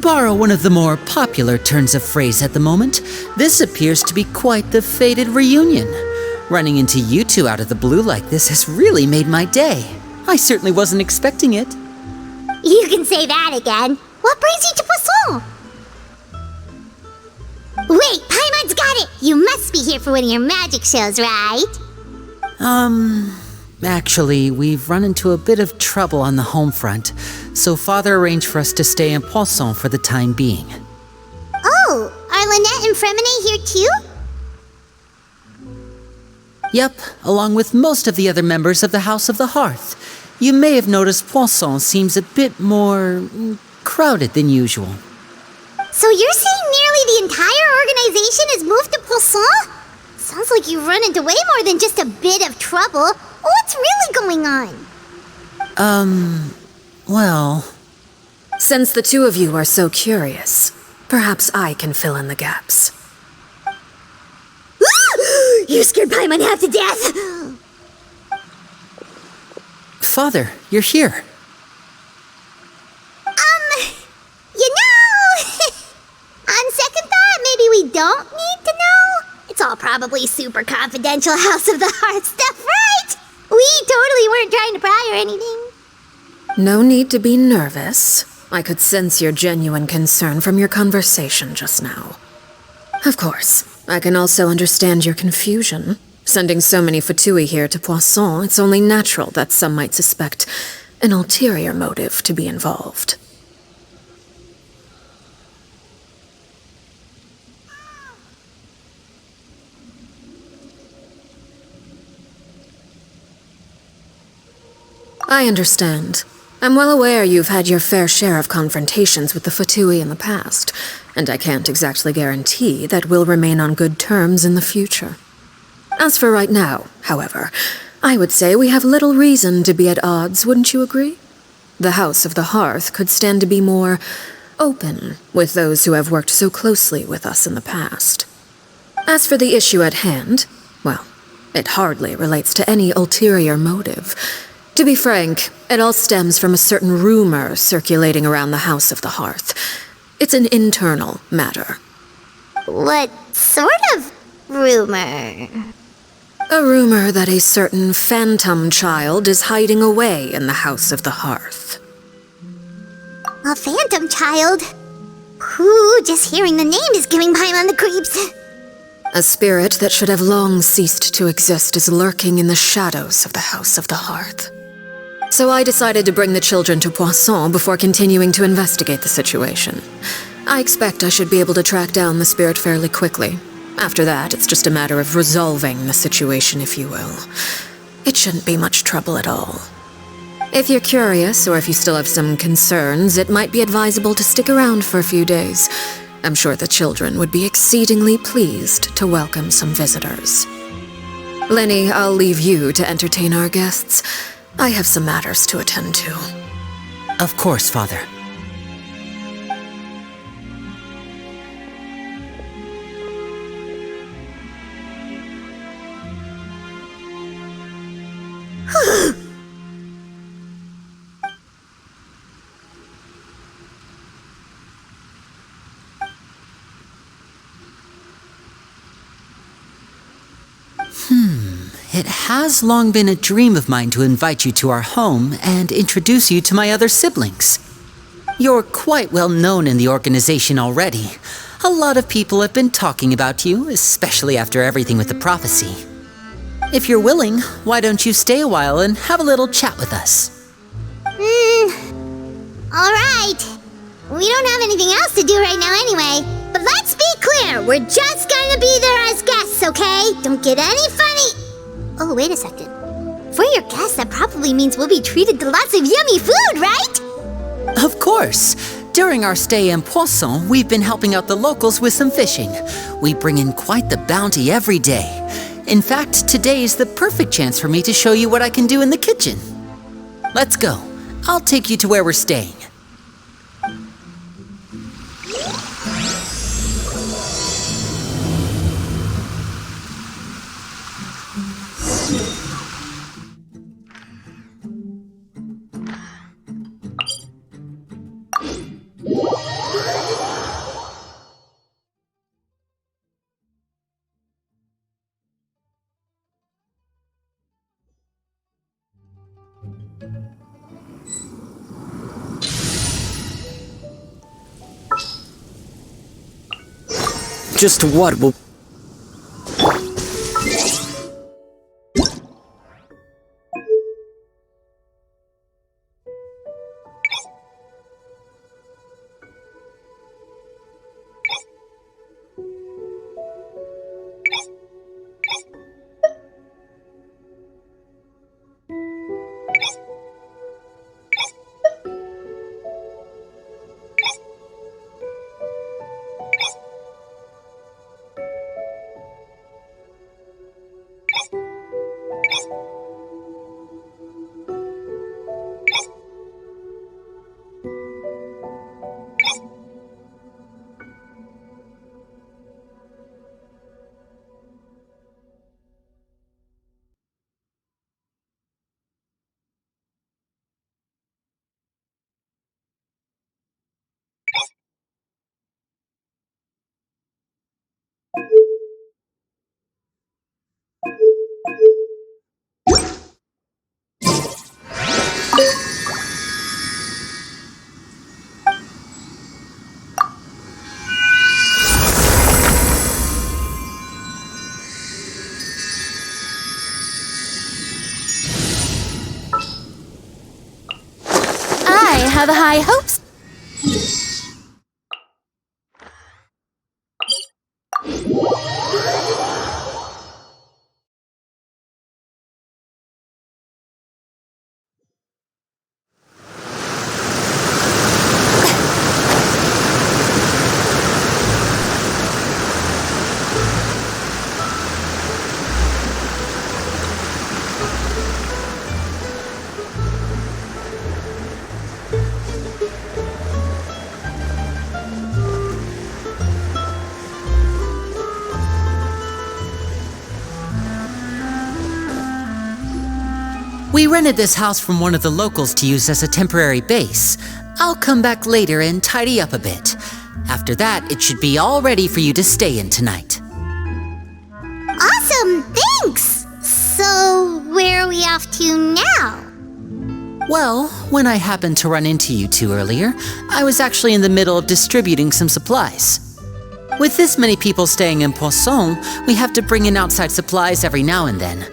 borrow one of the more popular turns of phrase at the moment, this appears to be quite the fated reunion. Running into you two out of the blue like this has really made my day. I certainly wasn't expecting it. You can say that again. What brings you to Poisson? Wait, Paimon's got it! You must be here for one of your magic shows, right? Actually, we've run into a bit of trouble on the home front, so Father arranged for us to stay in Poisson for the time being. Oh, are Lynette and Fremine here too? Yep, along with most of the other members of the House of the Hearth. You may have noticed Poisson seems a bit more crowded than usual. So you're saying nearly the entire organization has moved to Poisson? Sounds like you've run into way more than just a bit of trouble. What's really going on? Well... Since the two of you are so curious, perhaps I can fill in the gaps. You scared Paimon half to death! Father, you're here. You know... On second thought, maybe we don't need to know? It's all probably super confidential House of the Heart stuff, right? We totally weren't trying to pry or anything. No need to be nervous. I could sense your genuine concern from your conversation just now. Of course, I can also understand your confusion. Sending so many Fatui here to Poisson, it's only natural that some might suspect an ulterior motive to be involved. I understand. I'm well aware you've had your fair share of confrontations with the Fatui in the past, and I can't exactly guarantee that we'll remain on good terms in the future. As for right now, however, I would say we have little reason to be at odds, wouldn't you agree? The House of the Hearth could stand to be more open with those who have worked so closely with us in the past. As for the issue at hand, well, it hardly relates to any ulterior motive. To be frank, it all stems from a certain rumor circulating around the House of the Hearth. It's an internal matter. What sort of rumor? A rumor that a certain phantom child is hiding away in the House of the Hearth. A phantom child? Ooh, just hearing the name is giving Paimon the creeps. A spirit that should have long ceased to exist is lurking in the shadows of the House of the Hearth. So I decided to bring the children to Poisson before continuing to investigate the situation. I expect I should be able to track down the spirit fairly quickly. After that, it's just a matter of resolving the situation, if you will. It shouldn't be much trouble at all. If you're curious, or if you still have some concerns, it might be advisable to stick around for a few days. I'm sure the children would be exceedingly pleased to welcome some visitors. Lenny, I'll leave you to entertain our guests. I have some matters to attend to. Of course, Father. It has long been a dream of mine to invite you to our home and introduce you to my other siblings. You're quite well known in the organization already. A lot of people have been talking about you, especially after everything with the prophecy. If you're willing, why don't you stay a while and have a little chat with us? Alright. We don't have anything else to do right now anyway. But let's be clear, we're just gonna be there as guests, okay? Don't get any funny. Oh, wait a second. For your guests, that probably means we'll be treated to lots of yummy food, right? Of course. During our stay in Poisson, we've been helping out the locals with some fishing. We bring in quite the bounty every day. In fact, today is the perfect chance for me to show you what I can do in the kitchen. Let's go. I'll take you to where we're staying. Just what will... I have high hopes. We rented this house from one of the locals to use as a temporary base. I'll come back later and tidy up a bit. After that, it should be all ready for you to stay in tonight. Awesome, thanks! So, where are we off to now? Well, when I happened to run into you two earlier, I was actually in the middle of distributing some supplies. With this many people staying in Poisson, we have to bring in outside supplies every now and then.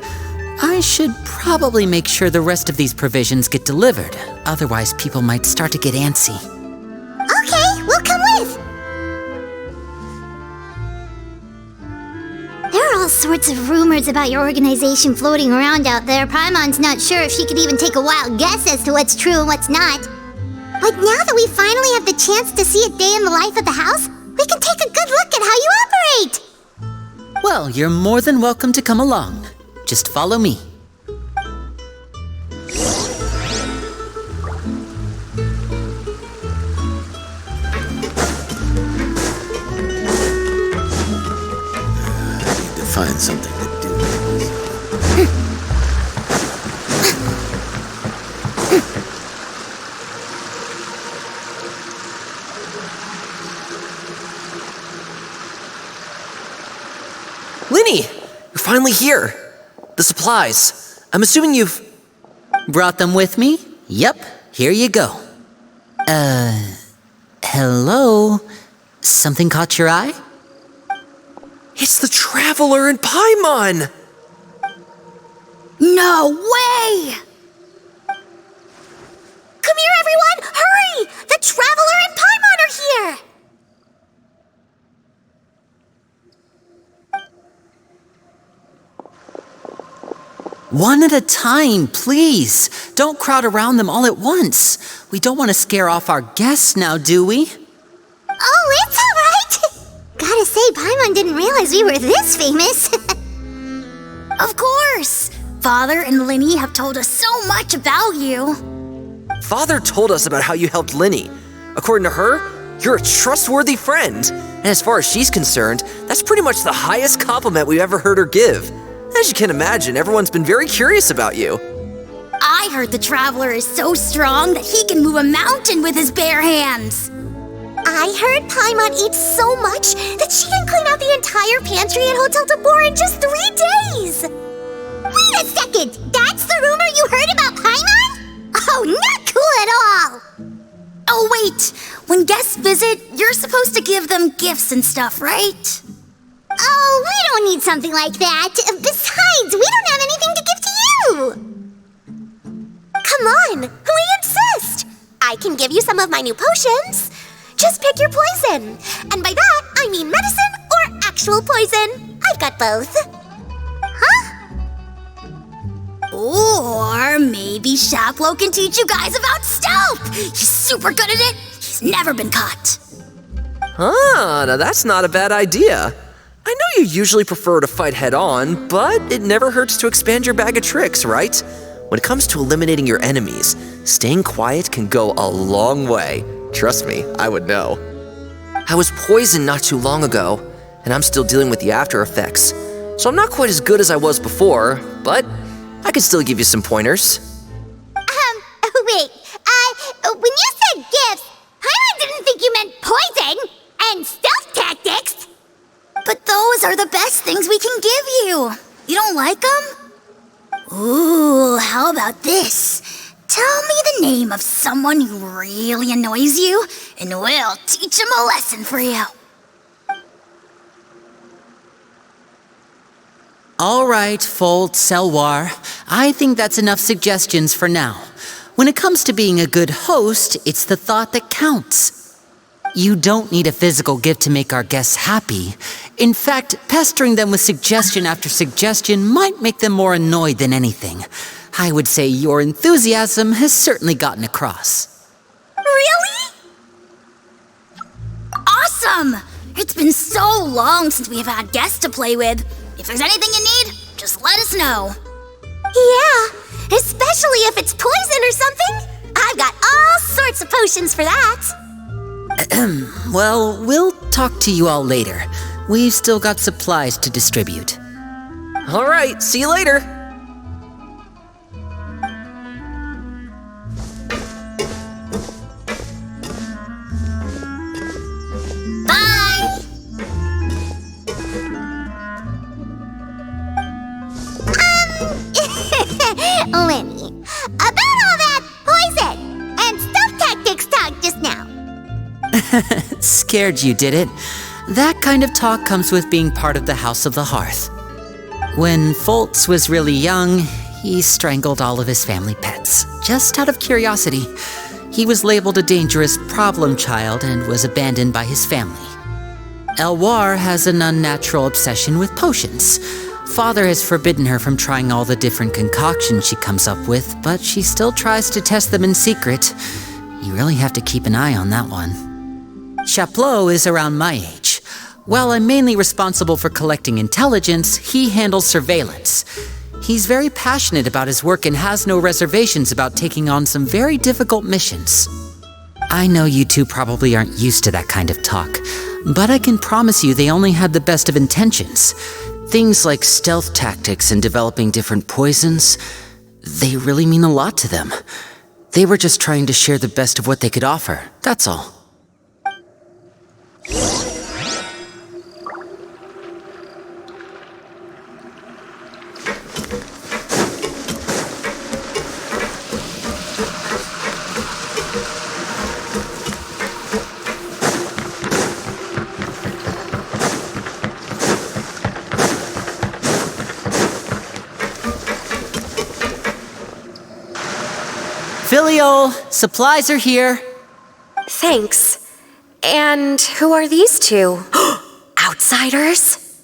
I should probably make sure the rest of these provisions get delivered, otherwise people might start to get antsy. Okay, we'll come with! There are all sorts of rumors about your organization floating around out there. Paimon's not sure if she could even take a wild guess as to what's true and what's not. But now that we finally have the chance to see a day in the life of the house, we can take a good look at how you operate! Well, you're more than welcome to come along. Just follow me. I need to find something to do. Linny! You're finally here! The supplies. I'm assuming you've... Brought them with me? Yep, here you go. Hello? Something caught your eye? It's the Traveler and Paimon! No way! Come here, everyone! Hurry! The Traveler and Paimon are here! One at a time, please. Don't crowd around them all at once. We don't want to scare off our guests now, do we? Oh, it's all right! Gotta say, Paimon didn't realize we were this famous. Of course! Father and Linny have told us so much about you. Father told us about how you helped Linny. According to her, you're a trustworthy friend. And as far as she's concerned, that's pretty much the highest compliment we've ever heard her give. As you can imagine, everyone's been very curious about you. I heard the Traveler is so strong that he can move a mountain with his bare hands. I heard Paimon eats so much that she can clean out the entire pantry at Hotel Tabor in just 3 days! Wait a second! That's the rumor you heard about Paimon? Oh, not cool at all! Oh wait, when guests visit, you're supposed to give them gifts and stuff, right? Oh, we don't need something like that. Besides, we don't have anything to give to you. Come on, we insist. I can give you some of my new potions. Just pick your poison. And by that, I mean medicine or actual poison. I've got both. Huh? Or maybe Shaplo can teach you guys about stealth. He's super good at it. He's never been caught. Ah, now that's not a bad idea. I know you usually prefer to fight head-on, but it never hurts to expand your bag of tricks, right? When it comes to eliminating your enemies, staying quiet can go a long way. Trust me, I would know. I was poisoned not too long ago, and I'm still dealing with the after effects. So I'm not quite as good as I was before, but I can still give you some pointers. Wait. When you said gifts, I didn't think you meant poison and stealth tactics. But those are the best things we can give you. You don't like them? Ooh, how about this? Tell me the name of someone who really annoys you, and we'll teach him a lesson for you. All right, Fold, Selwar. I think that's enough suggestions for now. When it comes to being a good host, it's the thought that counts. You don't need a physical gift to make our guests happy. In fact, pestering them with suggestion after suggestion might make them more annoyed than anything. I would say your enthusiasm has certainly gotten across. Really? Awesome! It's been so long since we've had guests to play with. If there's anything you need, just let us know. Yeah, especially if it's poison or something. I've got all sorts of potions for that. Well, we'll talk to you all later. We've still got supplies to distribute. All right, see you later. Bye! Lenny, about all that poison and stealth tactics talk just now. Scared you, did it? That kind of talk comes with being part of the House of the Hearth. When Foltz was really young, he strangled all of his family pets, just out of curiosity. He was labeled a dangerous problem child and was abandoned by his family. Elwar has an unnatural obsession with potions. Father has forbidden her from trying all the different concoctions she comes up with, but she still tries to test them in secret. You really have to keep an eye on that one. Chaplot is around my age. While I'm mainly responsible for collecting intelligence, he handles surveillance. He's very passionate about his work and has no reservations about taking on some very difficult missions. I know you two probably aren't used to that kind of talk, but I can promise you they only had the best of intentions. Things like stealth tactics and developing different poisons, they really mean a lot to them. They were just trying to share the best of what they could offer, that's all. Filial, supplies are here. Thanks. And who are these two? Outsiders?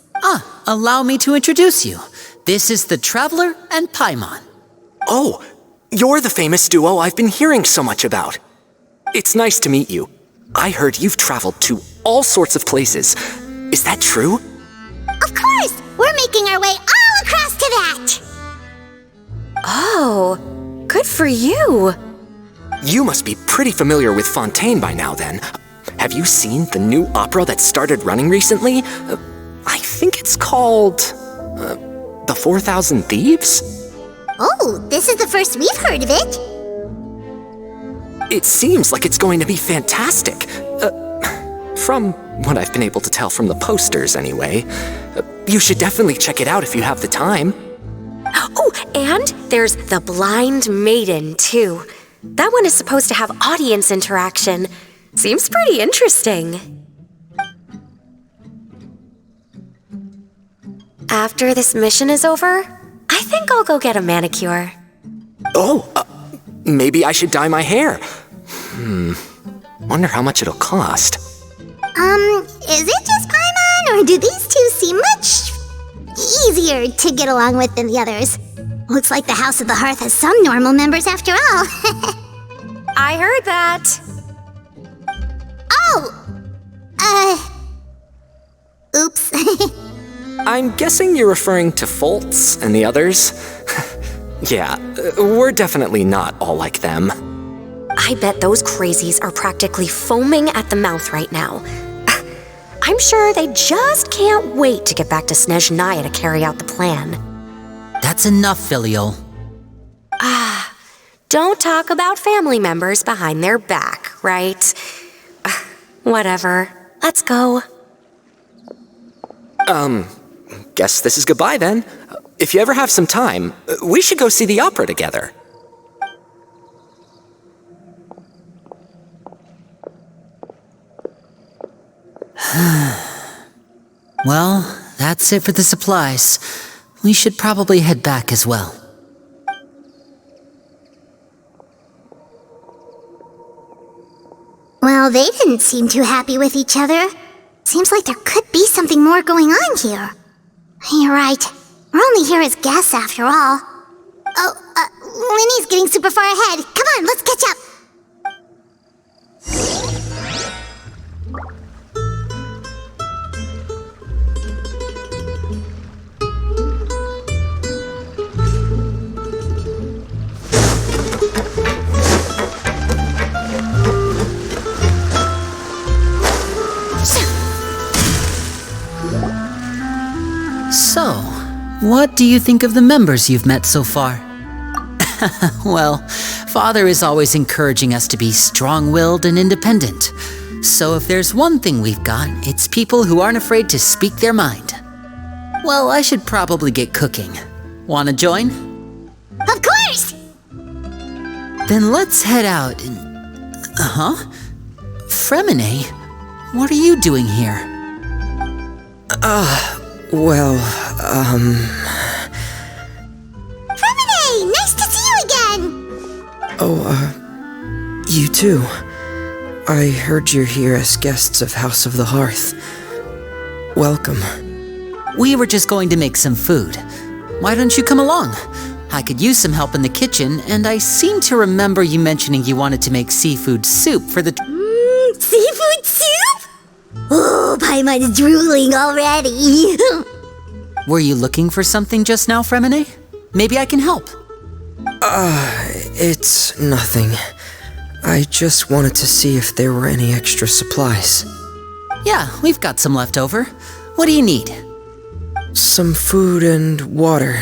Allow me to introduce you. This is the Traveler and Paimon. Oh, you're the famous duo I've been hearing so much about. It's nice to meet you. I heard you've traveled to all sorts of places. Is that true? Of course! We're making our way all across to that! Oh, good for you. You must be pretty familiar with Fontaine by now then. Have you seen the new opera that started running recently? I think it's called... The 4,000 Thieves? Oh, this is the first we've heard of it. It seems like it's going to be fantastic. From what I've been able to tell from the posters, anyway. You should definitely check it out if you have the time. Oh, and there's the Blind Maiden, too. That one is supposed to have audience interaction. Seems pretty interesting. After this mission is over, I think I'll go get a manicure. Oh, maybe I should dye my hair. Wonder how much it'll cost. Is it just Paimon, or do these two seem much easier to get along with than the others? Looks like the House of the Hearth has some normal members after all. I heard that. Oops. I'm guessing you're referring to Foltz and the others? Yeah, we're definitely not all like them. I bet those crazies are practically foaming at the mouth right now. I'm sure they just can't wait to get back to Snezhnaya to carry out the plan. That's enough, Filial. Don't talk about family members behind their back, right? Whatever. Let's go. Guess this is goodbye then. If you ever have some time, we should go see the opera together. Well, that's it for the supplies. We should probably head back as well. Well, they didn't seem too happy with each other. Seems like there could be something more going on here. You're right. We're only here as guests after all. Linny's getting super far ahead. Come on, let's catch up. So, what do you think of the members you've met so far? Well, Father is always encouraging us to be strong-willed and independent. So if there's one thing we've got, it's people who aren't afraid to speak their mind. Well, I should probably get cooking. Wanna join? Of course! Then let's head out and... Fremine? What are you doing here? Fremine! Nice to see you again! You too. I heard you're here as guests of House of the Hearth. Welcome. We were just going to make some food. Why don't you come along? I could use some help in the kitchen, and I seem to remember you mentioning you wanted to make seafood soup for the... Seafood soup? Oh, Paimon's drooling already. Were you looking for something just now, Fremine? Maybe I can help. It's nothing. I just wanted to see if there were any extra supplies. Yeah, we've got some left over. What do you need? Some food and water,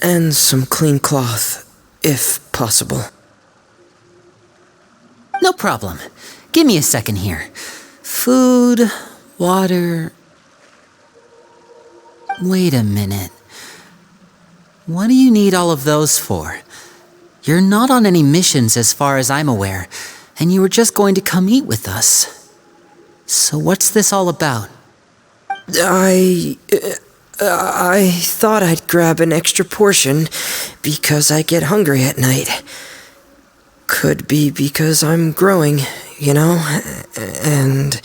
and some clean cloth, if possible. No problem. Give me a second here. Food, water... Wait a minute. What do you need all of those for? You're not on any missions as far as I'm aware, and you were just going to come eat with us. So what's this all about? I thought I'd grab an extra portion because I get hungry at night. Could be because I'm growing, you know, and...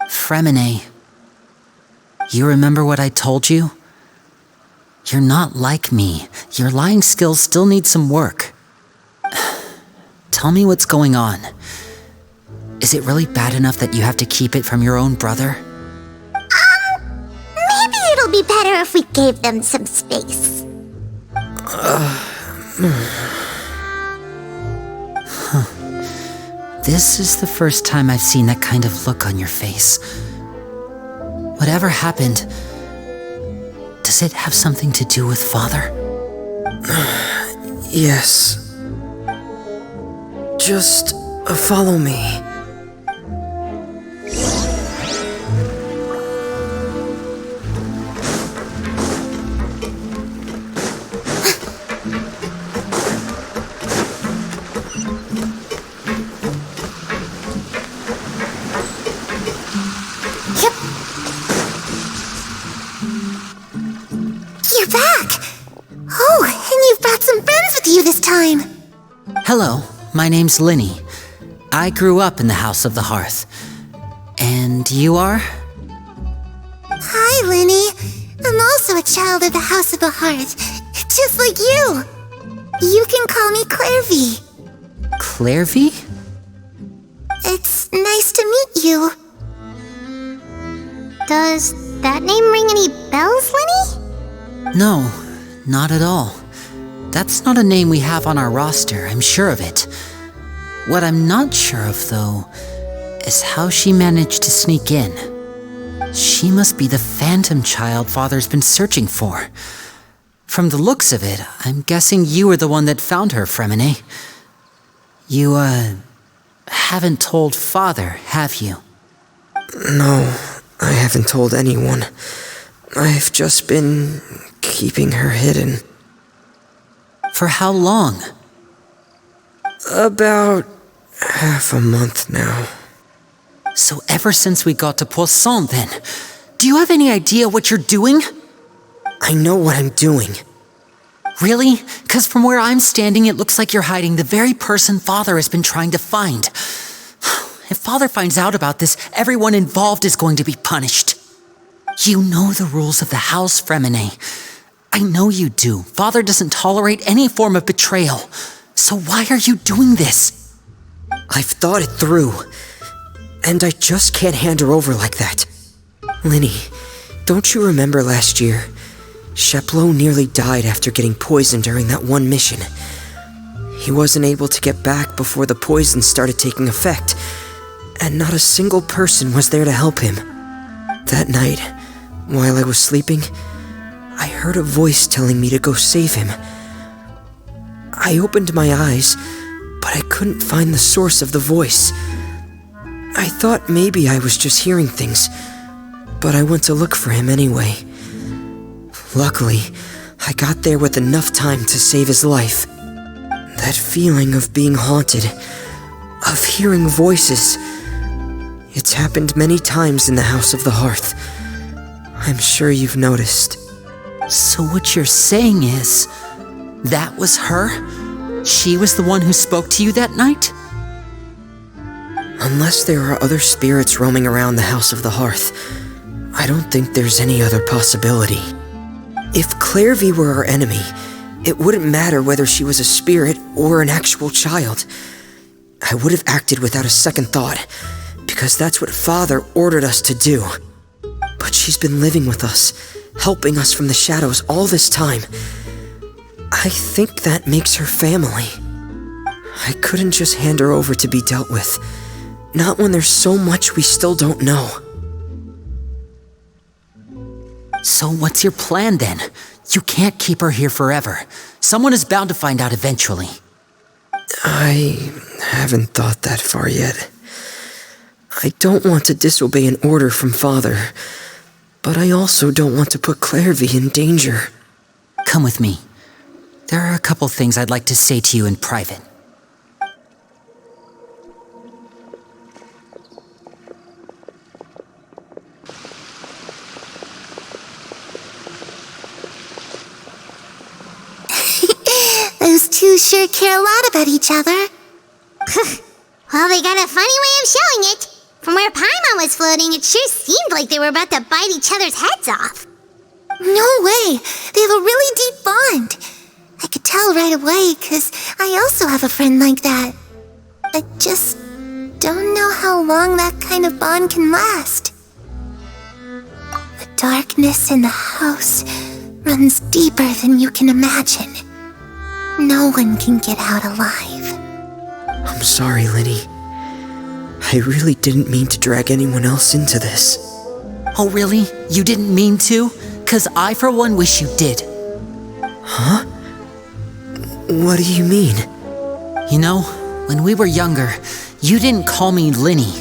Fremine, you remember what I told you? You're not like me. Your lying skills still need some work. Tell me what's going on. Is it really bad enough that you have to keep it from your own brother? Maybe it'll be better if we gave them some space. This is the first time I've seen that kind of look on your face. Whatever happened, does it have something to do with Father? Yes. Just follow me. to you this time? Hello, my name's Linny. I grew up in the House of the Hearth. And you are? Hi, Linny. I'm also a child of the House of the Hearth, just like you. You can call me Clairvy. Clairvy? It's nice to meet you. Does that name ring any bells, Linny? No, not at all. That's not a name we have on our roster, I'm sure of it. What I'm not sure of, though, is how she managed to sneak in. She must be the phantom child Father's been searching for. From the looks of it, I'm guessing you were the one that found her, Fremine. You, haven't told Father, have you? No, I haven't told anyone. I've just been keeping her hidden. For how long? About half a month now. So ever since we got to Poisson, then, do you have any idea what you're doing? I know what I'm doing. Really? 'Cause from where I'm standing, it looks like you're hiding the very person Father has been trying to find. If Father finds out about this, everyone involved is going to be punished. You know the rules of the house, Fremine. I know you do. Father doesn't tolerate any form of betrayal. So why are you doing this? I've thought it through. And I just can't hand her over like that. Linny, don't you remember last year? Sheplo nearly died after getting poisoned during that one mission. He wasn't able to get back before the poison started taking effect, and not a single person was there to help him. That night, while I was sleeping, I heard a voice telling me to go save him. I opened my eyes, but I couldn't find the source of the voice. I thought maybe I was just hearing things, but I went to look for him anyway. Luckily, I got there with enough time to save his life. That feeling of being haunted, of hearing voices, it's happened many times in the House of the Hearth. I'm sure you've noticed. So what you're saying is, that was her? She was the one who spoke to you that night? Unless there are other spirits roaming around the House of the Hearth, I don't think there's any other possibility. If Clairvy were our enemy, it wouldn't matter whether she was a spirit or an actual child. I would have acted without a second thought, because that's what Father ordered us to do. But she's been living with us, helping us from the shadows all this time. I think that makes her family. I couldn't just hand her over to be dealt with. Not when there's so much we still don't know. So what's your plan then? You can't keep her here forever. Someone is bound to find out eventually. I haven't thought that far yet. I don't want to disobey an order from Father, but I also don't want to put Clairvy in danger. Come with me. There are a couple things I'd like to say to you in private. Those two sure care a lot about each other. Well, they got a funny way of showing it. From where Paimon was floating, it sure seemed like they were about to bite each other's heads off. No way! They have a really deep bond. I could tell right away, 'cause I also have a friend like that. I just don't know how long that kind of bond can last. The darkness in the house runs deeper than you can imagine. No one can get out alive. I'm sorry, Linny. I really didn't mean to drag anyone else into this. Oh really? You didn't mean to? 'Cause I for one wish you did. Huh? What do you mean? You know, when we were younger, you didn't call me Linny.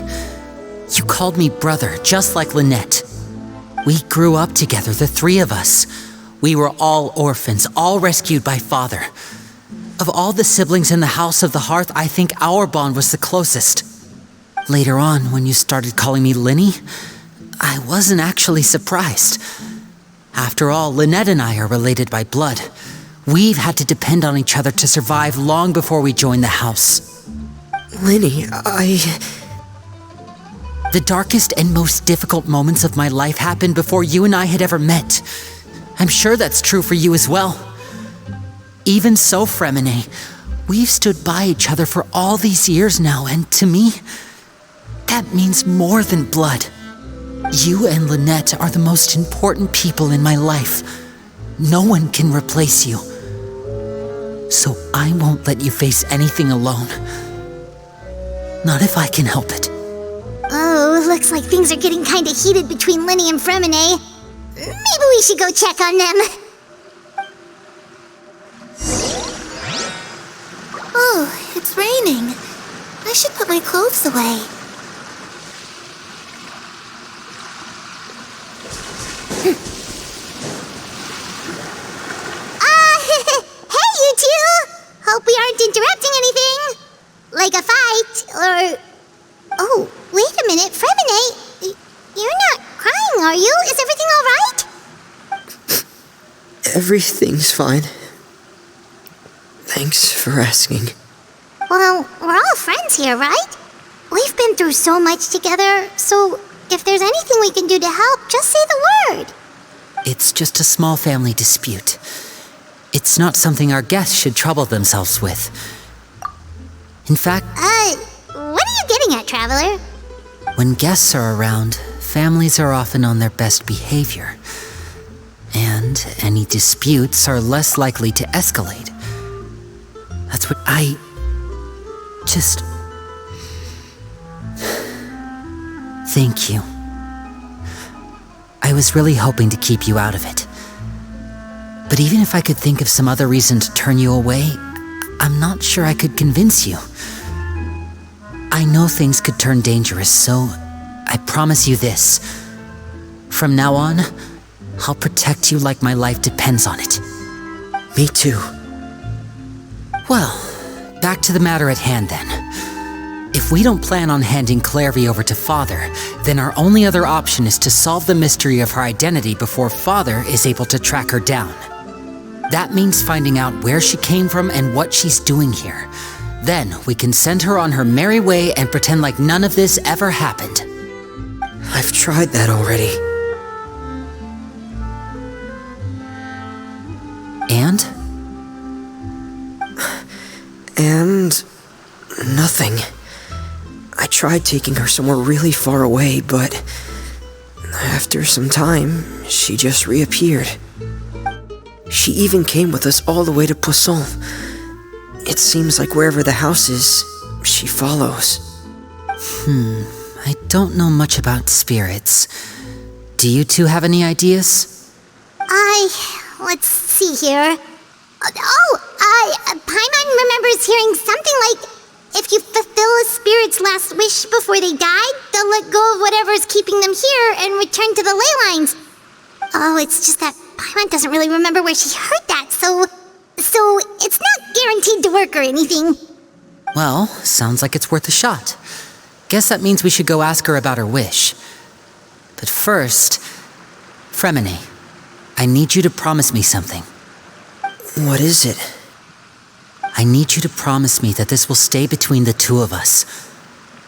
You called me brother, just like Lynette. We grew up together, the three of us. We were all orphans, all rescued by Father. Of all the siblings in the House of the Hearth, I think our bond was the closest. Later on, when you started calling me Linny, I wasn't actually surprised. After all, Lynette and I are related by blood. We've had to depend on each other to survive long before we joined the house. Linny, The darkest and most difficult moments of my life happened before you and I had ever met. I'm sure that's true for you as well. Even so, Fremine, we've stood by each other for all these years now, and to me, that means more than blood. You and Lynette are the most important people in my life. No one can replace you. So I won't let you face anything alone. Not if I can help it. Oh, looks like things are getting kinda heated between Linny and Fremine. Maybe we should go check on them. Oh, it's raining. I should put my clothes away. Hey, you two! Hope we aren't interrupting anything. Like a fight, or... Oh, wait a minute, Fremine, you're not crying, are you? Is everything all right? everything's fine. Thanks for asking. Well, we're all friends here, right? We've been through so much together, so if there's anything we can do to help, just say the word. It's just a small family dispute. It's not something our guests should trouble themselves with. In fact... what are you getting at, Traveler? When guests are around, families are often on their best behavior. And any disputes are less likely to escalate. That's what I... just... Thank you. I was really hoping to keep you out of it. But even if I could think of some other reason to turn you away, I'm not sure I could convince you. I know things could turn dangerous, so I promise you this. From now on, I'll protect you like my life depends on it. Me too. Well, back to the matter at hand then. If we don't plan on handing Clairvy over to Father, then our only other option is to solve the mystery of her identity before Father is able to track her down. That means finding out where she came from and what she's doing here. Then we can send her on her merry way and pretend like none of this ever happened. I've tried that already. And? And... nothing. I tried taking her somewhere really far away, but... after some time, she just reappeared. She even came with us all the way to Poisson. It seems like wherever the house is, she follows. I don't know much about spirits. Do you two have any ideas? Let's see here. Paimon remembers hearing something like, if you fulfill a spirit's last wish before they died, they'll let go of whatever's keeping them here and return to the ley lines. Oh, it's just that Paimon doesn't really remember where she heard that, so it's not guaranteed to work or anything. Well, sounds like it's worth a shot. Guess that means we should go ask her about her wish. But first, Fremine, I need you to promise me something. What is it? I need you to promise me that this will stay between the two of us.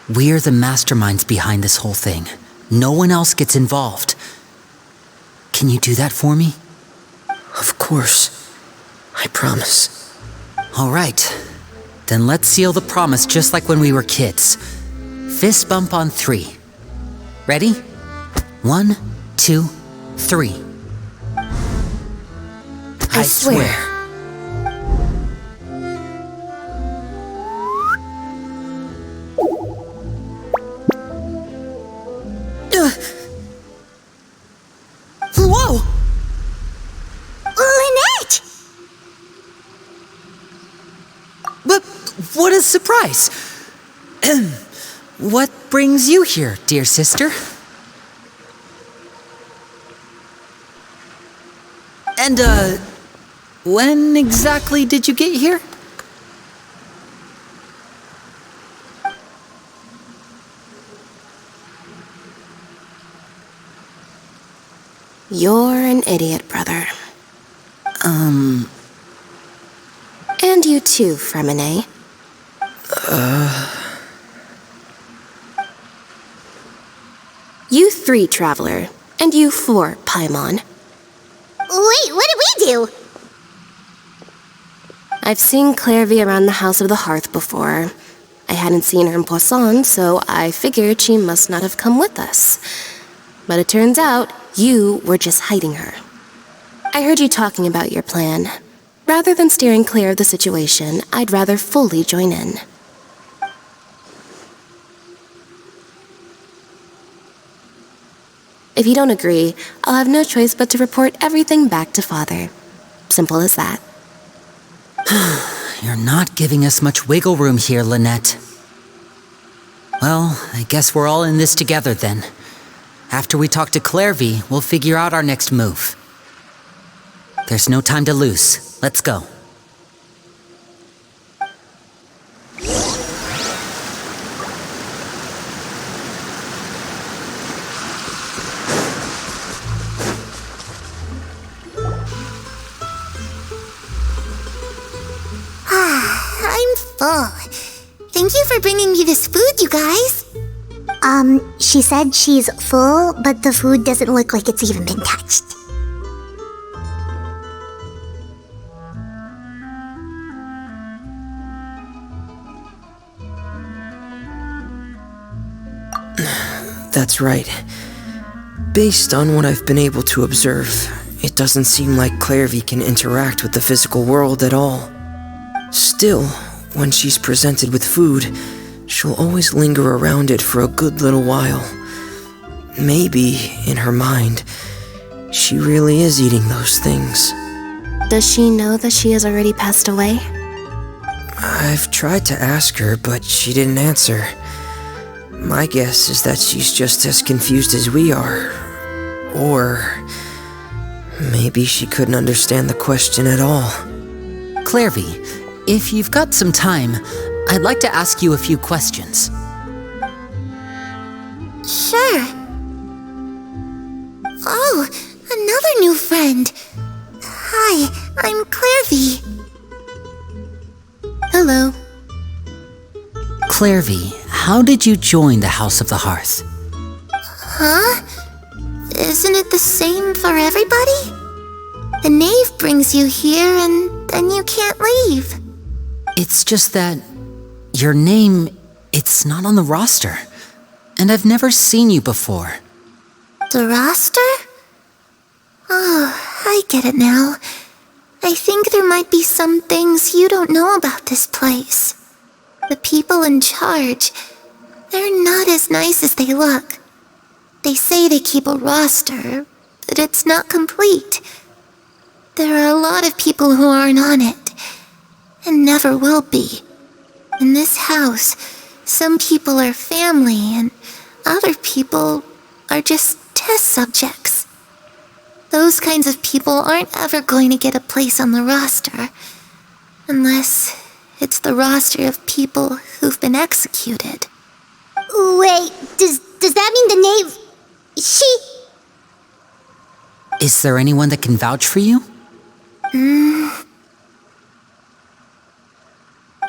We're the masterminds behind this whole thing. No one else gets involved. Can you do that for me? Of course. I promise. All right. Then let's seal the promise just like when we were kids. Fist bump on 3. Ready? 1, 2, 3. I swear. Whoa! Lynette! But what a surprise! What brings you here, dear sister? And, when exactly did you get here? You're an idiot, brother. And you too, Fremine. You 3, Traveler. And you 4, Paimon. Wait, what did we do? I've seen Clairvy around the House of the Hearth before. I hadn't seen her in Poisson, so I figured she must not have come with us. But it turns out, you were just hiding her. I heard you talking about your plan. Rather than steering clear of the situation, I'd rather fully join in. If you don't agree, I'll have no choice but to report everything back to Father. Simple as that. You're not giving us much wiggle room here, Lynette. Well, I guess we're all in this together then. After we talk to Clairvy, we'll figure out our next move. There's no time to lose. Let's go. I'm full. Thank you for bringing me this food, you guys. She said she's full, but the food doesn't look like it's even been touched. That's right. Based on what I've been able to observe, it doesn't seem like Clairvy can interact with the physical world at all. Still, when she's presented with food, she'll always linger around it for a good little while. Maybe, in her mind, she really is eating those things. Does she know that she has already passed away? I've tried to ask her, but she didn't answer. My guess is that she's just as confused as we are. Or maybe she couldn't understand the question at all. Clairvy, if you've got some time, I'd like to ask you a few questions. Sure. Oh, another new friend. Hi, I'm Clairvy. Hello. Clairvy, how did you join the House of the Hearth? Huh? Isn't it the same for everybody? The knave brings you here and then you can't leave. It's just that your name, it's not on the roster. And I've never seen you before. The roster? Oh, I get it now. I think there might be some things you don't know about this place. The people in charge, they're not as nice as they look. They say they keep a roster, but it's not complete. There are a lot of people who aren't on it, and never will be. In this house, some people are family, and other people are just test subjects. Those kinds of people aren't ever going to get a place on the roster, unless it's the roster of people who've been executed. Wait, does that mean the knave... She... Is there anyone that can vouch for you?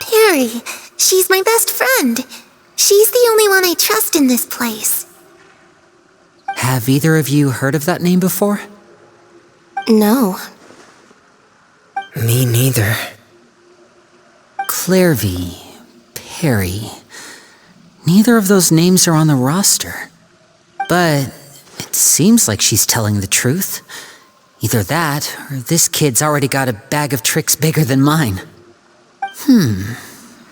Perry, she's my best friend. She's the only one I trust in this place. Have either of you heard of that name before? No. Me neither. Clairvy, Perry. Neither of those names are on the roster. But it seems like she's telling the truth. Either that, or this kid's already got a bag of tricks bigger than mine.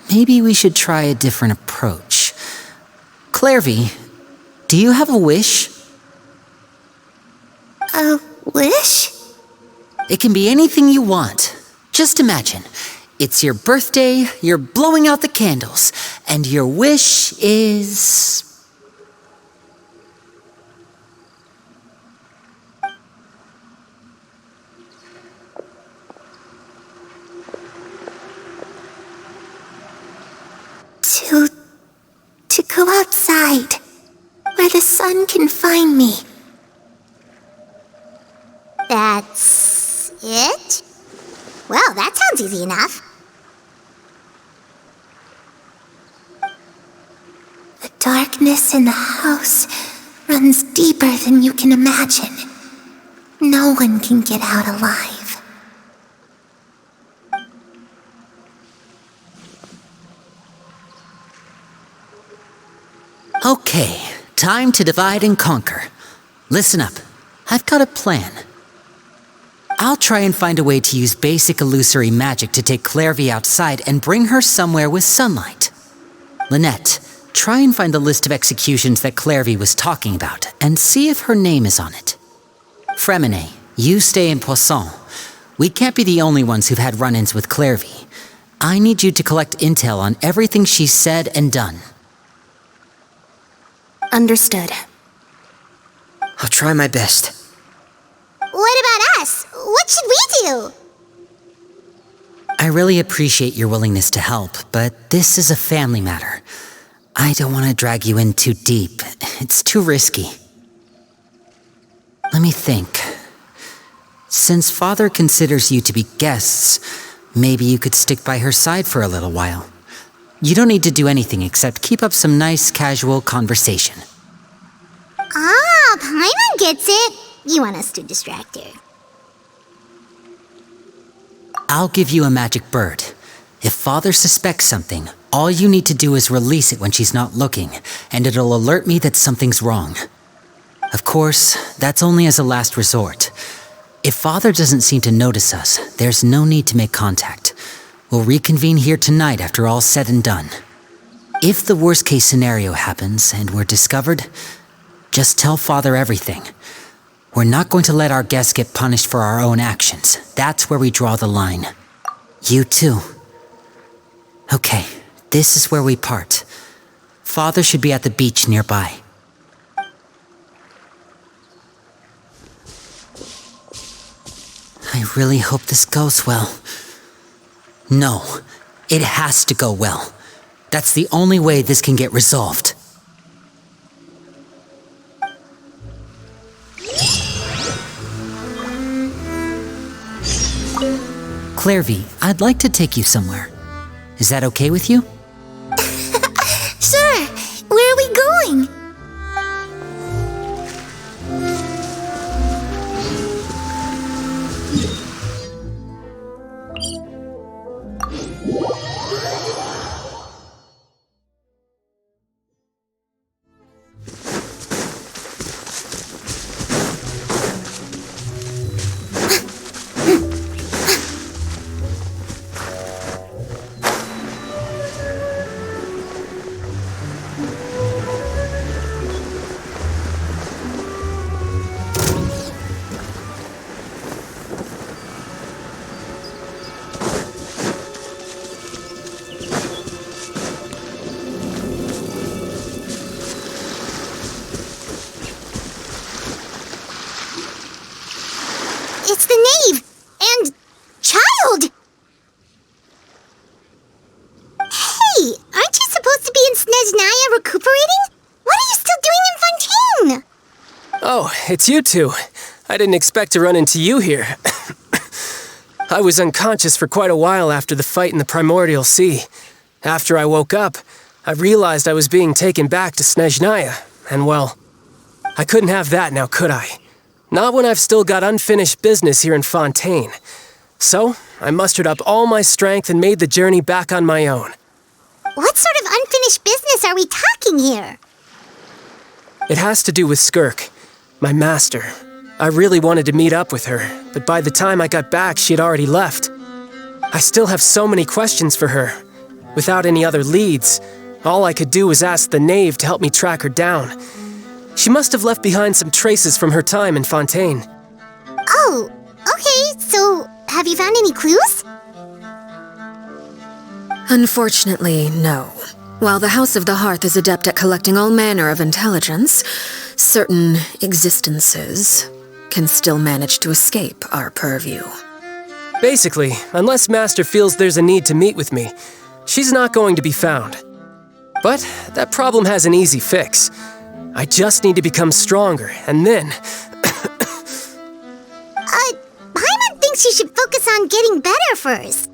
Maybe we should try a different approach. Clairvy, do you have a wish? A wish? It can be anything you want. Just imagine. It's your birthday, you're blowing out the candles, and your wish is... To go outside, where the sun can find me. That's it? Well, that sounds easy enough. darkness in the house runs deeper than you can imagine. No one can get out alive. Okay, time to divide and conquer. Listen up, I've got a plan. I'll try and find a way to use basic illusory magic to take Clairvy outside and bring her somewhere with sunlight. Lynette, try and find the list of executions that Clairvy was talking about and see if her name is on it. Fremine, you stay in Poisson. We can't be the only ones who've had run-ins with Clairvy. I need you to collect intel on everything she's said and done. Understood. I'll try my best. What about us? What should we do? I really appreciate your willingness to help, but this is a family matter. I don't want to drag you in too deep. It's too risky. Let me think. Since Father considers you to be guests, maybe you could stick by her side for a little while. You don't need to do anything except keep up some nice, casual conversation. Ah, Paimon gets it. You want us to distract her. I'll give you a magic bird. If Father suspects something, all you need to do is release it when she's not looking, and it'll alert me that something's wrong. Of course, that's only as a last resort. If Father doesn't seem to notice us, there's no need to make contact. We'll reconvene here tonight after all's said and done. If the worst-case scenario happens and we're discovered, just tell Father everything. We're not going to let our guests get punished for our own actions. That's where we draw the line. You too. Okay, this is where we part. Father should be at the beach nearby. I really hope this goes well. No, it has to go well. That's the only way this can get resolved. Clairvy, I'd like to take you somewhere. Is that okay with you? Sure. Where are we going? It's the knave! And... child! Hey, aren't you supposed to be in Snezhnaya recuperating? What are you still doing in Fontaine? Oh, it's you two. I didn't expect to run into you here. I was unconscious for quite a while after the fight in the Primordial Sea. After I woke up, I realized I was being taken back to Snezhnaya, and well, I couldn't have that now, could I? Not when I've still got unfinished business here in Fontaine. So, I mustered up all my strength and made the journey back on my own. What sort of unfinished business are we talking here? It has to do with Skirk, my master. I really wanted to meet up with her, but by the time I got back, she had already left. I still have so many questions for her. Without any other leads, all I could do was ask the knave to help me track her down. She must have left behind some traces from her time in Fontaine. Oh, okay, so have you found any clues? Unfortunately, no. While the House of the Hearth is adept at collecting all manner of intelligence, certain existences can still manage to escape our purview. Basically, unless Master feels there's a need to meet with me, she's not going to be found. But that problem has an easy fix. I just need to become stronger, and then... Paimon thinks you should focus on getting better first.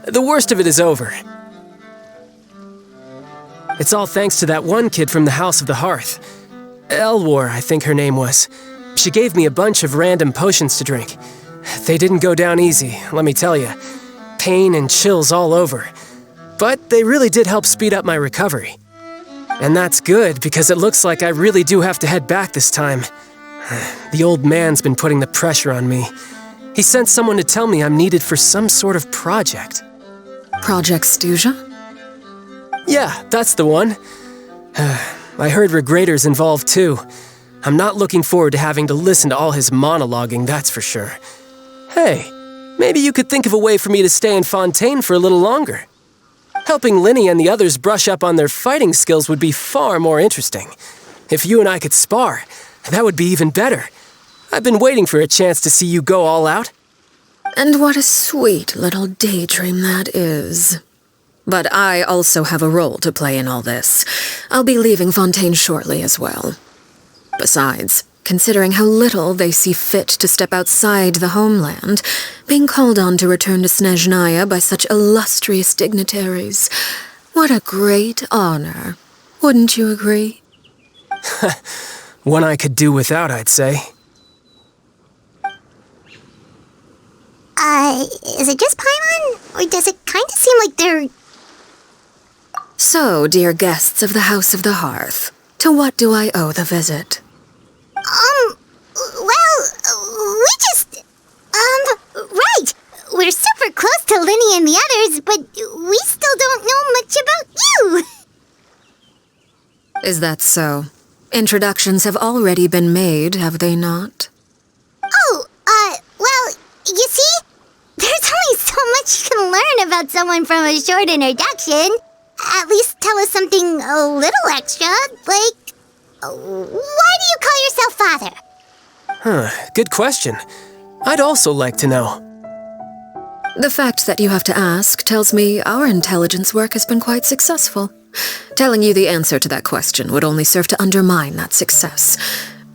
The worst of it is over. It's all thanks to that one kid from the House of the Hearth. Elwar, I think her name was. She gave me a bunch of random potions to drink. They didn't go down easy, let me tell you. Pain and chills all over. But they really did help speed up my recovery. And that's good, because it looks like I really do have to head back this time. The old man's been putting the pressure on me. He sent someone to tell me I'm needed for some sort of project. Project Stuja? Yeah, that's the one. I heard Regrader's involved too. I'm not looking forward to having to listen to all his monologuing, that's for sure. Hey, maybe you could think of a way for me to stay in Fontaine for a little longer. Helping Linny and the others brush up on their fighting skills would be far more interesting. If you and I could spar, that would be even better. I've been waiting for a chance to see you go all out. And what a sweet little daydream that is. But I also have a role to play in all this. I'll be leaving Fontaine shortly as well. Besides, considering how little they see fit to step outside the homeland, being called on to return to Snezhnaya by such illustrious dignitaries, what a great honor. Wouldn't you agree? One I could do without, I'd say. Is it just Paimon? Or does it kind of seem like they're... So, dear guests of the House of the Hearth, to what do I owe the visit? Right! We're super close to Linny and the others, but we still don't know much about you! Is that so? Introductions have already been made, have they not? Well, you see, there's only so much you can learn about someone from a short introduction. At least tell us something a little extra, like, why do you call yourself father? Good question. I'd also like to know. The fact that you have to ask tells me our intelligence work has been quite successful. Telling you the answer to that question would only serve to undermine that success.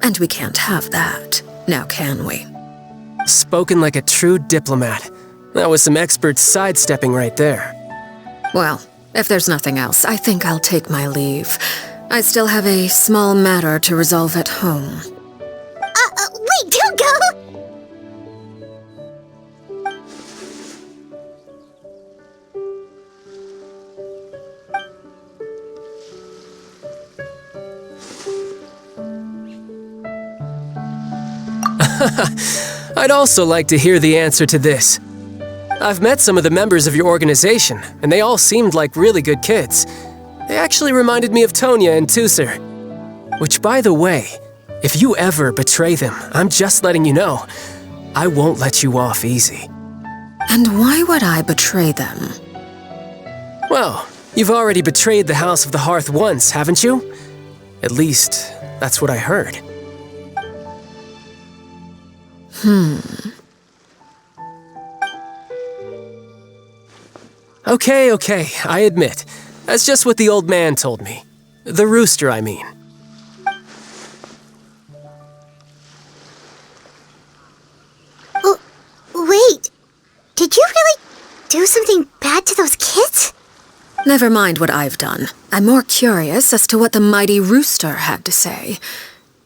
And we can't have that, now can we? Spoken like a true diplomat. That was some expert sidestepping right there. Well, if there's nothing else, I think I'll take my leave. I still have a small matter to resolve at home. Wait, don't go! I'd also like to hear the answer to this. I've met some of the members of your organization, and they all seemed like really good kids. They actually reminded me of Tonya and Tusser. Which, by the way, if you ever betray them, I'm just letting you know, I won't let you off easy. And why would I betray them? Well, you've already betrayed the House of the Hearth once, haven't you? At least, that's what I heard. Okay, I admit. That's just what the old man told me. The rooster, I mean. Wait, did you really do something bad to those kids? Never mind what I've done. I'm more curious as to what the mighty rooster had to say.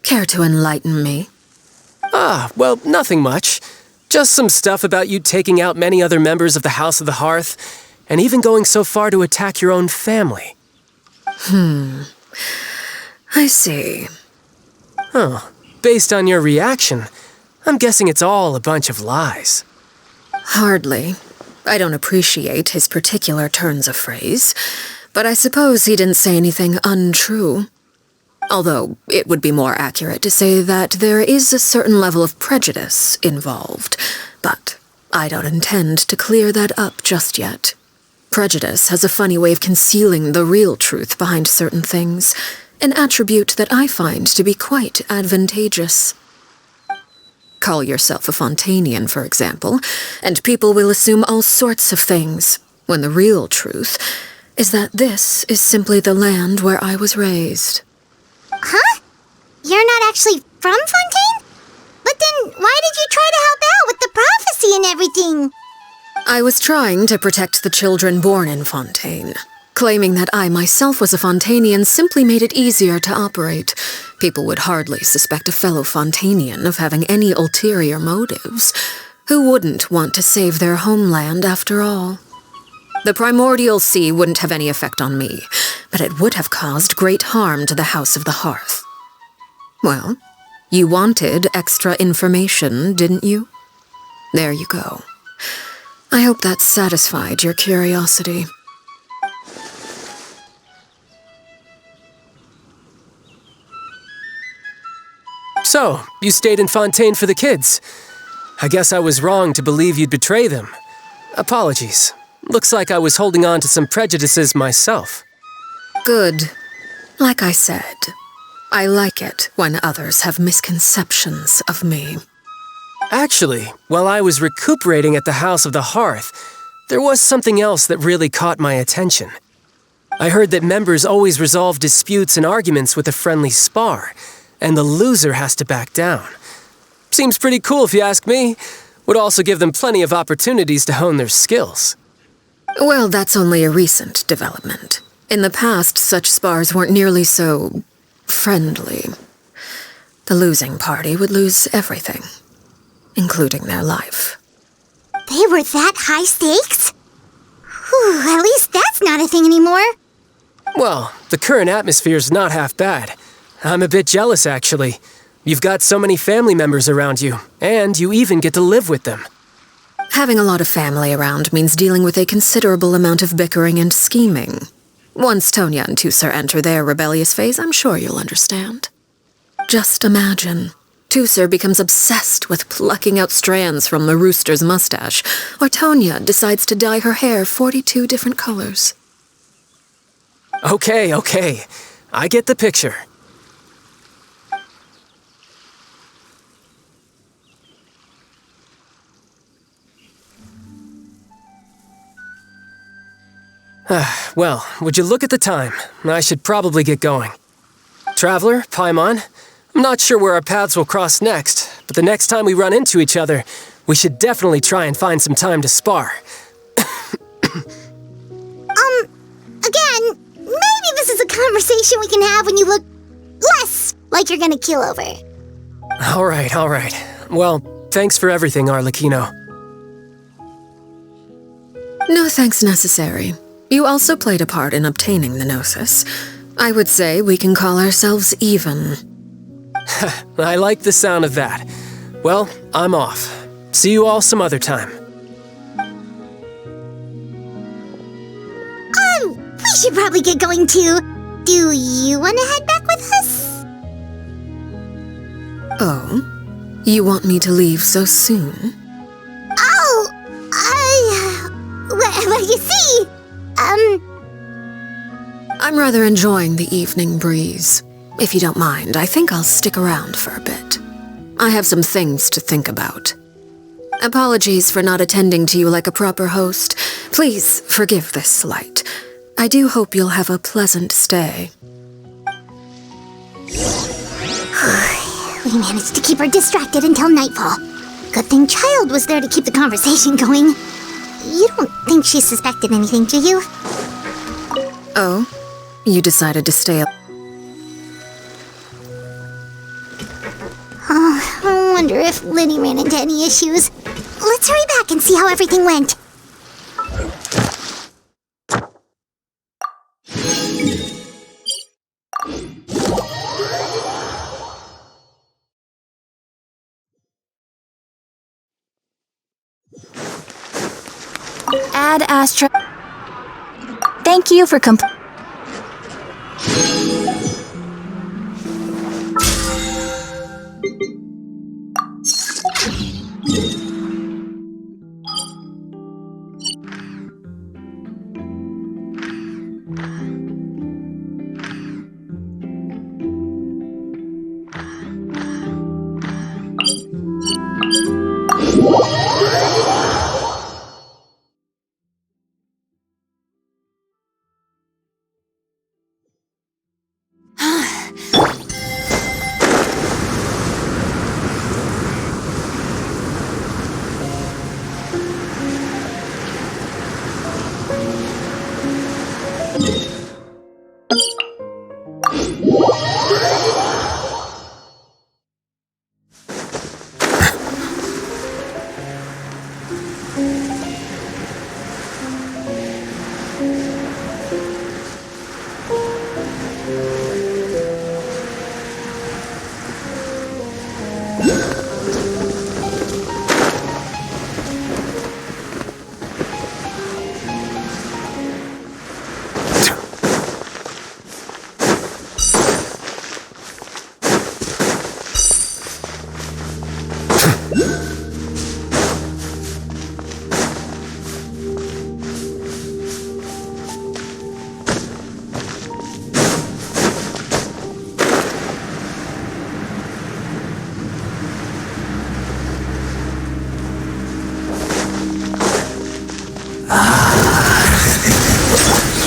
Care to enlighten me? Well, nothing much. Just some stuff about you taking out many other members of the House of the Hearth, and even going so far to attack your own family. I see. Based on your reaction, I'm guessing it's all a bunch of lies. Hardly. I don't appreciate his particular turns of phrase, but I suppose he didn't say anything untrue. Although, it would be more accurate to say that there is a certain level of prejudice involved, but I don't intend to clear that up just yet. Prejudice has a funny way of concealing the real truth behind certain things, an attribute that I find to be quite advantageous. Call yourself a Fontainian, for example, and people will assume all sorts of things, when the real truth is that this is simply the land where I was raised. Huh? You're not actually from Fontaine? But then why did you try to help out with the prophecy and everything? I was trying to protect the children born in Fontaine. Claiming that I myself was a Fontanian simply made it easier to operate. People would hardly suspect a fellow Fontanian of having any ulterior motives. Who wouldn't want to save their homeland after all? The primordial sea wouldn't have any effect on me, but it would have caused great harm to the House of the Hearth. Well, you wanted extra information, didn't you? There you go. I hope that satisfied your curiosity. So, you stayed in Fontaine for the kids. I guess I was wrong to believe you'd betray them. Apologies. Looks like I was holding on to some prejudices myself. Good. Like I said, I like it when others have misconceptions of me. Actually, while I was recuperating at the House of the Hearth, there was something else that really caught my attention. I heard that members always resolve disputes and arguments with a friendly spar, and the loser has to back down. Seems pretty cool if you ask me. Would also give them plenty of opportunities to hone their skills. Well, that's only a recent development. In the past, such spars weren't nearly so friendly. The losing party would lose everything, including their life. They were that high stakes? Whew, at least that's not a thing anymore. Well, the current atmosphere's not half bad. I'm a bit jealous, actually. You've got so many family members around you, and you even get to live with them. Having a lot of family around means dealing with a considerable amount of bickering and scheming. Once Tonya and Tusser enter their rebellious phase, I'm sure you'll understand. Just imagine. Tusser becomes obsessed with plucking out strands from the rooster's mustache, or Tonya decides to dye her hair 42 different colors. Okay. I get the picture. Well, would you look at the time? I should probably get going. Traveler, Paimon, I'm not sure where our paths will cross next, but the next time we run into each other, we should definitely try and find some time to spar. Again, maybe this is a conversation we can have when you look less like you're gonna keel over. All right. Well, thanks for everything, Arlecchino. No thanks necessary. You also played a part in obtaining the Gnosis. I would say we can call ourselves even. I like the sound of that. Well, I'm off. See you all some other time. We should probably get going too. Do you want to head back with us? Oh? You want me to leave so soon? Well, you see, I'm rather enjoying the evening breeze. If you don't mind, I think I'll stick around for a bit. I have some things to think about. Apologies for not attending to you like a proper host. Please forgive this slight. I do hope you'll have a pleasant stay. We managed to keep her distracted until nightfall. Good thing Child was there to keep the conversation going. You don't think she suspected anything, do you? Oh? You decided to stay up? Oh, I wonder if Liddy ran into any issues. Let's hurry back and see how everything went. Ad Astra. Thank you for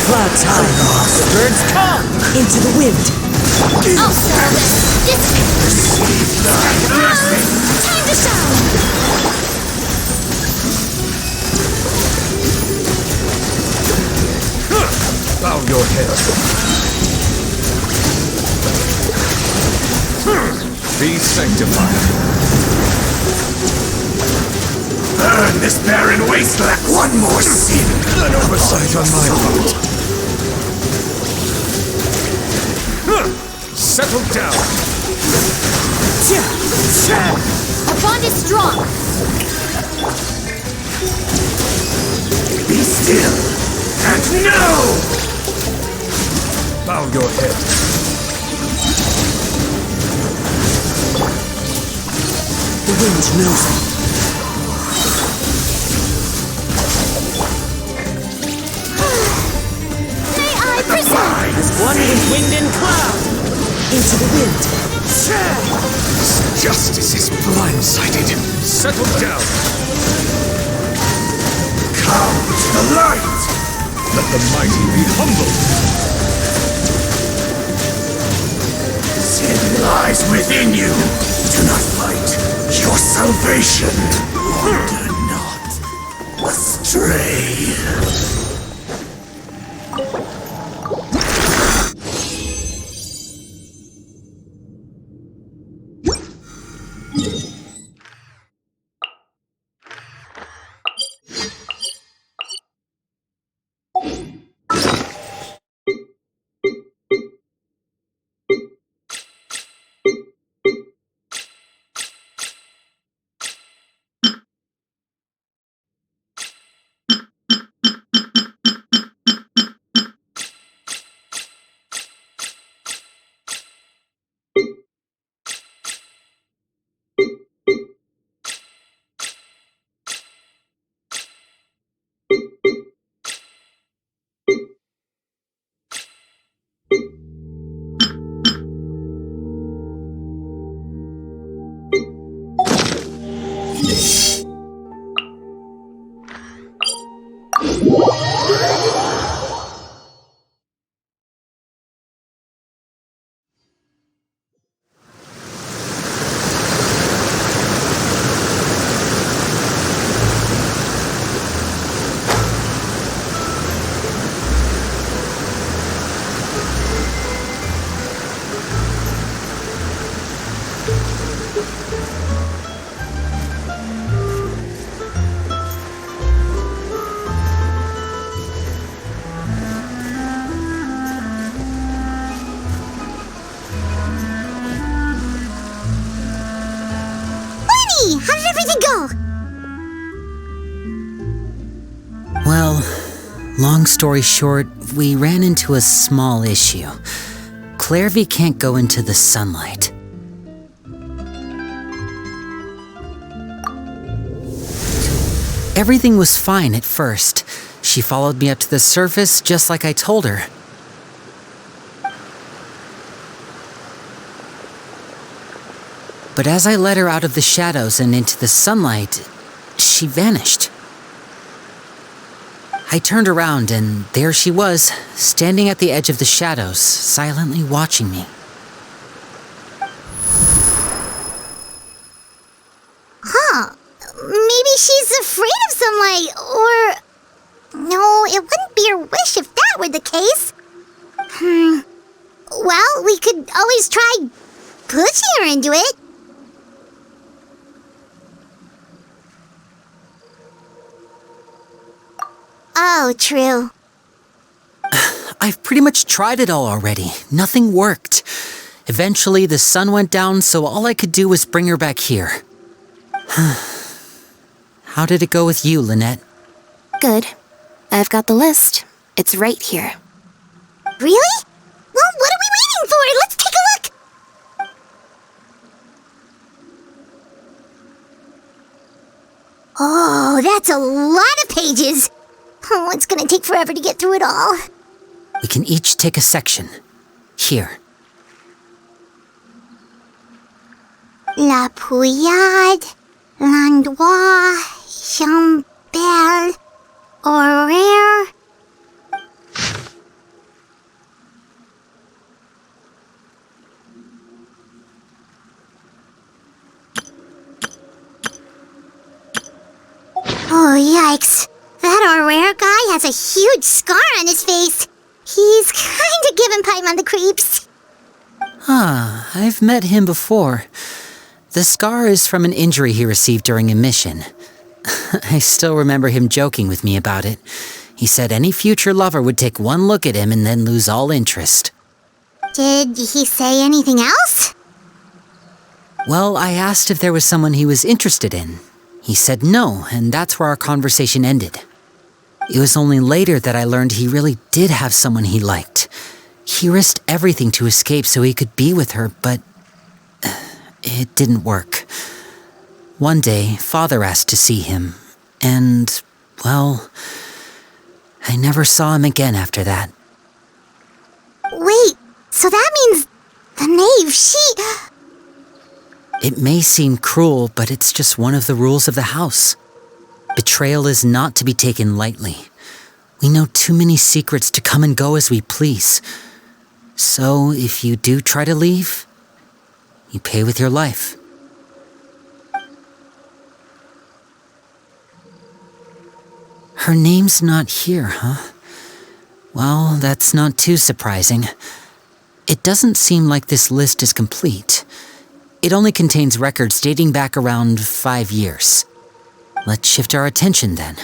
Cloud time. Birds come into the wind. I'll settle this. Time to shine. Bow your head. Be sanctified. Burn this barren wasteland. One more sin. An oversight on my part. Settle down. Our bond is strong. Be still and know. Bow your head. The wind knows me. May I present? As one with wind and cloud. Into the wind. Justice is blindsided. Settle down. Come to the light. Let the mighty be humbled. Sin lies within you. Do not fight. Your salvation. Wander not astray. How did everything go? Well, long story short, we ran into a small issue. Clairvy can't go into the sunlight. Everything was fine at first. She followed me up to the surface just like I told her. But as I led her out of the shadows and into the sunlight, she vanished. I turned around and there she was, standing at the edge of the shadows, silently watching me. Huh. Maybe she's afraid of sunlight, or... No, it wouldn't be her wish if that that were the case. Well, we could always try pushing her into it. Oh, true. I've pretty much tried it all already. Nothing worked. Eventually, the sun went down, so all I could do was bring her back here. How did it go with you, Lynette? Good. I've got the list. It's right here. Really? Well, what are we waiting for? Let's take a look! Oh, that's a lot of pages. Oh, it's gonna take forever to get through it all. We can each take a section. Here. La Pouillade, L'Endroit, Chambel, Horaire. Oh, yikes. That Horaire guy has a huge scar on his face. He's kinda giving Paimon the creeps. I've met him before. The scar is from an injury he received during a mission. I still remember him joking with me about it. He said any future lover would take one look at him and then lose all interest. Did he say anything else? Well, I asked if there was someone he was interested in. He said no, and that's where our conversation ended. It was only later that I learned he really did have someone he liked. He risked everything to escape so he could be with her, but it didn't work. One day, Father asked to see him, and, well, I never saw him again after that. Wait, so that means the knave, It may seem cruel, but it's just one of the rules of the house. Betrayal is not to be taken lightly. We know too many secrets to come and go as we please. So, if you do try to leave, you pay with your life. Her name's not here, huh? Well, that's not too surprising. It doesn't seem like this list is complete. It only contains records dating back around 5 years. Let's shift our attention then.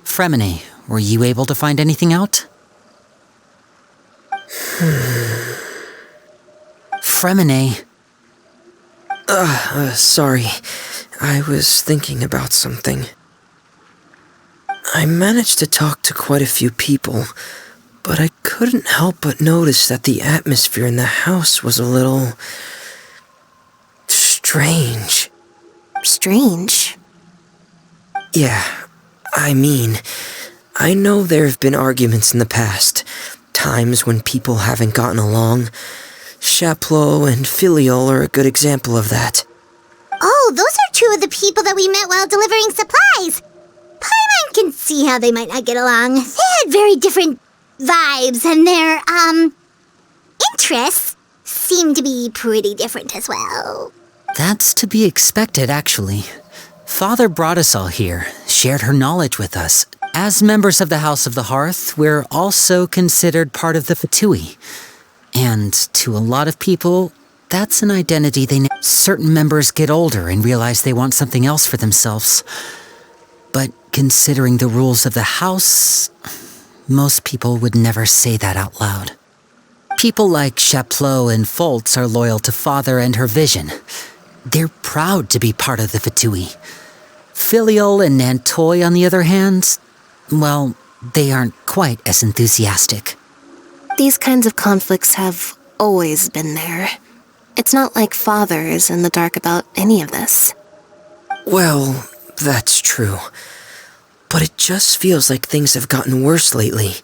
Fremine, were you able to find anything out? Fremine. Sorry. I was thinking about something. I managed to talk to quite a few people, but I couldn't help but notice that the atmosphere in the house was a little strange. Strange? Yeah, I mean, I know there have been arguments in the past, times when people haven't gotten along. Chaplot and Filiol are a good example of that. Oh, those are two of the people that we met while delivering supplies. Paimon can see how they might not get along. They had very different vibes, and their, interests seem to be pretty different as well. That's to be expected, actually. Father brought us all here, shared her knowledge with us. As members of the House of the Hearth, we're also considered part of the Fatui. And to a lot of people, that's an identity they know. Certain members get older and realize they want something else for themselves. But considering the rules of the house, most people would never say that out loud. People like Chaplot and Foltz are loyal to Father and her vision. They're proud to be part of the Fatui. Filiol and Nantoy, on the other hand, well, they aren't quite as enthusiastic. These kinds of conflicts have always been there. It's not like Father is in the dark about any of this. Well, that's true. But it just feels like things have gotten worse lately.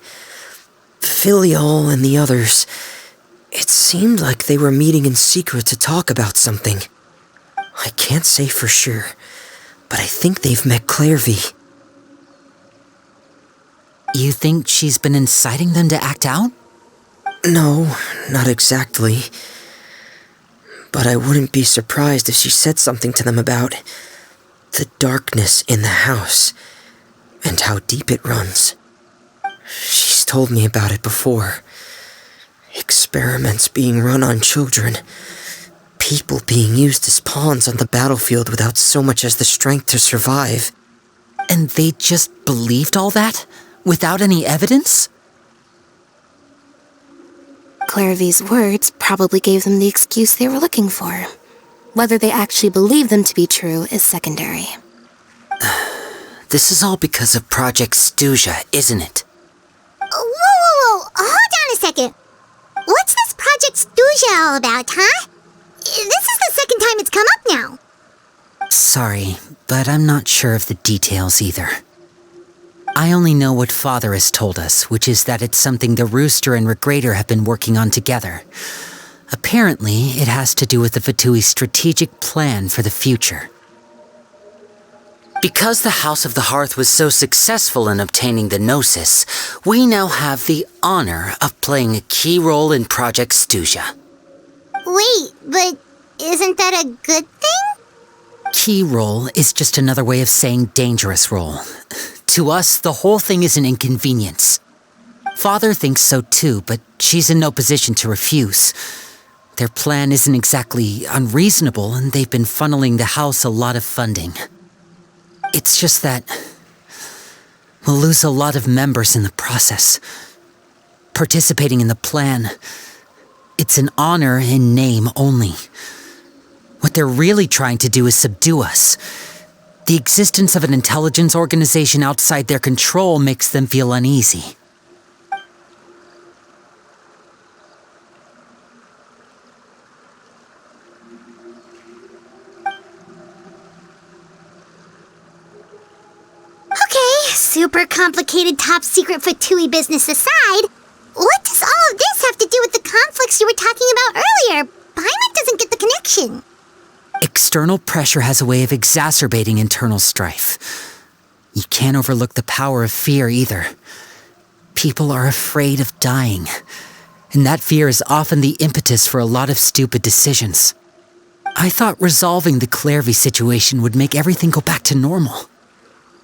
Filiol and the others, it seemed like they were meeting in secret to talk about something. I can't say for sure, but I think they've met Clairvy. You think she's been inciting them to act out? No, not exactly. But I wouldn't be surprised if she said something to them about the darkness in the house and how deep it runs. She's told me about it before. Experiments being run on children. People being used as pawns on the battlefield without so much as the strength to survive. And they just believed all that? Without any evidence? Clairvy's words probably gave them the excuse they were looking for. Whether they actually believe them to be true is secondary. This is all because of Project Stuja, isn't it? Whoa. Hold on a second. What's this Project Stuja all about, huh? This is the second time it's come up now. Sorry, but I'm not sure of the details either. I only know what Father has told us, which is that it's something the Rooster and Regrator have been working on together. Apparently, it has to do with the Fatui's strategic plan for the future. Because the House of the Hearth was so successful in obtaining the Gnosis, we now have the honor of playing a key role in Project Stuja. Wait, but isn't that a good thing? Key role is just another way of saying dangerous role. To us, the whole thing is an inconvenience. Father thinks so too, but she's in no position to refuse. Their plan isn't exactly unreasonable, and they've been funneling the house a lot of funding. It's just that we'll lose a lot of members in the process. Participating in the plan, it's an honor in name only. What they're really trying to do is subdue us. The existence of an intelligence organization outside their control makes them feel uneasy. Okay, super complicated top secret Fatui business aside, what does all of this have to do with the conflicts you were talking about earlier? Paimon doesn't get the connection. External pressure has a way of exacerbating internal strife. You can't overlook the power of fear either. People are afraid of dying, and that fear is often the impetus for a lot of stupid decisions. I thought resolving the Clairvy situation would make everything go back to normal,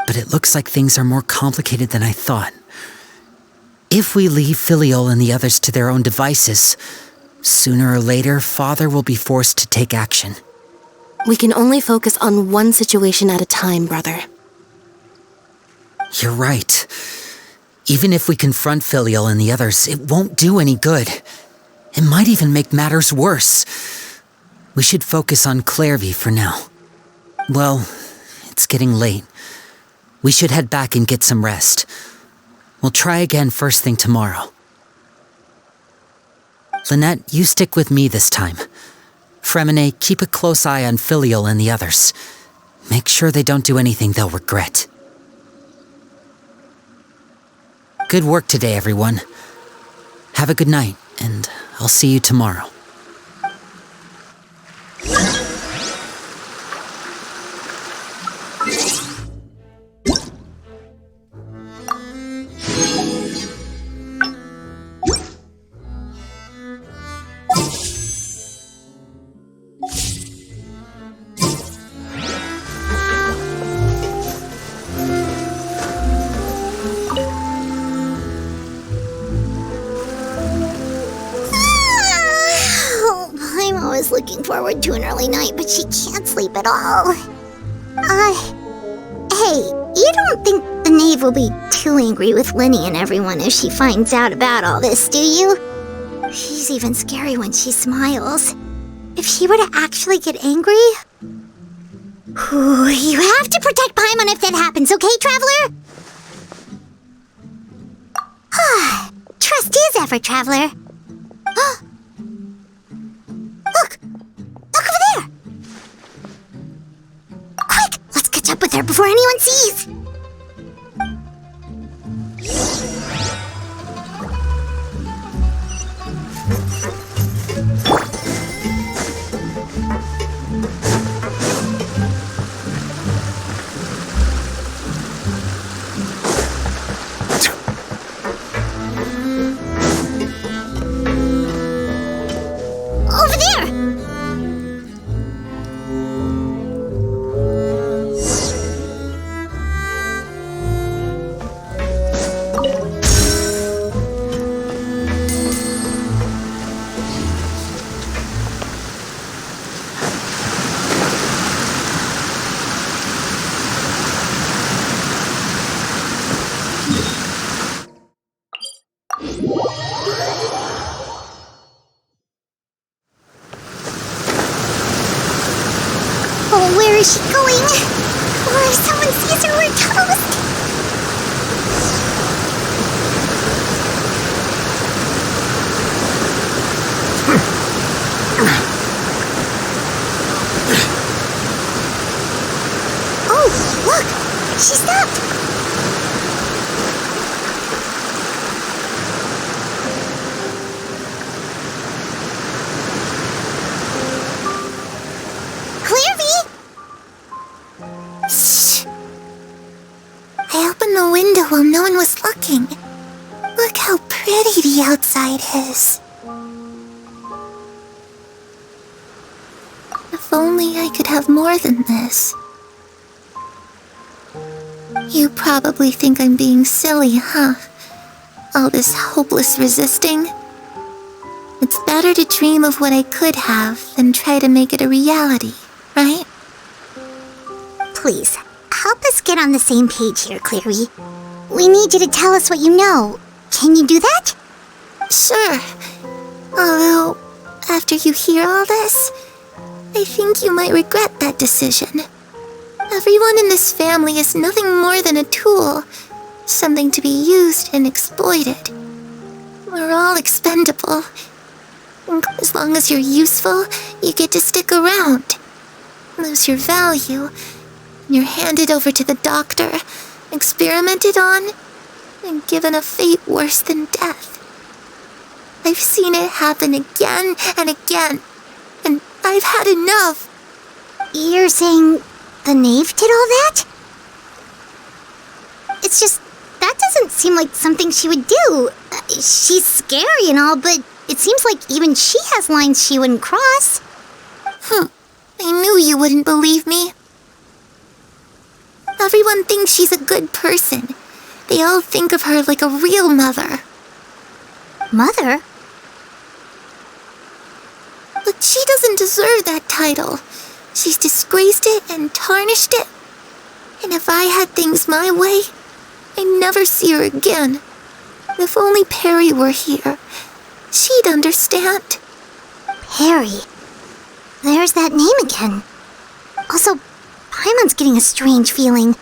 but it looks like things are more complicated than I thought. If we leave Filiol and the others to their own devices, sooner or later, Father will be forced to take action. We can only focus on one situation at a time, brother. You're right. Even if we confront Filiol and the others, it won't do any good. It might even make matters worse. We should focus on Clairvy for now. Well, it's getting late. We should head back and get some rest. We'll try again first thing tomorrow. Lynette, you stick with me this time. Fremine, keep a close eye on Filiol and the others. Make sure they don't do anything they'll regret. Good work today, everyone. Have a good night, and I'll see you tomorrow. Looking forward to an early night, but she can't sleep at all. Hey, you don't think the knave will be too angry with Linny and everyone if she finds out about all this, do you? She's even scary when she smiles. If she were to actually get angry... you have to protect Paimon if that happens, okay, Traveler? Trust is ever, Traveler. Look over there! Quick, let's catch up with her before anyone sees! Over there! Oh, where is she going? Oh, if someone sees her, we're toast! Oh, look! She stopped! I opened the window while no one was looking. Look how pretty the outside is. If only I could have more than this. You probably think I'm being silly, huh? All this hopeless resisting. It's better to dream of what I could have than try to make it a reality, right? Please, help us get on the same page here, Clary. We need you to tell us what you know. Can you do that? Sure. Although, after you hear all this, I think you might regret that decision. Everyone in this family is nothing more than a tool, something to be used and exploited. We're all expendable. As long as you're useful, you get to stick around. Lose your value, and you're handed over to the doctor, experimented on, and given a fate worse than death. I've seen it happen again and again, and I've had enough. You're saying the knave did all that? It's just, that doesn't seem like something she would do. She's scary and all, but it seems like even she has lines she wouldn't cross. I knew you wouldn't believe me. Everyone thinks she's a good person. They all think of her like a real mother. Mother? But she doesn't deserve that title. She's disgraced it and tarnished it. And if I had things my way, I'd never see her again. If only Perry were here, she'd understand. Perry. There's that name again. Also, Paimon's getting a strange feeling.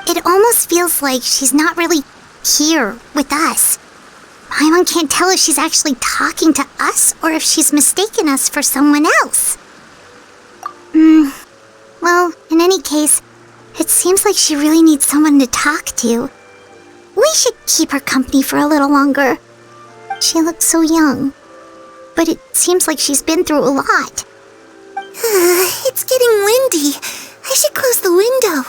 It almost feels like she's not really here with us. Paimon can't tell if she's actually talking to us or if she's mistaken us for someone else. Well, in any case, it seems like she really needs someone to talk to. We should keep her company for a little longer. She looks so young, but it seems like she's been through a lot. It's getting windy. I should close the window.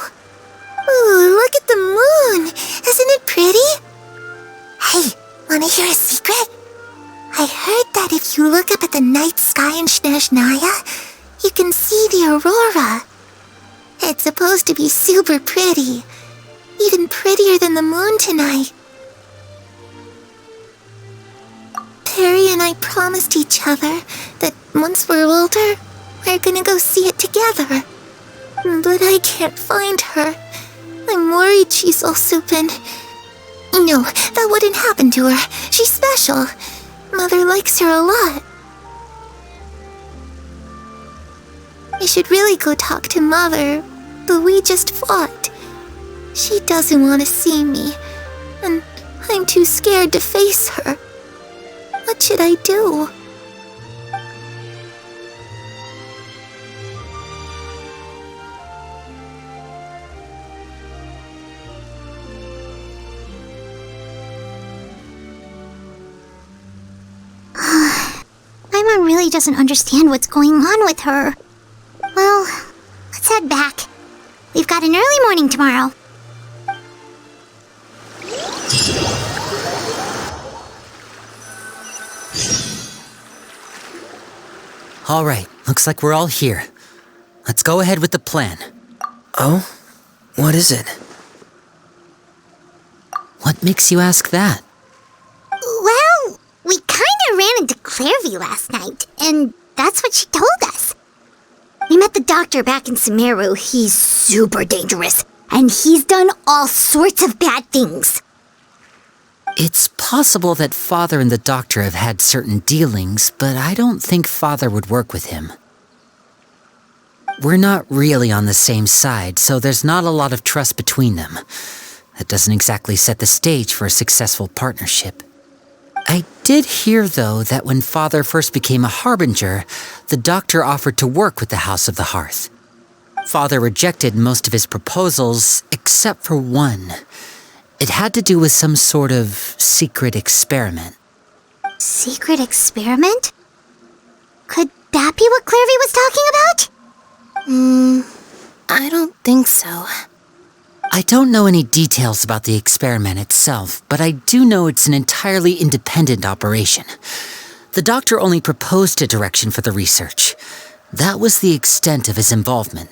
Ooh, look at the moon. Isn't it pretty? Hey, wanna hear a secret? I heard that if you look up at the night sky in Snezhnaya, you can see the aurora. It's supposed to be super pretty. Even prettier than the moon tonight. Perry and I promised each other that once we're older, we're gonna go see it together. But I can't find her. I'm worried she's also been... No, that wouldn't happen to her. She's special. Mother likes her a lot. I should really go talk to Mother, but we just fought. She doesn't want to see me, and I'm too scared to face her. What should I do? Paimon really doesn't understand what's going on with her. Well, let's head back. We've got an early morning tomorrow. All right, looks like we're all here. Let's go ahead with the plan. Oh? What is it? What makes you ask that? Well, we kinda ran into Clairview last night, and that's what she told us. We met the doctor back in Sumeru. He's super dangerous, and he's done all sorts of bad things. It's possible that Father and the Doctor have had certain dealings, but I don't think Father would work with him. We're not really on the same side, so there's not a lot of trust between them. That doesn't exactly set the stage for a successful partnership. I did hear, though, that when Father first became a Harbinger, the Doctor offered to work with the House of the Hearth. Father rejected most of his proposals, except for one. It had to do with some sort of secret experiment. Secret experiment? Could that be what Clairvy was talking about? I don't think so. I don't know any details about the experiment itself, but I do know it's an entirely independent operation. The Doctor only proposed a direction for the research. That was the extent of his involvement.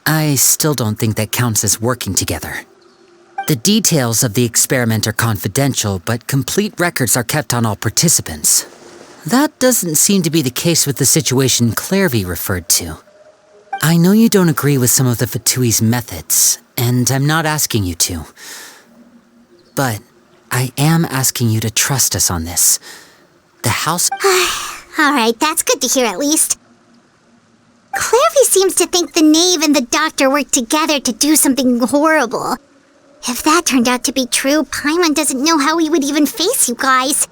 I still don't think that counts as working together. The details of the experiment are confidential, but complete records are kept on all participants. That doesn't seem to be the case with the situation Clairvy referred to. I know you don't agree with some of the Fatui's methods, and I'm not asking you to. But I am asking you to trust us on this. The house... Alright, that's good to hear at least. Clairvy seems to think the Knave and the Doctor worked together to do something horrible. If that turned out to be true, Paimon doesn't know how he would even face you guys.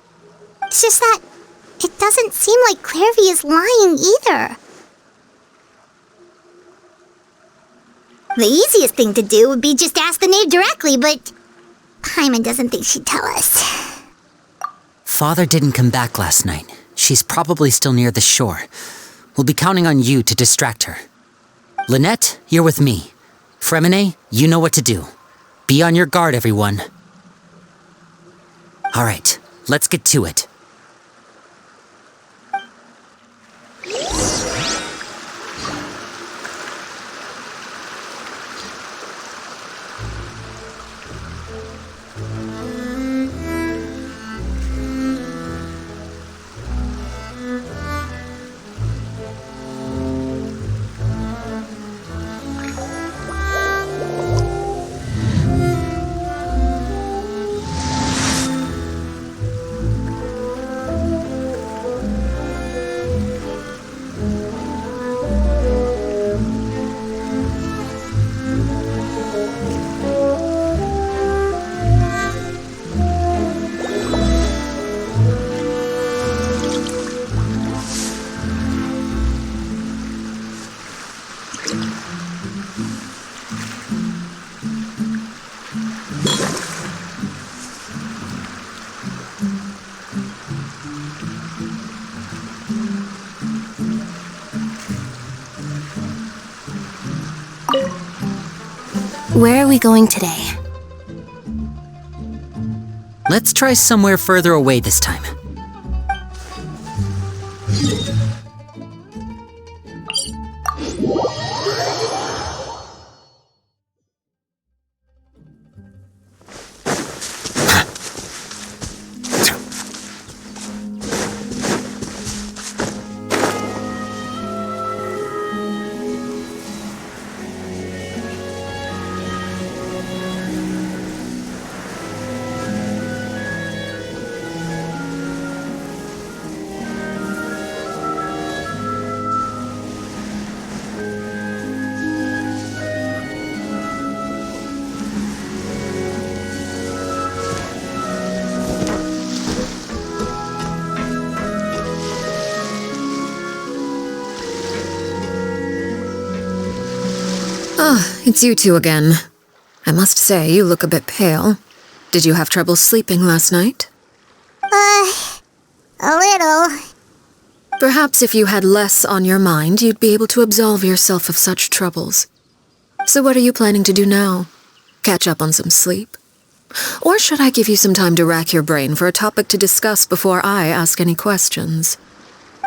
It's just that it doesn't seem like Clairvy is lying either. The easiest thing to do would be just ask the Knave directly, but Paimon doesn't think she'd tell us. Father didn't come back last night. She's probably still near the shore. We'll be counting on you to distract her. Lynette, you're with me. Fremine, you know what to do. Be on your guard, everyone. All right, let's get to it. Where are we going today? Let's try somewhere further away this time. It's you two again. I must say, you look a bit pale. Did you have trouble sleeping last night? A little. Perhaps if you had less on your mind, you'd be able to absolve yourself of such troubles. So what are you planning to do now? Catch up on some sleep? Or should I give you some time to rack your brain for a topic to discuss before I ask any questions?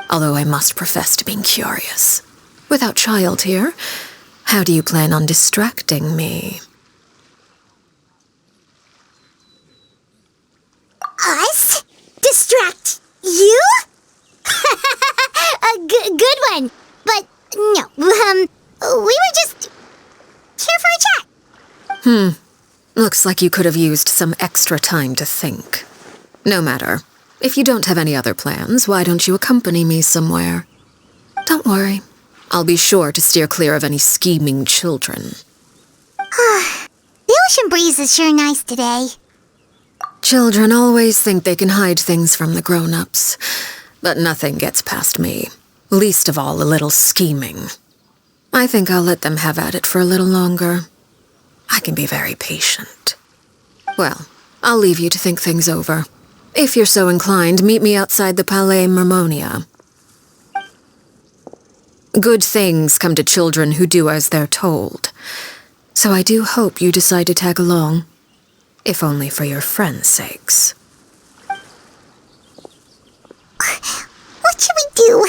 Although I must profess to being curious. Without Child here, how do you plan on distracting me? Us? Distract you? A good one. But no, we were just here for a chat. Looks like you could have used some extra time to think. No matter. If you don't have any other plans, why don't you accompany me somewhere? Don't worry. I'll be sure to steer clear of any scheming children. The ocean breeze is sure nice today. Children always think they can hide things from the grown-ups, but nothing gets past me, least of all a little scheming. I think I'll let them have at it for a little longer. I can be very patient. Well, I'll leave you to think things over. If you're so inclined, meet me outside the Palais Mermonia. Good things come to children who do as they're told. So I do hope you decide to tag along, if only for your friends' sakes. What should we do?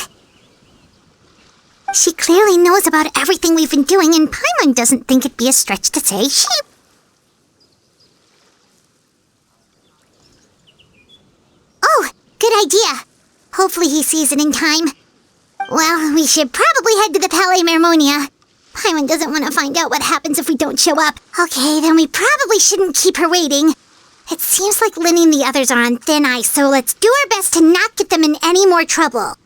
She clearly knows about everything we've been doing, and Paimon doesn't think it'd be a stretch to say she... Oh, good idea. Hopefully he sees it in time. Well, we should probably head to the Palais Mermonia. Paimon doesn't want to find out what happens if we don't show up. Okay, then we probably shouldn't keep her waiting. It seems like Linny and the others are on thin ice, so let's do our best to not get them in any more trouble.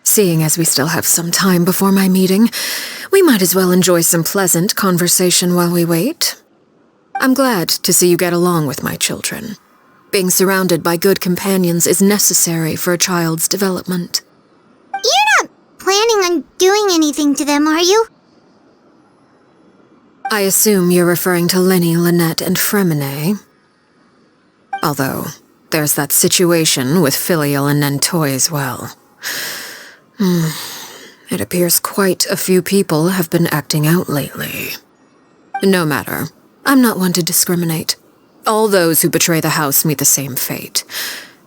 Seeing as we still have some time before my meeting, we might as well enjoy some pleasant conversation while we wait. I'm glad to see you get along with my children. Being surrounded by good companions is necessary for a child's development. You're not planning on doing anything to them, are you? I assume you're referring to Linny, Lynette, and Fremine. Although, there's that situation with Filial and Nentoy as well. It appears quite a few people have been acting out lately. No matter. I'm not one to discriminate. All those who betray the house meet the same fate.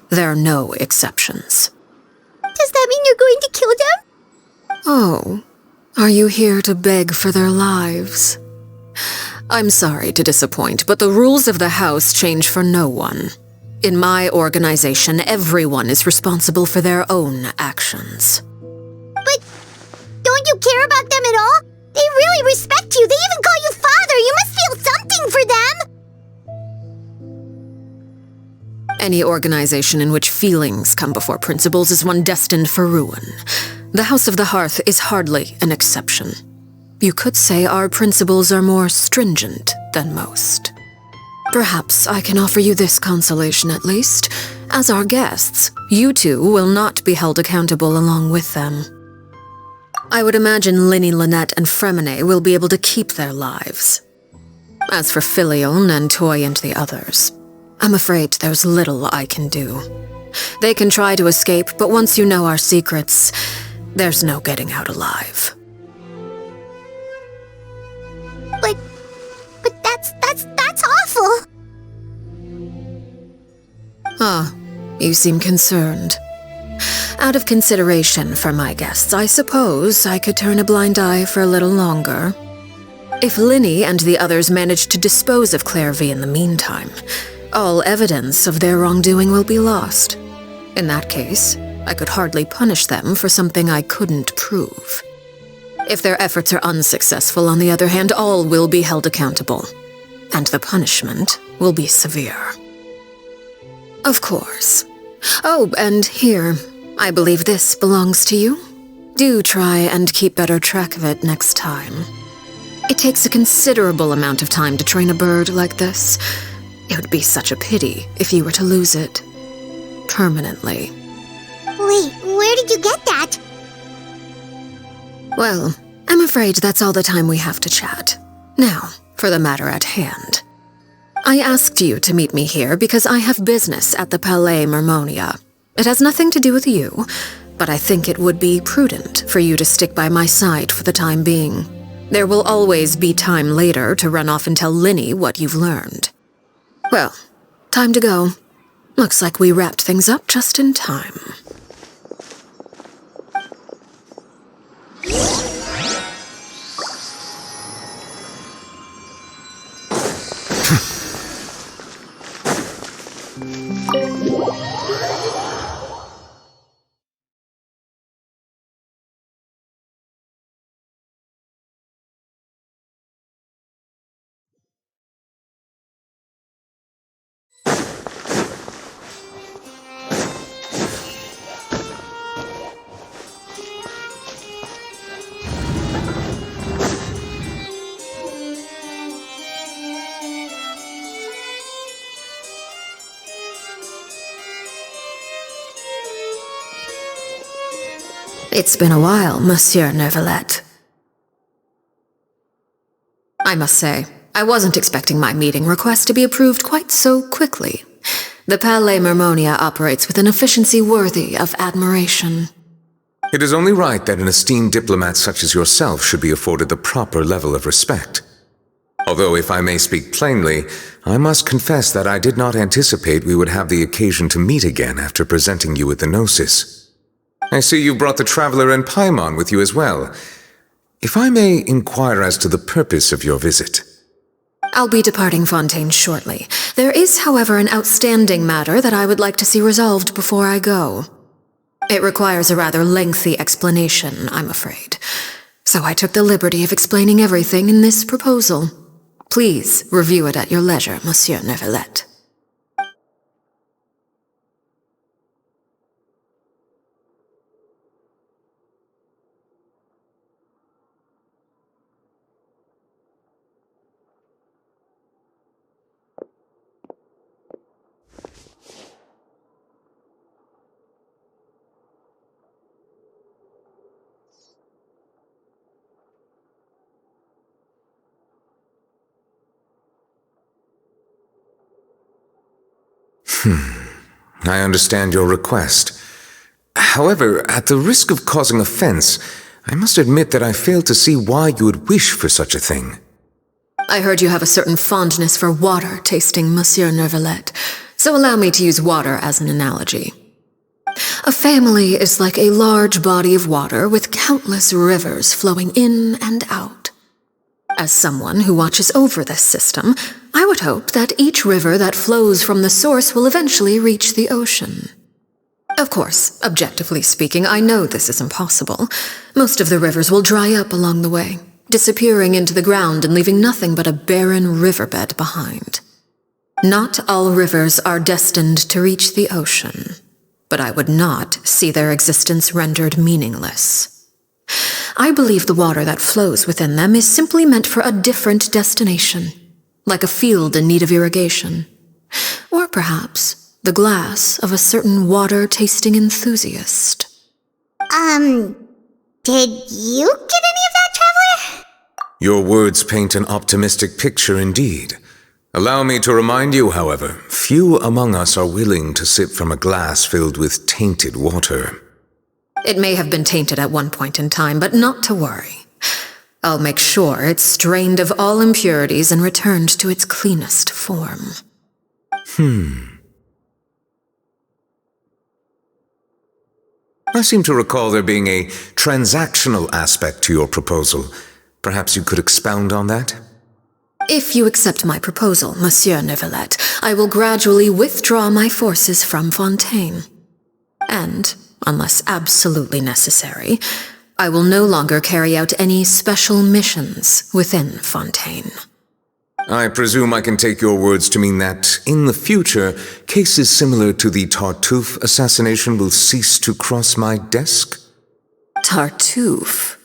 There are no exceptions. Does that mean you're going to kill them? Oh, are you here to beg for their lives? I'm sorry to disappoint, but the rules of the house change for no one. In my organization, everyone is responsible for their own actions. But don't you care about them at all? They really respect you. They even call you father. You must feel something for them. Any organization in which feelings come before principles is one destined for ruin. The House of the Hearth is hardly an exception. You could say our principles are more stringent than most. Perhaps I can offer you this consolation at least. As our guests, you two will not be held accountable along with them. I would imagine Linny, Lynette, and Fremine will be able to keep their lives. As for Filial, Nentoy, and the others, I'm afraid there's little I can do. They can try to escape, but once you know our secrets, there's no getting out alive. But that's awful. Ah, you seem concerned. Out of consideration for my guests, I suppose I could turn a blind eye for a little longer. If Linny and the others manage to dispose of Clairvy in the meantime, all evidence of their wrongdoing will be lost. In that case, I could hardly punish them for something I couldn't prove. If their efforts are unsuccessful, on the other hand, all will be held accountable, and the punishment will be severe. Of course. Oh, and here, I believe this belongs to you. Do try and keep better track of it next time. It takes a considerable amount of time to train a bird like this. It would be such a pity if you were to lose it. Permanently. Wait, where did you get that? Well, I'm afraid that's all the time we have to chat. Now, for the matter at hand. I asked you to meet me here because I have business at the Palais Mermonia. It has nothing to do with you, but I think it would be prudent for you to stick by my side for the time being. There will always be time later to run off and tell Linny what you've learned. Well, time to go. Looks like we wrapped things up just in time. It's been a while, Monsieur Neuvillette. I must say, I wasn't expecting my meeting request to be approved quite so quickly. The Palais Mermonia operates with an efficiency worthy of admiration. It is only right that an esteemed diplomat such as yourself should be afforded the proper level of respect. Although, if I may speak plainly, I must confess that I did not anticipate we would have the occasion to meet again after presenting you with the Gnosis. I see you brought the Traveler and Paimon with you as well. If I may inquire as to the purpose of your visit. I'll be departing Fontaine shortly. There is, however, an outstanding matter that I would like to see resolved before I go. It requires a rather lengthy explanation, I'm afraid. So I took the liberty of explaining everything in this proposal. Please review it at your leisure, Monsieur Neuvillette. I understand your request. However, at the risk of causing offense, I must admit that I fail to see why you would wish for such a thing. I heard you have a certain fondness for water tasting, Monsieur Neuvillette, so allow me to use water as an analogy. A family is like a large body of water with countless rivers flowing in and out. As someone who watches over this system, I would hope that each river that flows from the source will eventually reach the ocean. Of course, objectively speaking, I know this is impossible. Most of the rivers will dry up along the way, disappearing into the ground and leaving nothing but a barren riverbed behind. Not all rivers are destined to reach the ocean, but I would not see their existence rendered meaningless. I believe the water that flows within them is simply meant for a different destination, like a field in need of irrigation. Or perhaps the glass of a certain water-tasting enthusiast. Did you get any of that, Traveler? Your words paint an optimistic picture indeed. Allow me to remind you, however, few among us are willing to sip from a glass filled with tainted water. It may have been tainted at one point in time, but not to worry. I'll make sure it's strained of all impurities and returned to its cleanest form. I seem to recall there being a transactional aspect to your proposal. Perhaps you could expound on that? If you accept my proposal, Monsieur Neuvillette, I will gradually withdraw my forces from Fontaine. And, unless absolutely necessary, I will no longer carry out any special missions within Fontaine. I presume I can take your words to mean that, in the future, cases similar to the Tartuffe assassination will cease to cross my desk? Tartuffe?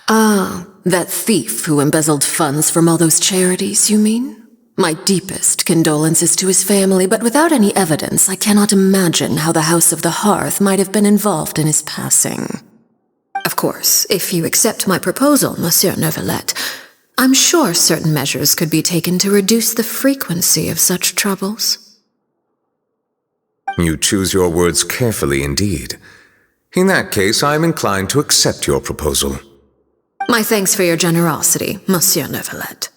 Ah, that thief who embezzled funds from all those charities, you mean? My deepest condolences to his family, but without any evidence, I cannot imagine how the House of the Hearth might have been involved in his passing. Of course, if you accept my proposal, Monsieur Neuvillette, I'm sure certain measures could be taken to reduce the frequency of such troubles. You choose your words carefully indeed. In that case, I am inclined to accept your proposal. My thanks for your generosity, Monsieur Neuvillette.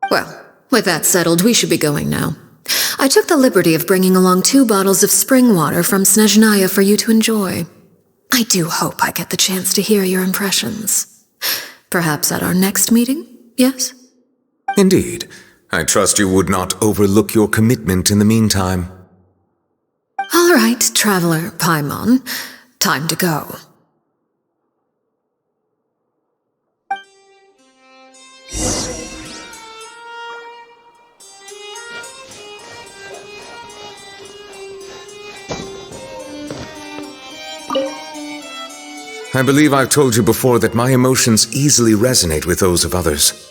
Well, with that settled, we should be going now. I took the liberty of bringing along 2 bottles of spring water from Snezhnaya for you to enjoy. I do hope I get the chance to hear your impressions. Perhaps at our next meeting? Yes? Indeed. I trust you would not overlook your commitment in the meantime. All right, Traveler Paimon. Time to go. I believe I've told you before that my emotions easily resonate with those of others.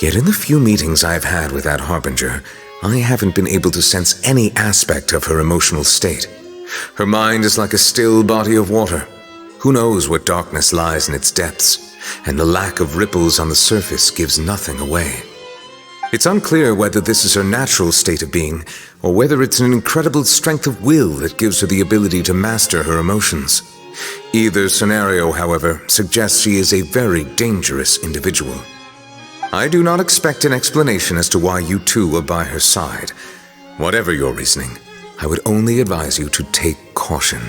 Yet in the few meetings I've had with that Harbinger, I haven't been able to sense any aspect of her emotional state. Her mind is like a still body of water. Who knows what darkness lies in its depths, and the lack of ripples on the surface gives nothing away. It's unclear whether this is her natural state of being, or whether it's an incredible strength of will that gives her the ability to master her emotions. Either scenario, however, suggests she is a very dangerous individual. I do not expect an explanation as to why you two are by her side. Whatever your reasoning, I would only advise you to take caution.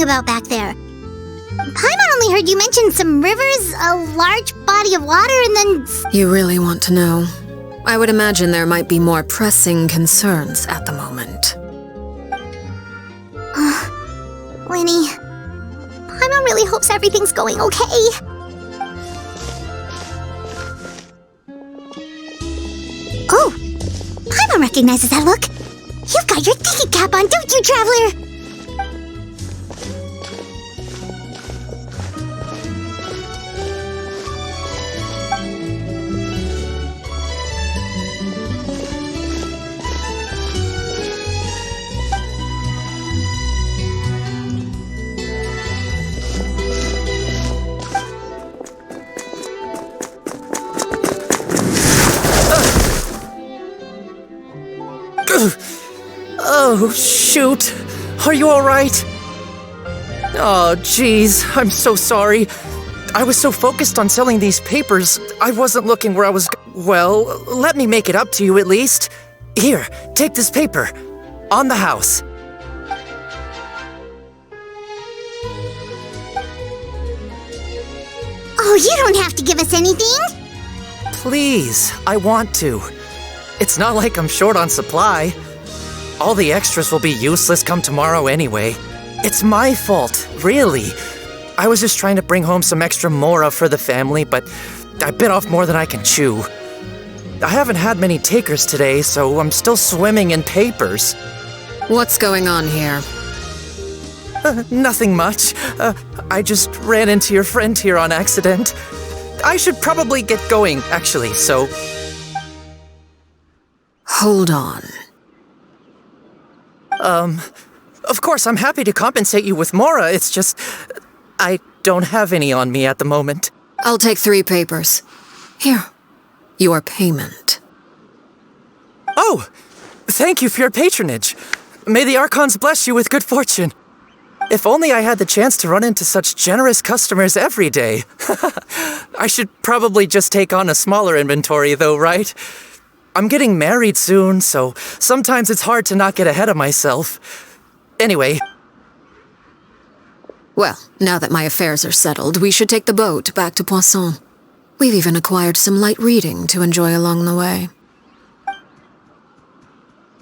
About back there? Paimon only heard you mention some rivers, a large body of water, and then... You really want to know? I would imagine there might be more pressing concerns at the moment. Lenny, Paimon really hopes everything's going okay. Oh, Paimon recognizes that look. You've got your thinking cap on, don't you, Traveler? Oh, shoot. Are you alright? Oh, jeez. I'm so sorry. I was so focused on selling these papers, I wasn't looking where I was Well, let me make it up to you at least. Here, take this paper. On the house. Oh, you don't have to give us anything. Please, I want to. It's not like I'm short on supply. All the extras will be useless come tomorrow anyway. It's my fault, really. I was just trying to bring home some extra mora for the family, but I bit off more than I can chew. I haven't had many takers today, so I'm still swimming in papers. What's going on here? Nothing much. I just ran into your friend here on accident. I should probably get going, actually, so... Hold on. Of course, I'm happy to compensate you with mora, it's just... I don't have any on me at the moment. I'll take 3 papers. Here. Your payment. Oh! Thank you for your patronage. May the Archons bless you with good fortune. If only I had the chance to run into such generous customers every day. I should probably just take on a smaller inventory though, right? I'm getting married soon, so sometimes it's hard to not get ahead of myself. Anyway. Well, now that my affairs are settled, we should take the boat back to Poisson. We've even acquired some light reading to enjoy along the way.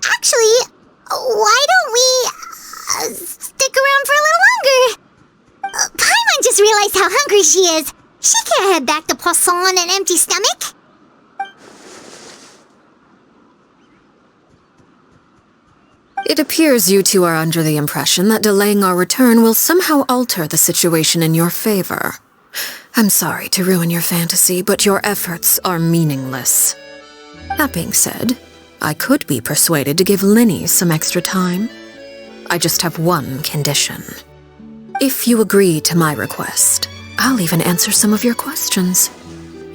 Actually, why don't we stick around for a little longer? Paimon just realized how hungry she is. She can't head back to Poisson on an empty stomach. It appears you two are under the impression that delaying our return will somehow alter the situation in your favor. I'm sorry to ruin your fantasy, but your efforts are meaningless. That being said, I could be persuaded to give Linny some extra time. I just have one condition. If you agree to my request, I'll even answer some of your questions.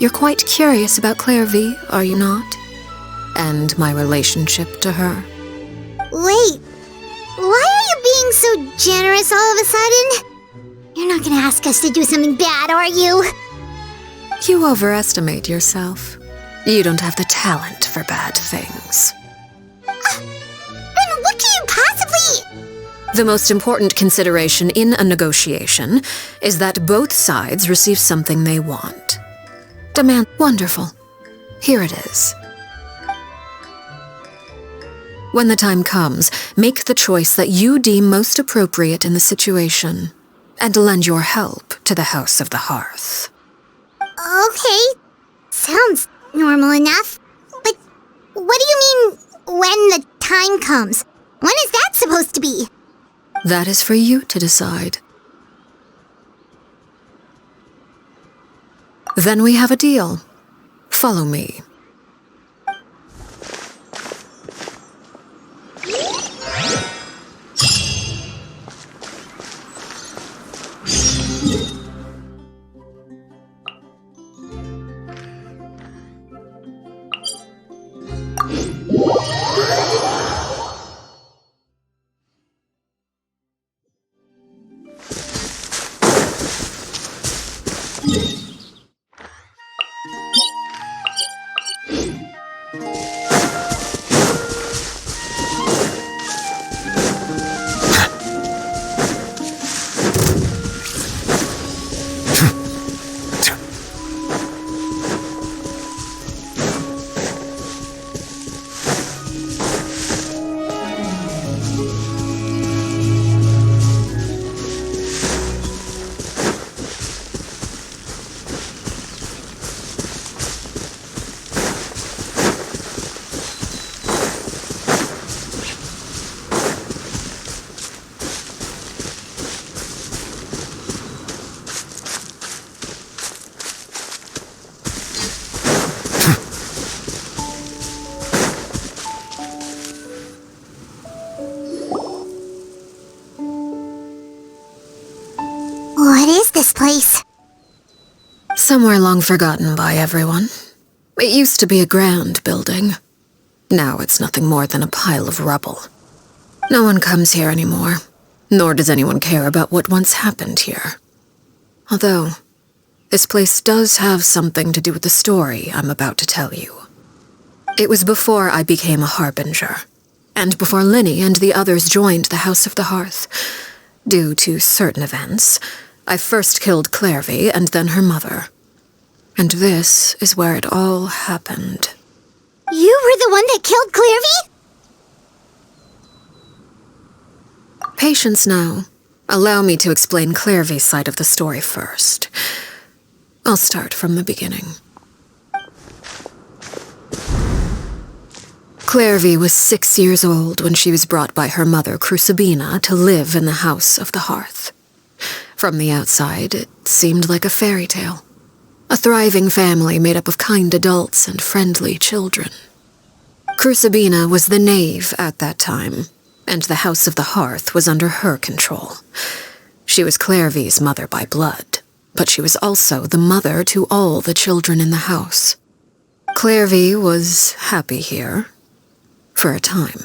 You're quite curious about Clairvy, are you not? And my relationship to her? Wait, why are you being so generous all of a sudden? You're not gonna ask us to do something bad, are you? You overestimate yourself. You don't have the talent for bad things. Then what can you possibly... The most important consideration in a negotiation is that both sides receive something they want. Demand. Wonderful. Here it is. When the time comes, make the choice that you deem most appropriate in the situation, and lend your help to the House of the Hearth. Okay, sounds normal enough. But what do you mean, when the time comes? When is that supposed to be? That is for you to decide. Then we have a deal. Follow me. What is this place? Somewhere long forgotten by everyone. It used to be a grand building. Now it's nothing more than a pile of rubble. No one comes here anymore, nor does anyone care about what once happened here. Although, this place does have something to do with the story I'm about to tell you. It was before I became a harbinger, and before Linny and the others joined the House of the Hearth. Due to certain events, I first killed Clairvy and then her mother. And this is where it all happened. You were the one that killed Clairvy? Patience now. Allow me to explain Clairvy's side of the story first. I'll start from the beginning. Clairvy was 6 years old when she was brought by her mother, Crucibina, to live in the House of the Hearth. From the outside, it seemed like a fairy tale. A thriving family made up of kind adults and friendly children. Crucibina was the knave at that time, and the House of the Hearth was under her control. She was Clairvy's mother by blood, but she was also the mother to all the children in the house. Clairvy was happy here, for a time.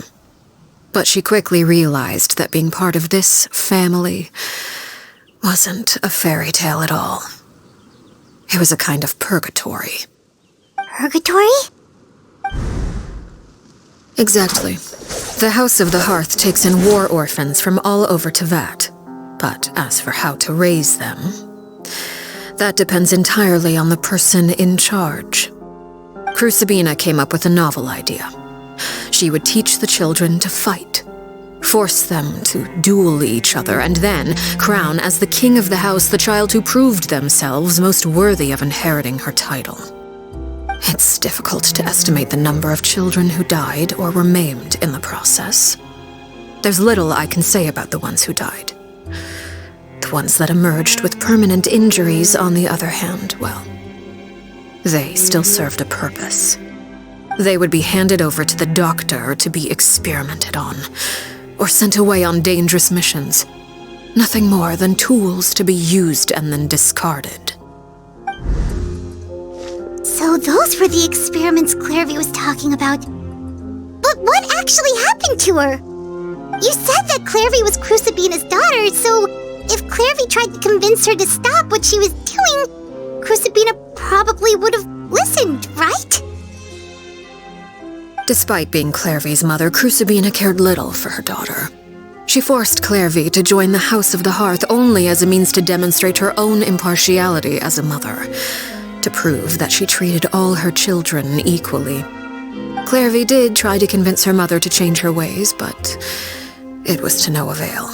But she quickly realized that being part of this family wasn't a fairy tale at all. It was a kind of purgatory. Purgatory? Exactly. The House of the Hearth takes in war orphans from all over Teyvat. But as for how to raise them, that depends entirely on the person in charge. Crucibina came up with a novel idea. She would teach the children to fight, force them to duel each other, and then crown as the king of the house the child who proved themselves most worthy of inheriting her title. It's difficult to estimate the number of children who died or were maimed in the process. There's little I can say about the ones who died. The ones that emerged with permanent injuries, on the other hand, well, they still served a purpose. They would be handed over to the doctor to be experimented on, or sent away on dangerous missions. Nothing more than tools to be used and then discarded. So those were the experiments Clairvy was talking about. But what actually happened to her? You said that Clairvy was Crucibina's daughter, so if Clairvy tried to convince her to stop what she was doing, Crucibina probably would have listened, right? Despite being Clairvy's mother, Crucibina cared little for her daughter. She forced Clairvy to join the House of the Hearth only as a means to demonstrate her own impartiality as a mother, to prove that she treated all her children equally. Clairvy did try to convince her mother to change her ways, but it was to no avail.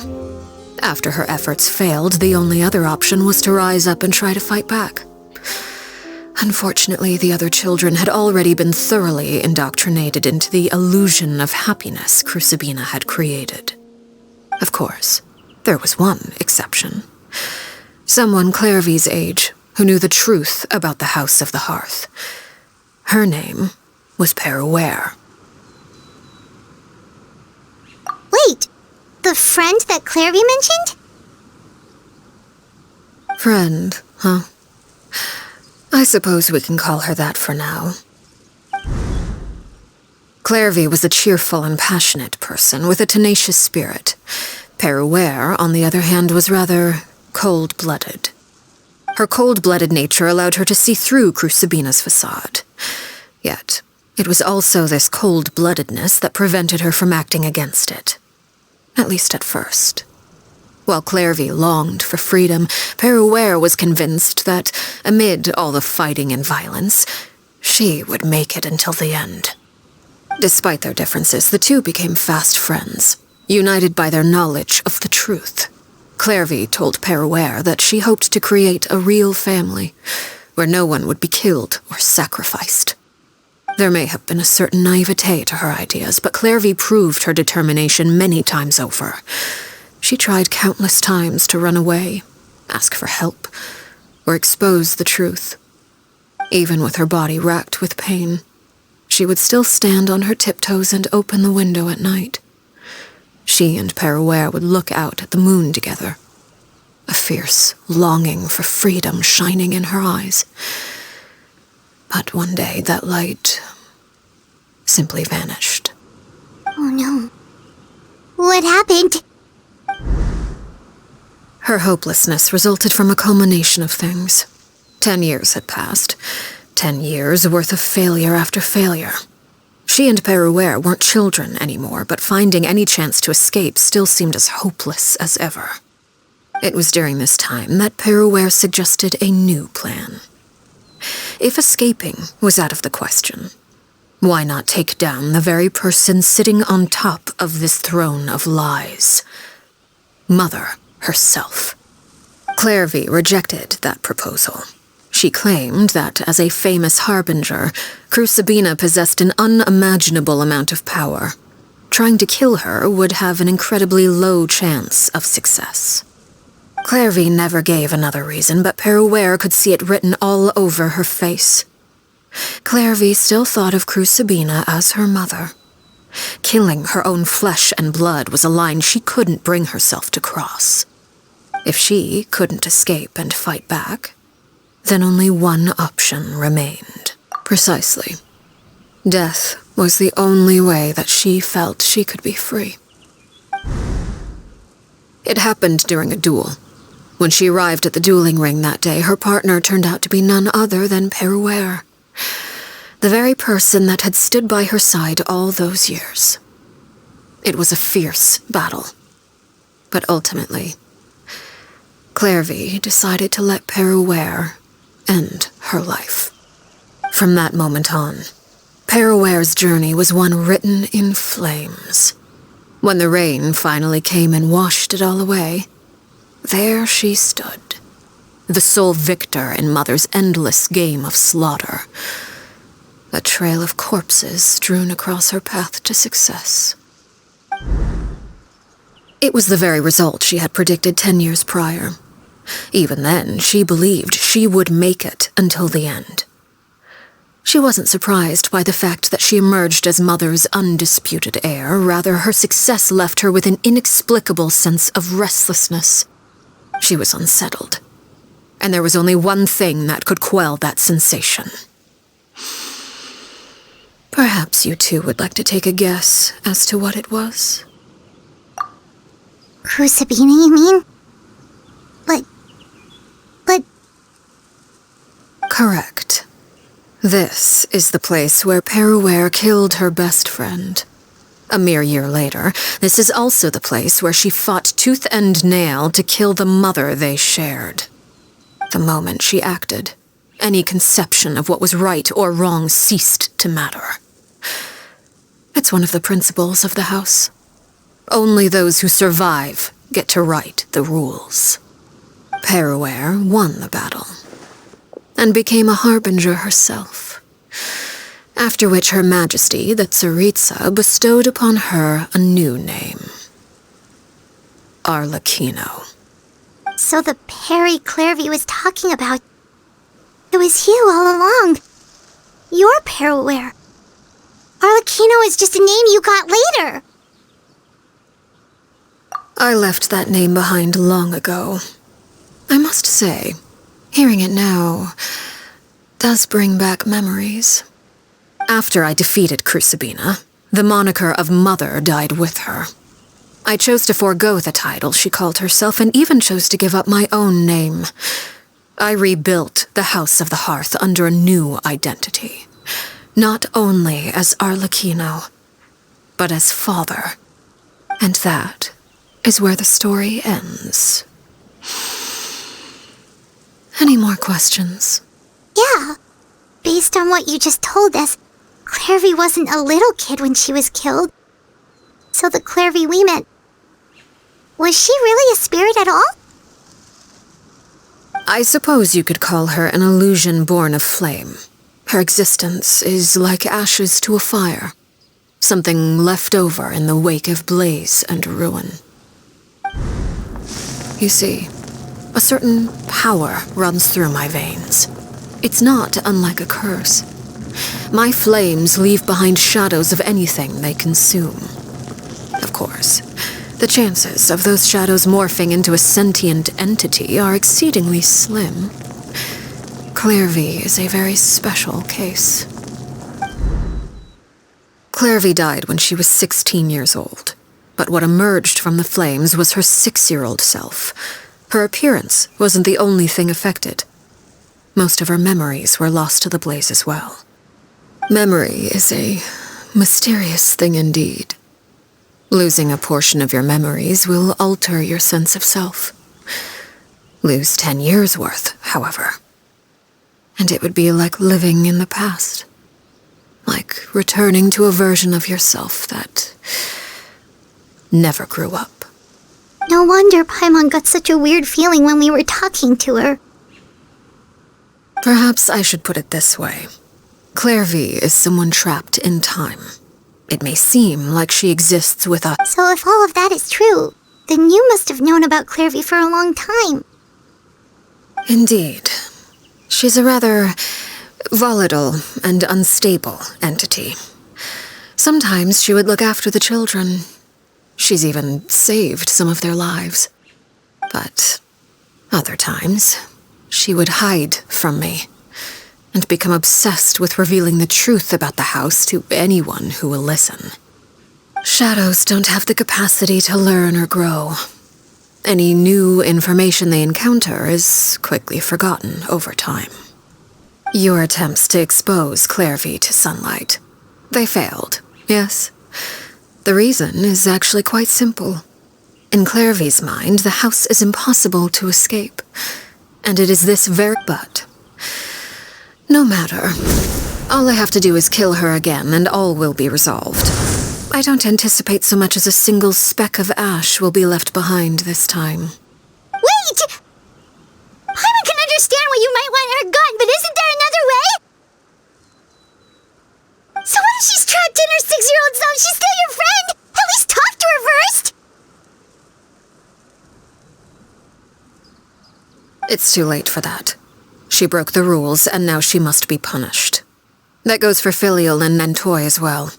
After her efforts failed, the only other option was to rise up and try to fight back. Unfortunately, the other children had already been thoroughly indoctrinated into the illusion of happiness Crucibina had created. Of course, there was one exception. Someone Clairvy's age who knew the truth about the House of the Hearth. Her name was Peruere. Wait, the friend that Clairvy mentioned? Friend, huh? I suppose we can call her that for now. Clairvy was a cheerful and passionate person with a tenacious spirit. Peruere, on the other hand, was rather cold-blooded. Her cold-blooded nature allowed her to see through Crucibina's facade. Yet, it was also this cold-bloodedness that prevented her from acting against it. At least at first. While Clairvy longed for freedom, Peruere was convinced that, amid all the fighting and violence, she would make it until the end. Despite their differences, the two became fast friends, united by their knowledge of the truth. Clairvy told Peruere that she hoped to create a real family, where no one would be killed or sacrificed. There may have been a certain naivete to her ideas, but Clairvy proved her determination many times over. She tried countless times to run away, ask for help, or expose the truth. Even with her body racked with pain, she would still stand on her tiptoes and open the window at night. She and Peruere would look out at the moon together, a fierce longing for freedom shining in her eyes. But one day that light simply vanished. Oh no. What happened? Her hopelessness resulted from a culmination of things. 10 years had passed. 10 years worth of failure after failure. She and Peruere weren't children anymore, but finding any chance to escape still seemed as hopeless as ever. It was during this time that Peruere suggested a new plan. If escaping was out of the question, why not take down the very person sitting on top of this throne of lies? Mother herself. Clairvy rejected that proposal. She claimed that, as a famous harbinger, Crucibina possessed an unimaginable amount of power. Trying to kill her would have an incredibly low chance of success. Clairvy never gave another reason, but Peruere could see it written all over her face. Clairvy still thought of Crucibina as her mother. Killing her own flesh and blood was a line she couldn't bring herself to cross. If she couldn't escape and fight back, then only one option remained. Precisely. Death was the only way that she felt she could be free. It happened during a duel. When she arrived at the dueling ring that day, her partner turned out to be none other than Peruere, the very person that had stood by her side all those years. It was a fierce battle. But ultimately, Clairvy decided to let Peruere end her life. From that moment on, Peruere's journey was one written in flames. When the rain finally came and washed it all away, there she stood, the sole victor in Mother's endless game of slaughter, a trail of corpses strewn across her path to success. It was the very result she had predicted 10 years prior. Even then, she believed she would make it until the end. She wasn't surprised by the fact that she emerged as Mother's undisputed heir. Rather, her success left her with an inexplicable sense of restlessness. She was unsettled, and there was only one thing that could quell that sensation: Perhaps you two would like to take a guess as to what it was? Crucibina, you mean? But... Correct. This is the place where Peruware killed her best friend. A mere year later, this is also the place where she fought tooth and nail to kill the mother they shared. The moment she acted, any conception of what was right or wrong ceased to matter. It's one of the principles of the house. Only those who survive get to write the rules. Peruware won the battle, and became a harbinger herself. After which Her Majesty, the Tsaritsa, bestowed upon her a new name. Arlecchino. So the Perry Clairvy was talking about... It was you all along. You're Peruware. Arlecchino is just a name you got later. I left that name behind long ago. I must say, hearing it now does bring back memories. After I defeated Crucibina, the moniker of Mother died with her. I chose to forego the title she called herself and even chose to give up my own name. I rebuilt the House of the Hearth under a new identity. Not only as Arlecchino, but as father. And that is where the story ends. Any more questions? Yeah. Based on what you just told us, Clairvy wasn't a little kid when she was killed. So the Clairvy we met... Was she really a spirit at all? I suppose you could call her an illusion born of flame. Her existence is like ashes to a fire. Something left over in the wake of blaze and ruin. You see, a certain power runs through my veins. It's not unlike a curse. My flames leave behind shadows of anything they consume. Of course, the chances of those shadows morphing into a sentient entity are exceedingly slim. Clairvy is a very special case. Clairvy died when she was 16 years old, but what emerged from the flames was her 6-year-old self. Her appearance wasn't the only thing affected. Most of her memories were lost to the blaze as well. Memory is a mysterious thing indeed. Losing a portion of your memories will alter your sense of self. Lose 10 years' worth, however, and it would be like living in the past. Like returning to a version of yourself that never grew up. No wonder Paimon got such a weird feeling when we were talking to her. Perhaps I should put it this way. Clairvy is someone trapped in time. It may seem like she exists with us. So if all of that is true, then you must have known about Clairvy for a long time. Indeed. She's a rather volatile and unstable entity. Sometimes she would look after the children. She's even saved some of their lives. But other times, she would hide from me and become obsessed with revealing the truth about the house to anyone who will listen. Shadows don't have the capacity to learn or grow. Any new information they encounter is quickly forgotten over time. Your attempts to expose Clairvy to sunlight, they failed, yes? The reason is actually quite simple. In Clairvy's mind, the house is impossible to escape, and it is this very... But no matter. All I have to do is kill her again, and all will be resolved. I don't anticipate so much as a single speck of ash will be left behind this time. Wait! Paimon can understand why you might want her gone, but isn't there another way? So what if she's trapped in her 6-year-old self? She's still your friend! At least talk to her first! It's too late for that. She broke the rules, and now she must be punished. That goes for Filial and Nantoy as well.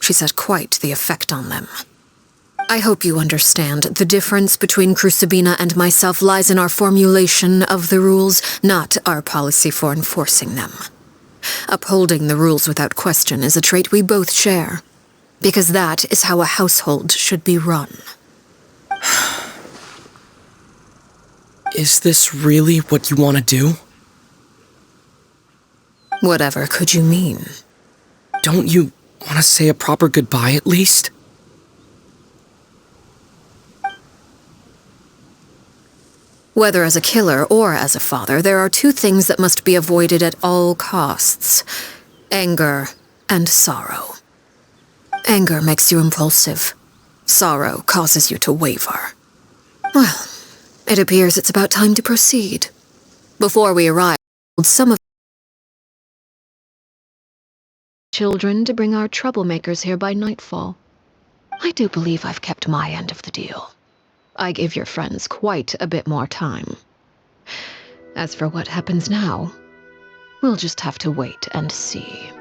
She's had quite the effect on them. I hope you understand the difference between Crucibina and myself lies in our formulation of the rules, not our policy for enforcing them. Upholding the rules without question is a trait we both share, because that is how a household should be run. Is this really what you want to do? Whatever could you mean? Don't you want to say a proper goodbye at least? Whether as a killer or as a father, there are two things that must be avoided at all costs: anger and sorrow. Anger makes you impulsive. Sorrow causes you to waver. Well, it appears it's about time to proceed. Before we arrive, some of children to bring our troublemakers here by nightfall. I do believe I've kept my end of the deal. I gave your friends quite a bit more time. As for what happens now, we'll just have to wait and see.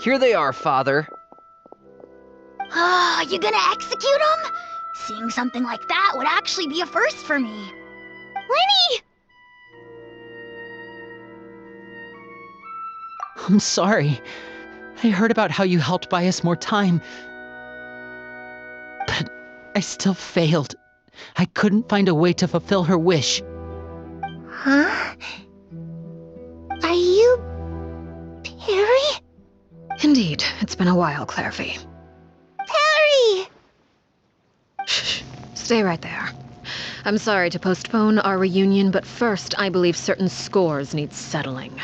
Here they are, Father. Ah, you gonna execute him? Seeing something like that would actually be a first for me. Lenny! I'm sorry. I heard about how you helped buy us more time. But I still failed. I couldn't find a way to fulfill her wish. Huh? Are you... Perry? Indeed, it's been a while, Clairvy. Perry! Shh, stay right there. I'm sorry to postpone our reunion, but first I believe certain scores need settling.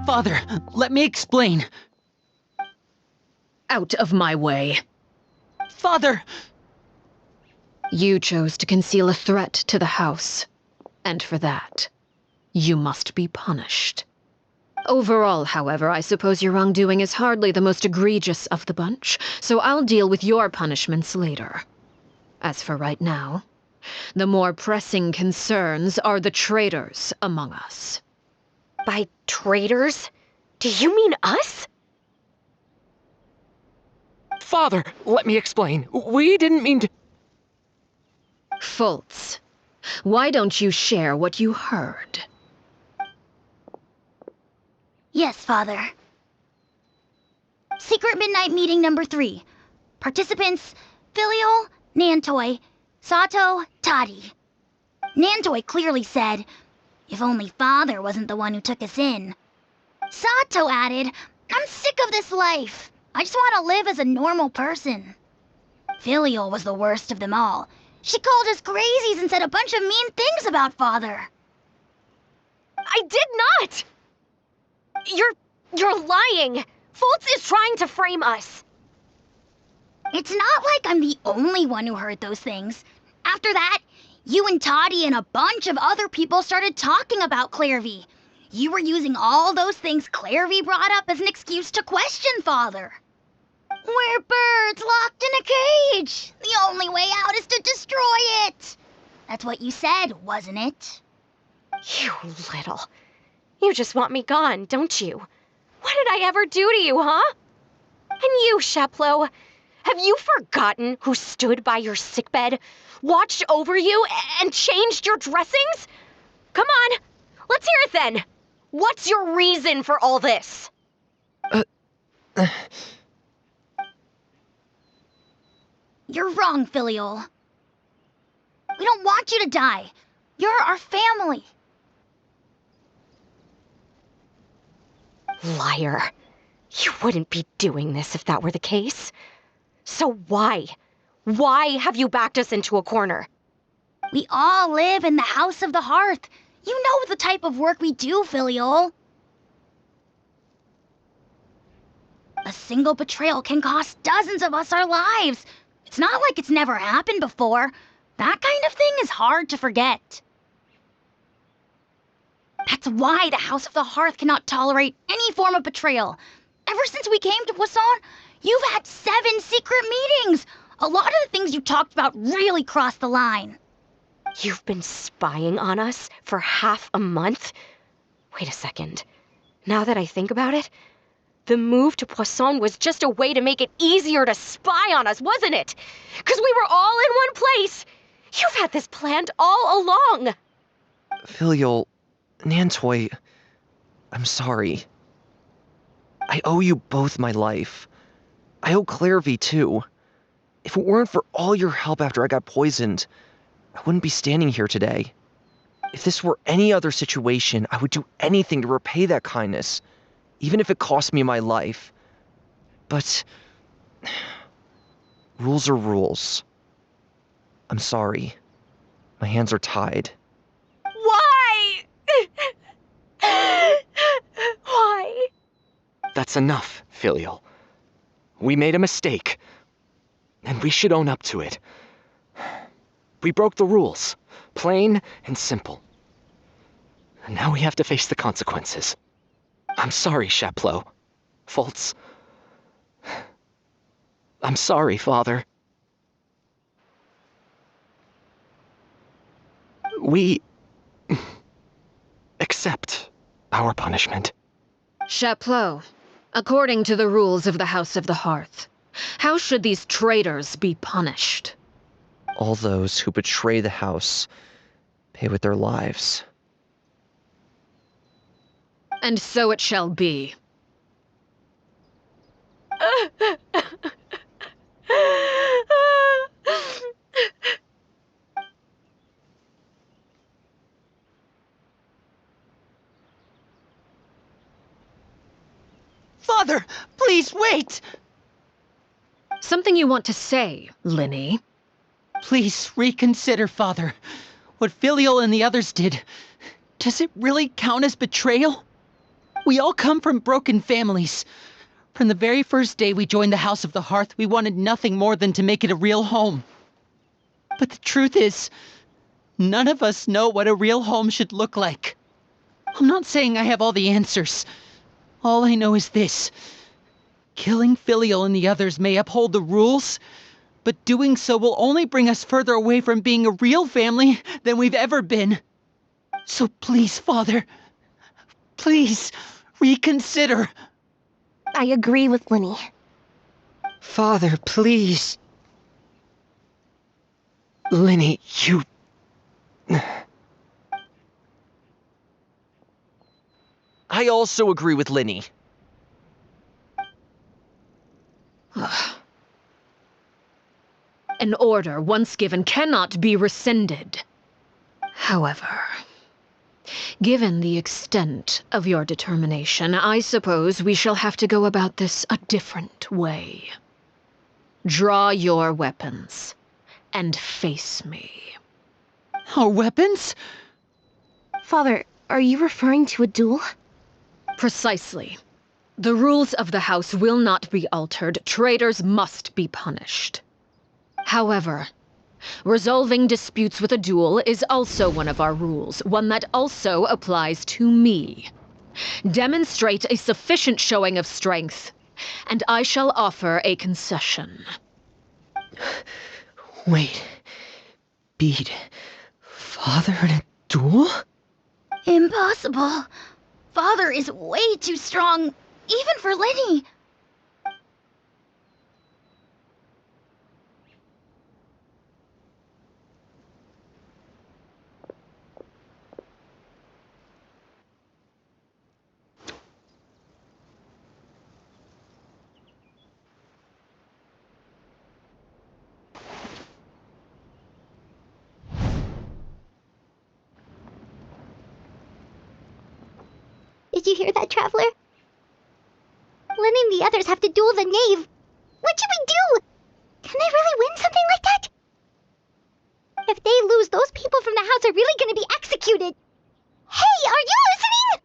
Father, let me explain. Out of my way. Father! You chose to conceal a threat to the house, and for that, you must be punished. Overall, however, I suppose your wrongdoing is hardly the most egregious of the bunch, so I'll deal with your punishments later. As for right now, the more pressing concerns are the traitors among us. By traitors? Do you mean us? Father, let me explain. We didn't mean to... Fultz, why don't you share what you heard? Yes, Father. Secret Midnight Meeting number 3. Participants, Filial, Nantoy, Sato, Toddy. Nantoy clearly said, "If only Father wasn't the one who took us in." Sato added, "I'm sick of this life. I just want to live as a normal person." Filial was the worst of them all. She called us crazies and said a bunch of mean things about Father. I did not! You're lying! Fultz is trying to frame us. It's not like I'm the only one who heard those things. After that, you and Toddy and a bunch of other people started talking about Clairvy. You were using all those things Clairvy brought up as an excuse to question Father. We're birds locked in a cage. The only way out is to destroy it. That's what you said, wasn't it? You little... You just want me gone, don't you? What did I ever do to you, huh? And you, Sheplo, have you forgotten who stood by your sickbed, watched over you, and changed your dressings? Come on, let's hear it then. What's your reason for all this? You're wrong, Filial. We don't want you to die. You're our family. Liar. You wouldn't be doing this if that were the case. So why? Why have you backed us into a corner? We all live in the House of the Hearth. You know the type of work we do, Filial. A single betrayal can cost dozens of us our lives. It's not like it's never happened before. That kind of thing is hard to forget. That's why the House of the Hearth cannot tolerate any form of betrayal. Ever since we came to Poisson, you've had 7 secret meetings. A lot of the things you talked about really crossed the line. You've been spying on us for half a month? Wait a second. Now that I think about it, the move to Poisson was just a way to make it easier to spy on us, wasn't it? Because we were all in one place! You've had this planned all along! Filial, Nantoy, I'm sorry. I owe you both my life. I owe Clairvy too. If it weren't for all your help after I got poisoned, I wouldn't be standing here today. If this were any other situation, I would do anything to repay that kindness, even if it cost me my life. But rules are rules. I'm sorry. My hands are tied. Why? Why? That's enough, Filial. We made a mistake, and we should own up to it. We broke the rules, plain and simple. And now we have to face the consequences. I'm sorry, Chapleau. Faults. I'm sorry, Father. We accept our punishment. Chapleau, according to the rules of the House of the Hearth, how should these traitors be punished? All those who betray the house pay with their lives. And so it shall be. Father, please wait! Something you want to say, Linny? Please reconsider, Father. What Filial and the others did, does it really count as betrayal? We all come from broken families. From the very first day we joined the House of the Hearth, we wanted nothing more than to make it a real home. But the truth is, none of us know what a real home should look like. I'm not saying I have all the answers. All I know is this. Killing Filial and the others may uphold the rules, but doing so will only bring us further away from being a real family than we've ever been. So please, Father, please reconsider. I agree with Linny. Father, please. Linny, you... I also agree with Linny. An order once given cannot be rescinded. However, given the extent of your determination, I suppose we shall have to go about this a different way. Draw your weapons and face me. Our weapons? Father, are you referring to a duel? Precisely. The rules of the house will not be altered. Traitors must be punished. However, resolving disputes with a duel is also one of our rules, one that also applies to me. Demonstrate a sufficient showing of strength, and I shall offer a concession. Wait. Beat Father in a duel? Impossible. Father is way too strong, even for Linny. Did you hear that, Traveler? Linny and the others have to duel the knave. What should we do? Can they really win something like that? If they lose, those people from the house are really gonna be executed. Hey, are you listening?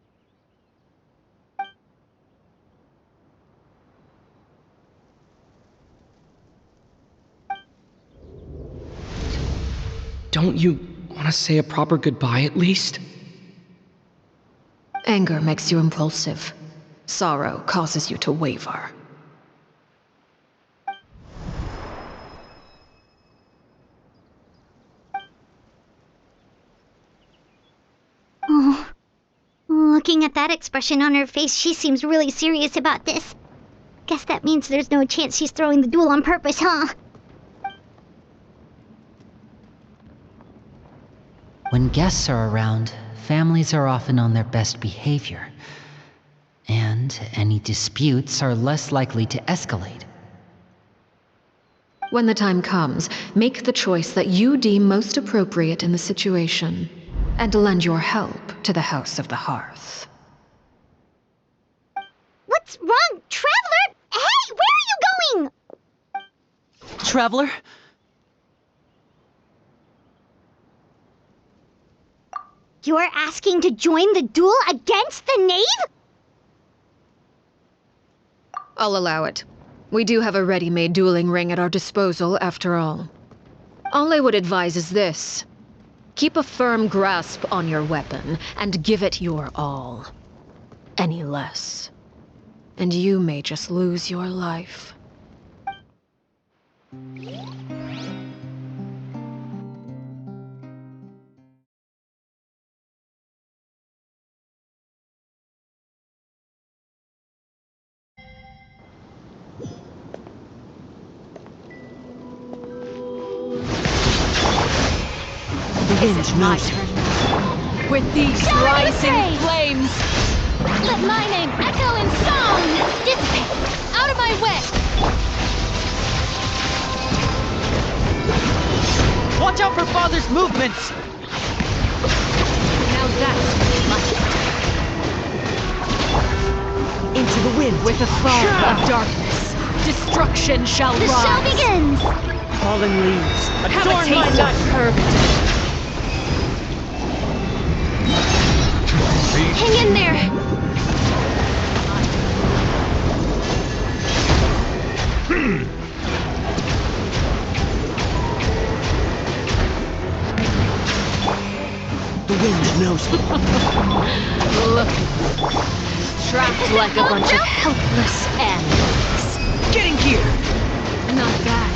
Don't you want to say a proper goodbye at least? Anger makes you impulsive. Sorrow causes you to waver. Looking at that expression on her face, she seems really serious about this. Guess that means there's no chance she's throwing the duel on purpose, huh? When guests are around, families are often on their best behavior. And any disputes are less likely to escalate. When the time comes, make the choice that you deem most appropriate in the situation, and lend your help to the House of the Hearth. What's wrong, Traveler? Hey, where are you going? Traveler? You're asking to join the duel against the knave? I'll allow it. We do have a ready-made dueling ring at our disposal, after all. All I would advise is this. Keep a firm grasp on your weapon, and give it your all. Any less, and you may just lose your life. This is my turn now. With these rising flames! Let my name echo in song! Dissipate! Out of my way! Watch out for Father's movements! Now that's light. Into the wind With a fog of darkness, destruction shall The rise. show begins! Fallen leaves, Have a adorn my taste nut. of curved. Hang in there! The wind knows me. Look, trapped like a bunch of helpless animals. Getting here! Not bad.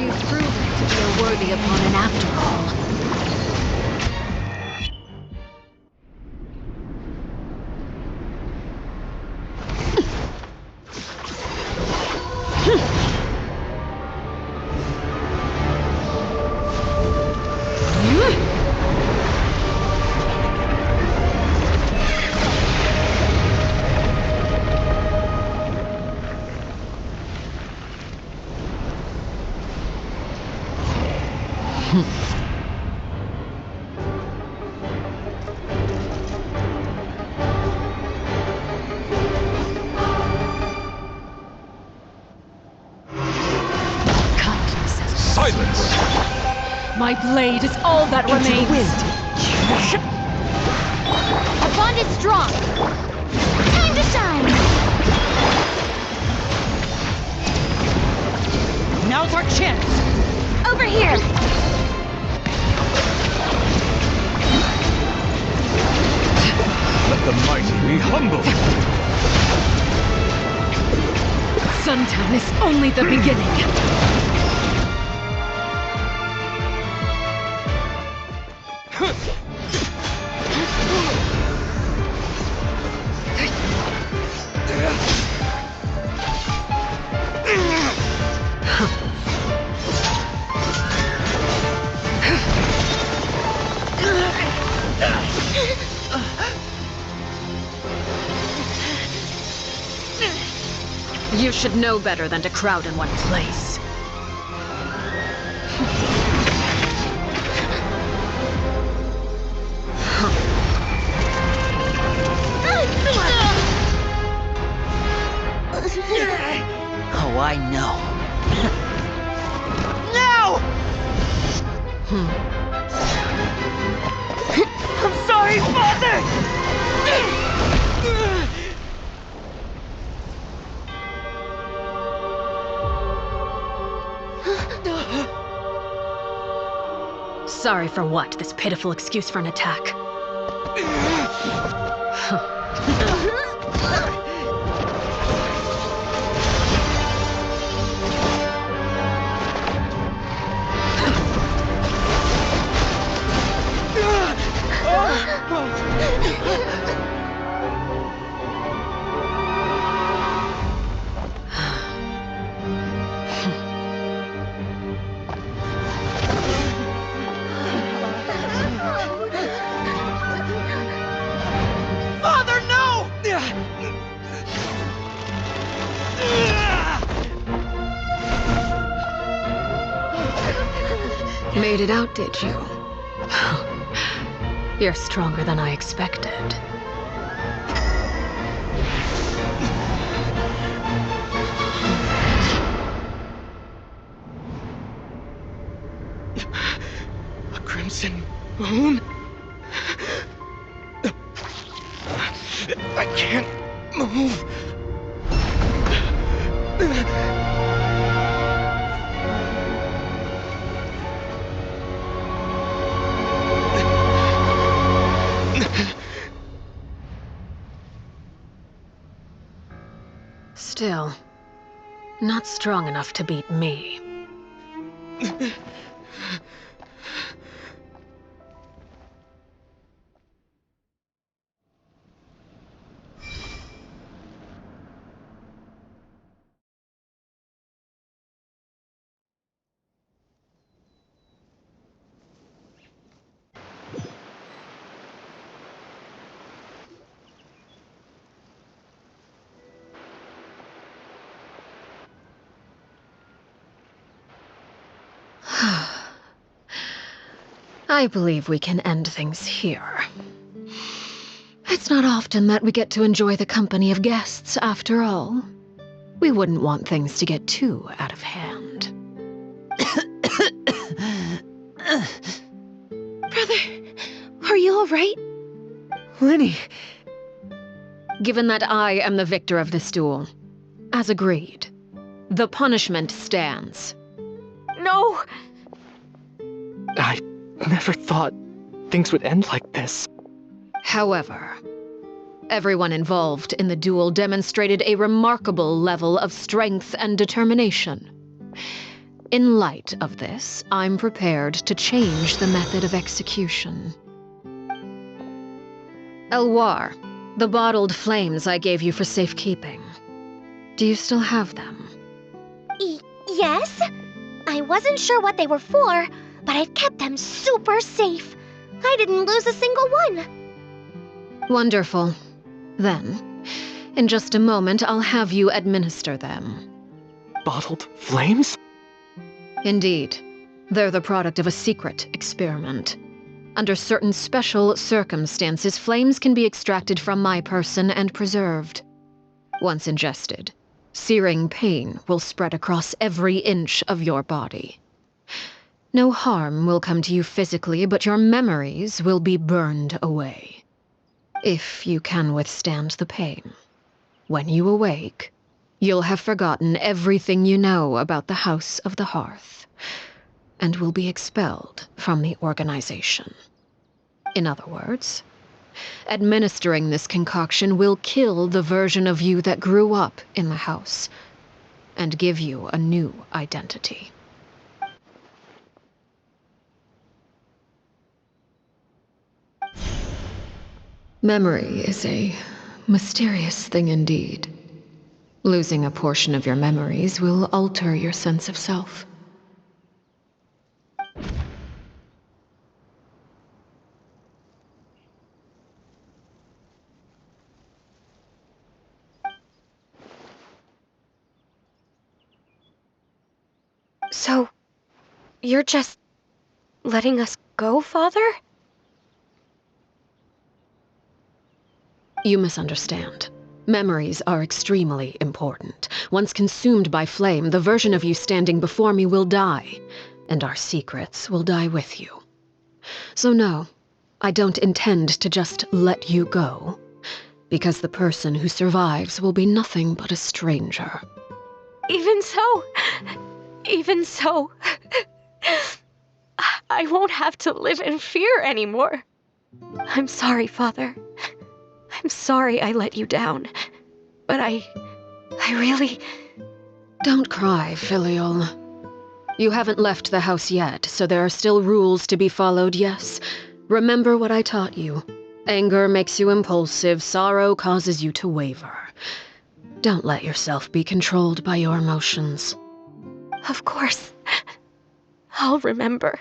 You've proven to be a worthy opponent after all. My blade is all that remains. Our bond is strong! Time to shine! Now's our chance! Over here! Let the mighty be humble! Suntown is only the beginning. You should know better than to crowd in one place. Oh, I know. No! I'm sorry, Father! Sorry for what? This pitiful excuse for an attack. Made it out, did you? You're stronger than I expected. A crimson moon? I can't move. Still, not strong enough to beat me. I believe we can end things here. It's not often that we get to enjoy the company of guests, after all. We wouldn't want things to get too out of hand. Brother, are you all right? Lenny! Given that I am the victor of this duel, as agreed, the punishment stands. No! I never thought things would end like this. However, everyone involved in the duel demonstrated a remarkable level of strength and determination. In light of this, I'm prepared to change the method of execution. Elwar, the bottled flames I gave you for safekeeping. Do you still have them? Yes? I wasn't sure what they were for, but I've kept them super safe. I didn't lose a single one. Wonderful. Then, in just a moment, I'll have you administer them. Bottled flames? Indeed. They're the product of a secret experiment. Under certain special circumstances, flames can be extracted from my person and preserved. Once ingested, searing pain will spread across every inch of your body. No harm will come to you physically, but your memories will be burned away. If you can withstand the pain, when you awake, you'll have forgotten everything you know about the House of the Hearth, and will be expelled from the organization. In other words, administering this concoction will kill the version of you that grew up in the house, and give you a new identity. Memory is a mysterious thing indeed. Losing a portion of your memories will alter your sense of self. So, you're just letting us go, Father? You misunderstand. Memories are extremely important. Once consumed by flame, the version of you standing before me will die, and our secrets will die with you. So no, I don't intend to just let you go, because the person who survives will be nothing but a stranger. Even so, I won't have to live in fear anymore. I'm sorry, Father. I'm sorry I let you down, but I really... Don't cry, Filial. You haven't left the house yet, so there are still rules to be followed, yes. Remember what I taught you. Anger makes you impulsive, sorrow causes you to waver. Don't let yourself be controlled by your emotions. Of course. I'll remember.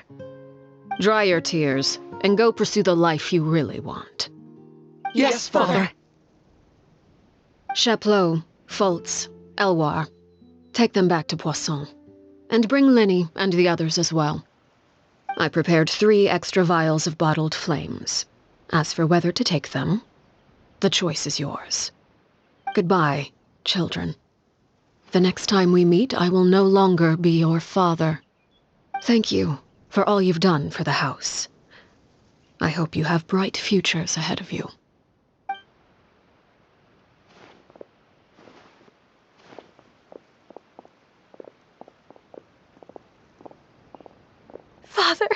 Dry your tears, and go pursue the life you really want. Yes, Father. Chaplot, Foltz, Elwar, take them back to Poisson. And bring Lenny and the others as well. I prepared 3 extra vials of bottled flames. As for whether to take them, the choice is yours. Goodbye, children. The next time we meet, I will no longer be your father. Thank you for all you've done for the house. I hope you have bright futures ahead of you. Father!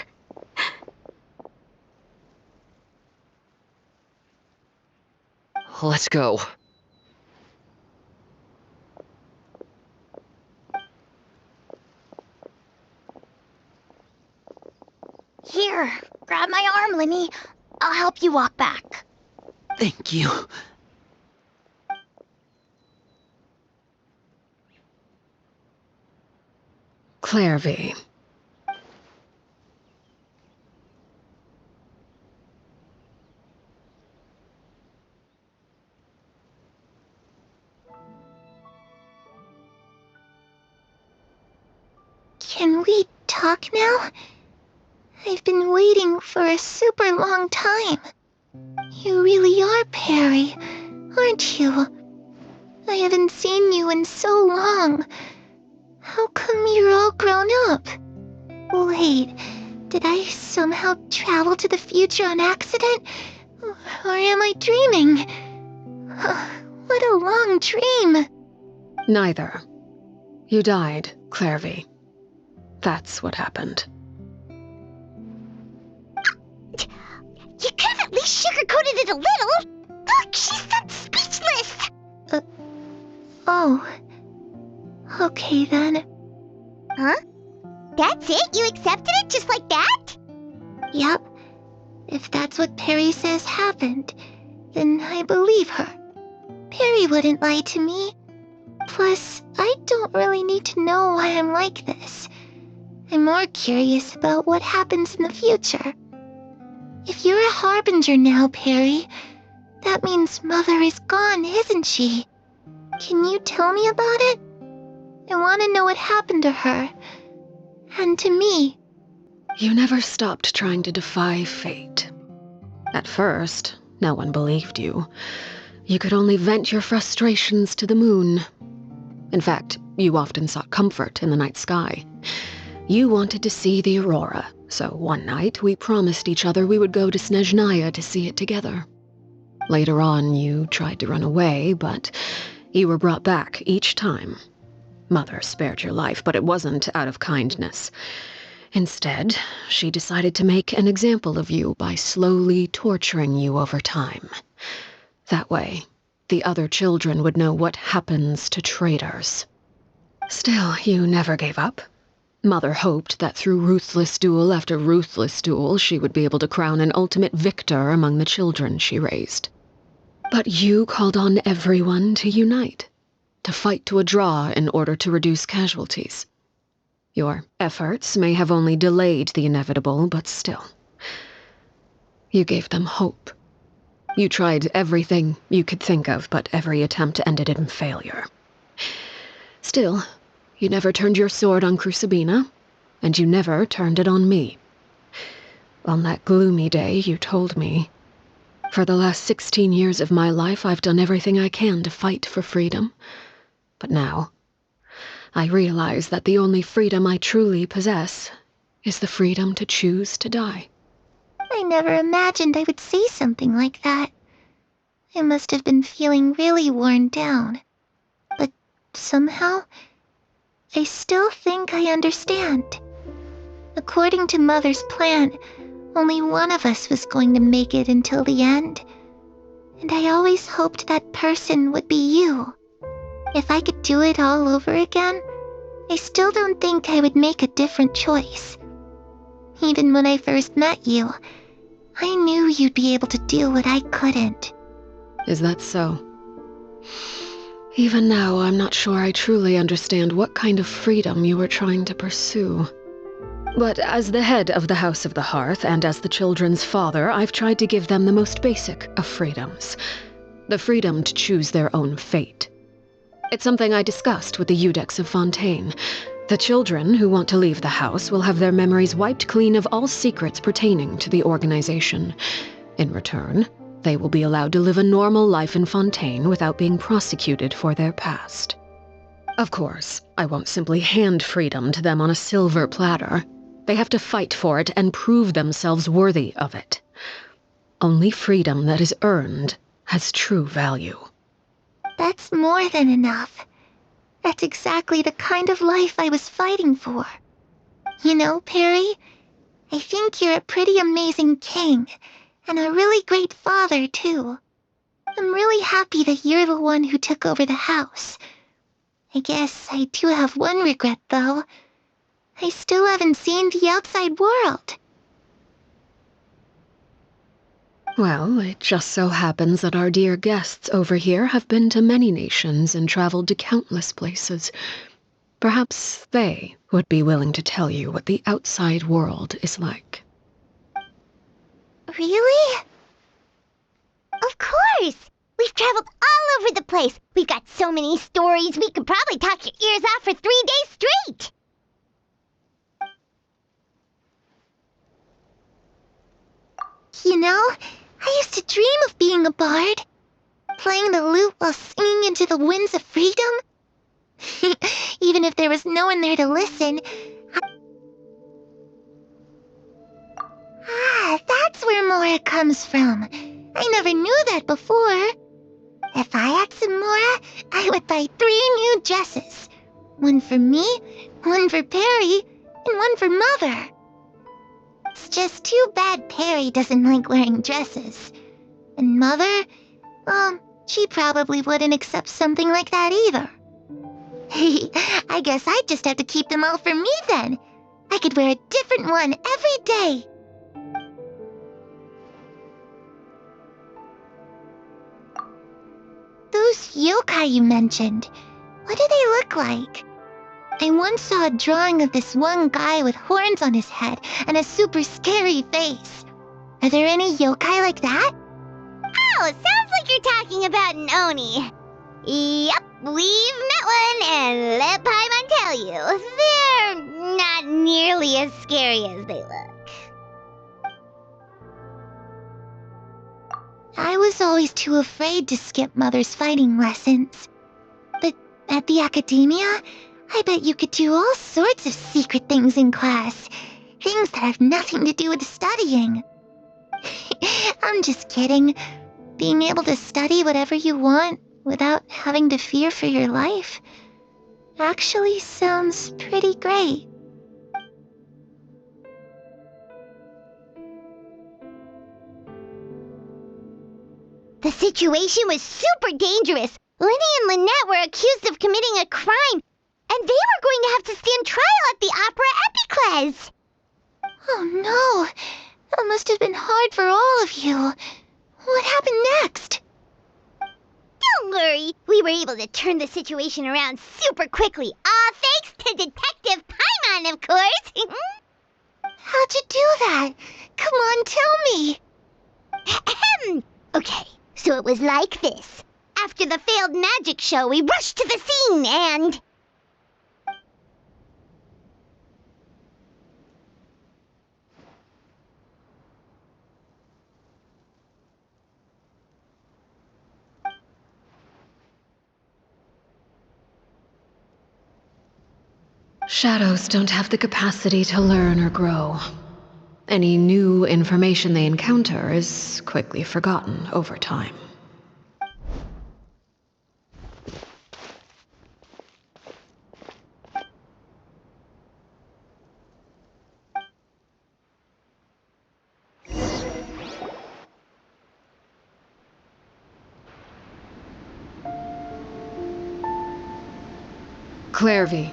Let's go. Here, grab my arm, Linny. I'll help you walk back. Thank you. Clairvy. Can we talk now? I've been waiting for a super long time. You really are Perry, aren't you? I haven't seen you in so long. How come you're all grown up? Wait, did I somehow travel to the future on accident? Or am I dreaming? What a long dream. Neither. You died, Clairvy. That's what happened. You could have at least sugarcoated it a little. Look, she's so speechless. Oh. Okay then. Huh? That's it? You accepted it just like that? Yep. If that's what Perry says happened, then I believe her. Perry wouldn't lie to me. Plus, I don't really need to know why I'm like this. I'm more curious about what happens in the future. If you're a harbinger now, Perry, that means Mother is gone, isn't she? Can you tell me about it? I want to know what happened to her. And to me. You never stopped trying to defy fate. At first, no one believed you. You could only vent your frustrations to the moon. In fact, you often sought comfort in the night sky. You wanted to see the aurora, so one night we promised each other we would go to Snezhnaya to see it together. Later on, you tried to run away, but you were brought back each time. Mother spared your life, but it wasn't out of kindness. Instead, she decided to make an example of you by slowly torturing you over time. That way, the other children would know what happens to traitors. Still, you never gave up. Mother hoped that through ruthless duel after ruthless duel, she would be able to crown an ultimate victor among the children she raised. But you called on everyone to unite, to fight to a draw in order to reduce casualties. Your efforts may have only delayed the inevitable, but still. You gave them hope. You tried everything you could think of, but every attempt ended in failure. Still, you never turned your sword on Crucibina, and you never turned it on me. On that gloomy day, you told me, "For the last 16 years of my life, I've done everything I can to fight for freedom. But now, I realize that the only freedom I truly possess is the freedom to choose to die." I never imagined I would say something like that. I must have been feeling really worn down. But somehow, I still think I understand. According to Mother's plan, only one of us was going to make it until the end. And I always hoped that person would be you. If I could do it all over again, I still don't think I would make a different choice. Even when I first met you, I knew you'd be able to do what I couldn't. Is that so? Even now, I'm not sure I truly understand what kind of freedom you were trying to pursue. But as the head of the House of the Hearth and as the children's father, I've tried to give them the most basic of freedoms. The freedom to choose their own fate. It's something I discussed with the Iudex of Fontaine, The children who want to leave the house will have their memories wiped clean of all secrets pertaining to the organization. In return, they will be allowed to live a normal life in Fontaine without being prosecuted for their past. Of course, I won't simply hand freedom to them on a silver platter. They have to fight for it and prove themselves worthy of it. Only freedom that is earned has true value. That's more than enough. That's exactly the kind of life I was fighting for. You know, Perry, I think you're a pretty amazing king, and a really great father, too. I'm really happy that you're the one who took over the house. I guess I do have one regret, though. I still haven't seen the outside world. Well, it just so happens that our dear guests over here have been to many nations and traveled to countless places. Perhaps they would be willing to tell you what the outside world is like. Really? Of course! We've traveled all over the place. We've got so many stories, we could probably talk your ears off for 3 days straight. You know, I used to dream of being a bard. Playing the lute while singing into the winds of freedom. Even if there was no one there to listen. That's where Mora comes from. I never knew that before. If I had some Mora, I would buy 3 new dresses. One for me, one for Perry, and one for Mother. It's just too bad Perry doesn't like wearing dresses. And Mother, well, she probably wouldn't accept something like that either. I guess I'd just have to keep them all for me then. I could wear a different one every day. Those yokai you mentioned, what do they look like? I once saw a drawing of this one guy with horns on his head and a super scary face. Are there any yokai like that? Oh, sounds like you're talking about an Oni. Yep, we've met one, and let Paimon tell you, they're not nearly as scary as they look. I was always too afraid to skip Mother's fighting lessons. But at the academia, I bet you could do all sorts of secret things in class. Things that have nothing to do with studying. I'm just kidding. Being able to study whatever you want without having to fear for your life actually sounds pretty great. The situation was super dangerous. Lenny and Lynette were accused of committing a crime, and they were going to have to stand trial at the Opera Epicles. Oh no, that must have been hard for all of you. What happened next? Don't worry, we were able to turn the situation around super quickly, all thanks to Detective Paimon, of course. How'd you do that? Come on, tell me. Okay, so it was like this. After the failed magic show, we rushed to the scene and... Shadows don't have the capacity to learn or grow. Any new information they encounter is quickly forgotten over time. Clairvy,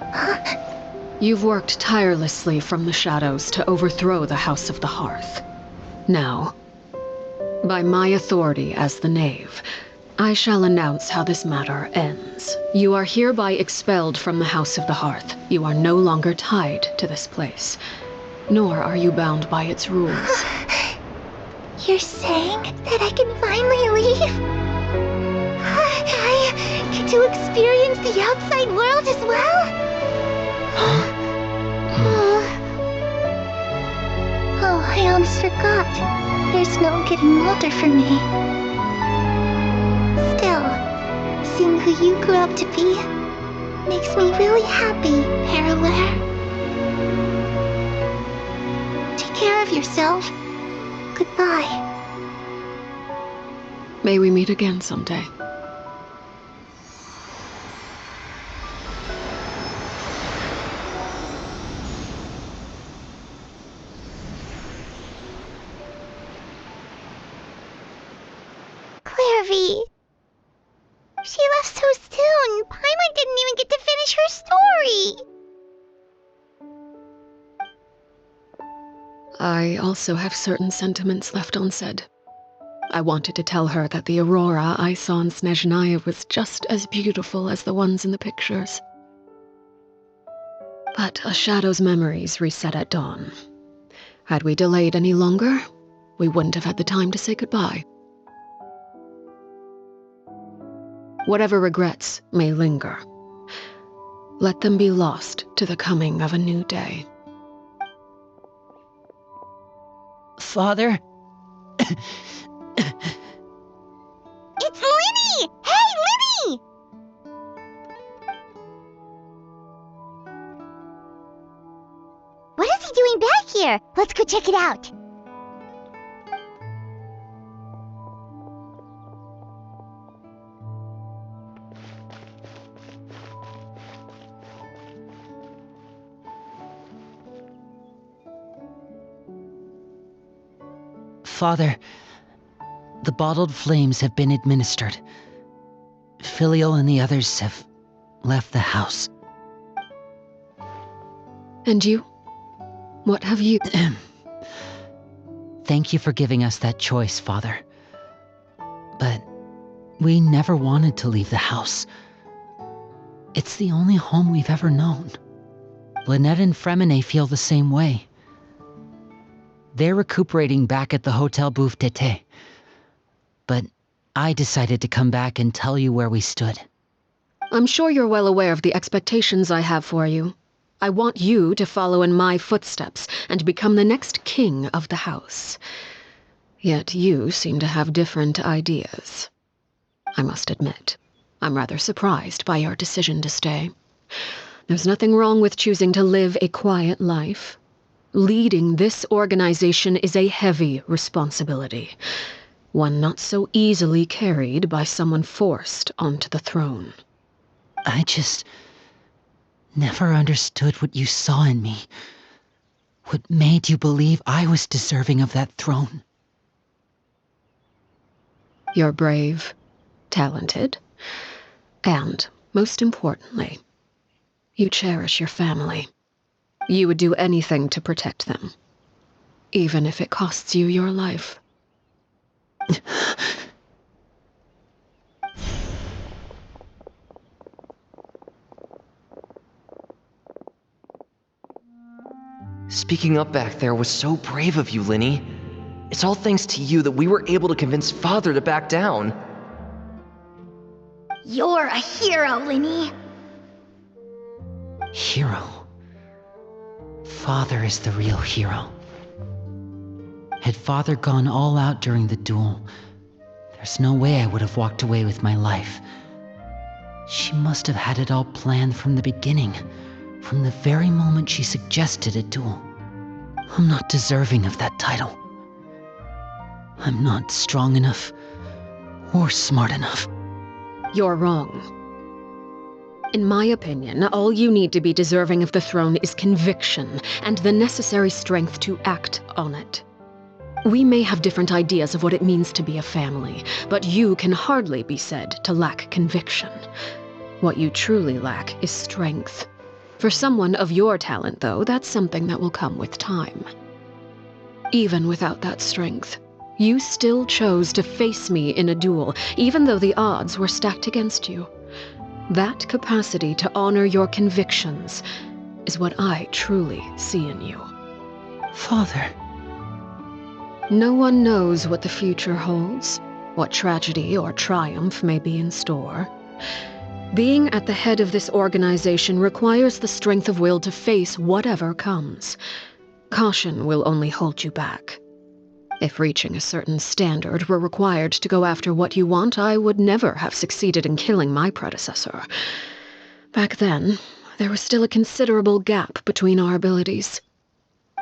you've worked tirelessly from the shadows to overthrow the House of the Hearth. Now, by my authority as the Knave, I shall announce how this matter ends. You are hereby expelled from the House of the Hearth. You are no longer tied to this place, nor are you bound by its rules. You're saying that I can finally leave? I get to experience the outside world as well? Oh, I almost forgot. There's no getting older for me. Still, seeing who you grew up to be makes me really happy, Parallel. Take care of yourself. Goodbye. May we meet again someday. Clairvy. She left so soon. Paimon didn't even get to finish her story. I also have certain sentiments left unsaid. I wanted to tell her that the aurora I saw in Snezhnaya was just as beautiful as the ones in the pictures. But a shadow's memories reset at dawn. Had we delayed any longer, we wouldn't have had the time to say goodbye. Whatever regrets may linger, let them be lost to the coming of a new day. Father? It's Linny! Hey, Linny! What is he doing back here? Let's go check it out. Father, the bottled flames have been administered. Filial and the others have left the house. And you? What have you... Thank you for giving us that choice, Father. But we never wanted to leave the house. It's the only home we've ever known. Lynette and Fremine feel the same way. They're recuperating back at the Hotel Bouffe d'été. But I decided to come back and tell you where we stood. I'm sure you're well aware of the expectations I have for you. I want you to follow in my footsteps and become the next king of the house. Yet you seem to have different ideas. I must admit, I'm rather surprised by your decision to stay. There's nothing wrong with choosing to live a quiet life. Leading this organization is a heavy responsibility, one not so easily carried by someone forced onto the throne. I just never understood what you saw in me. What made you believe I was deserving of that throne? You're brave, talented, and, most importantly, you cherish your family. You would do anything to protect them, even if it costs you your life. Speaking up back there was so brave of you, Linny. It's all thanks to you that we were able to convince Father to back down. You're a hero, Linny. Hero? Father is the real hero. Had Father gone all out during the duel, there's no way I would have walked away with my life. She must have had it all planned from the beginning, from the very moment she suggested a duel. I'm not deserving of that title. I'm not strong enough or smart enough. You're wrong. In my opinion, all you need to be deserving of the throne is conviction and the necessary strength to act on it. We may have different ideas of what it means to be a family, but you can hardly be said to lack conviction. What you truly lack is strength. For someone of your talent, though, that's something that will come with time. Even without that strength, you still chose to face me in a duel, even though the odds were stacked against you. That capacity to honor your convictions is what I truly see in you. Father. No one knows what the future holds, what tragedy or triumph may be in store. Being at the head of this organization requires the strength of will to face whatever comes. Caution will only hold you back. If reaching a certain standard were required to go after what you want, I would never have succeeded in killing my predecessor. Back then, there was still a considerable gap between our abilities.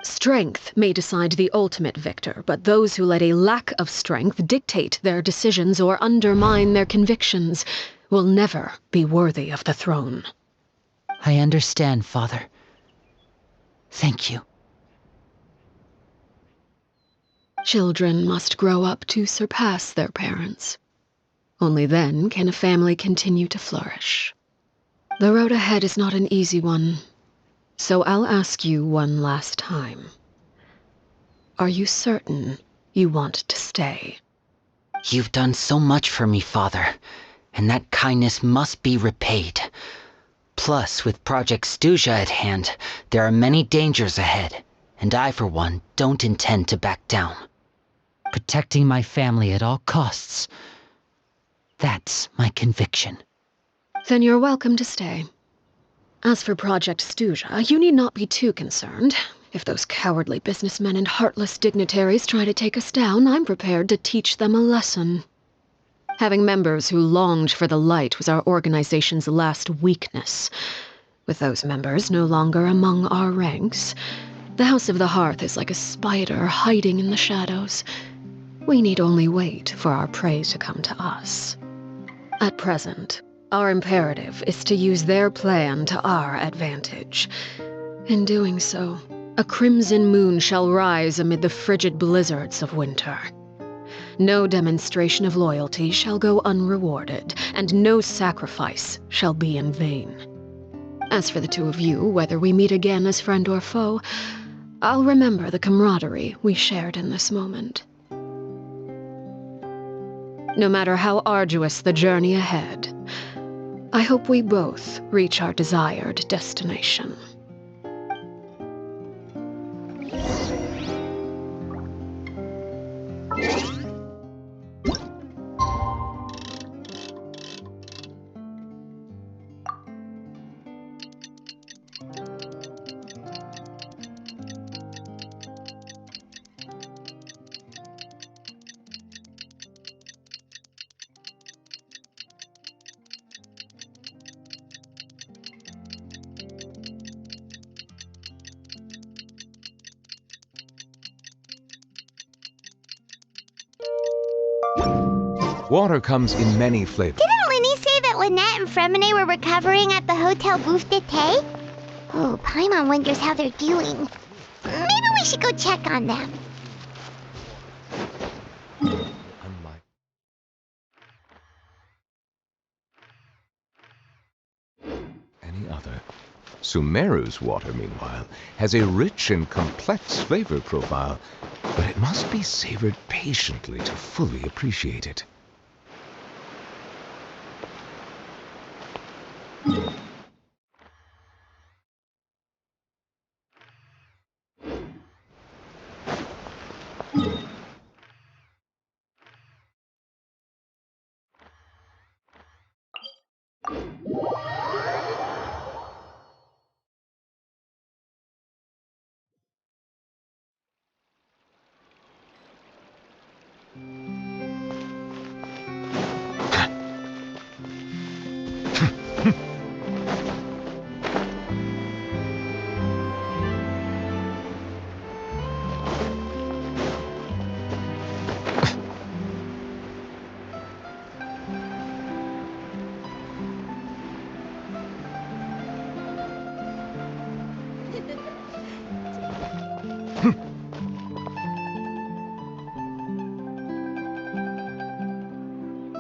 Strength may decide the ultimate victor, but those who let a lack of strength dictate their decisions or undermine their convictions will never be worthy of the throne. I understand, Father. Thank you. Children must grow up to surpass their parents. Only then can a family continue to flourish. The road ahead is not an easy one, so I'll ask you one last time. Are you certain you want to stay? You've done so much for me, Father, and that kindness must be repaid. Plus, with Project Stuja at hand, there are many dangers ahead, and I, for one, don't intend to back down. Protecting my family at all costs. That's my conviction. Then you're welcome to stay. As for Project Stuja, you need not be too concerned. If those cowardly businessmen and heartless dignitaries try to take us down, I'm prepared to teach them a lesson. Having members who longed for the light was our organization's last weakness. With those members no longer among our ranks, the House of the Hearth is like a spider hiding in the shadows. We need only wait for our prey to come to us. At present, our imperative is to use their plan to our advantage. In doing so, a crimson moon shall rise amid the frigid blizzards of winter. No demonstration of loyalty shall go unrewarded, and no sacrifice shall be in vain. As for the two of you, whether we meet again as friend or foe, I'll remember the camaraderie we shared in this moment. No matter how arduous the journey ahead, I hope we both reach our desired destination. Water comes in many flavors. Didn't Linny say that Lynette and Fremine were recovering at the Hotel Bouffe d'été? Oh, Paimon wonders how they're doing. Maybe we should go check on them. Unlike any other, Sumeru's water, meanwhile, has a rich and complex flavor profile, but it must be savored patiently to fully appreciate it.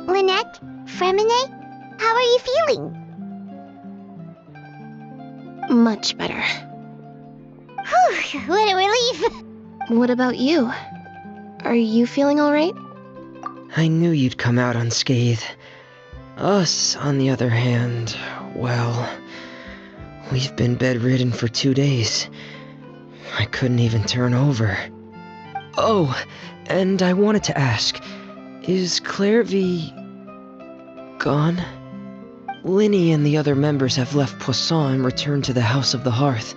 Lynette, Fremine, how are you feeling? Much better. Whew, what a relief. What about you? Are you feeling all right? I knew you'd come out unscathed. Us, on the other hand, well, we've been bedridden for 2 days. I couldn't even turn over. Oh, and I wanted to ask, is Claire V gone? Linny and the other members have left Poisson and returned to the House of the Hearth.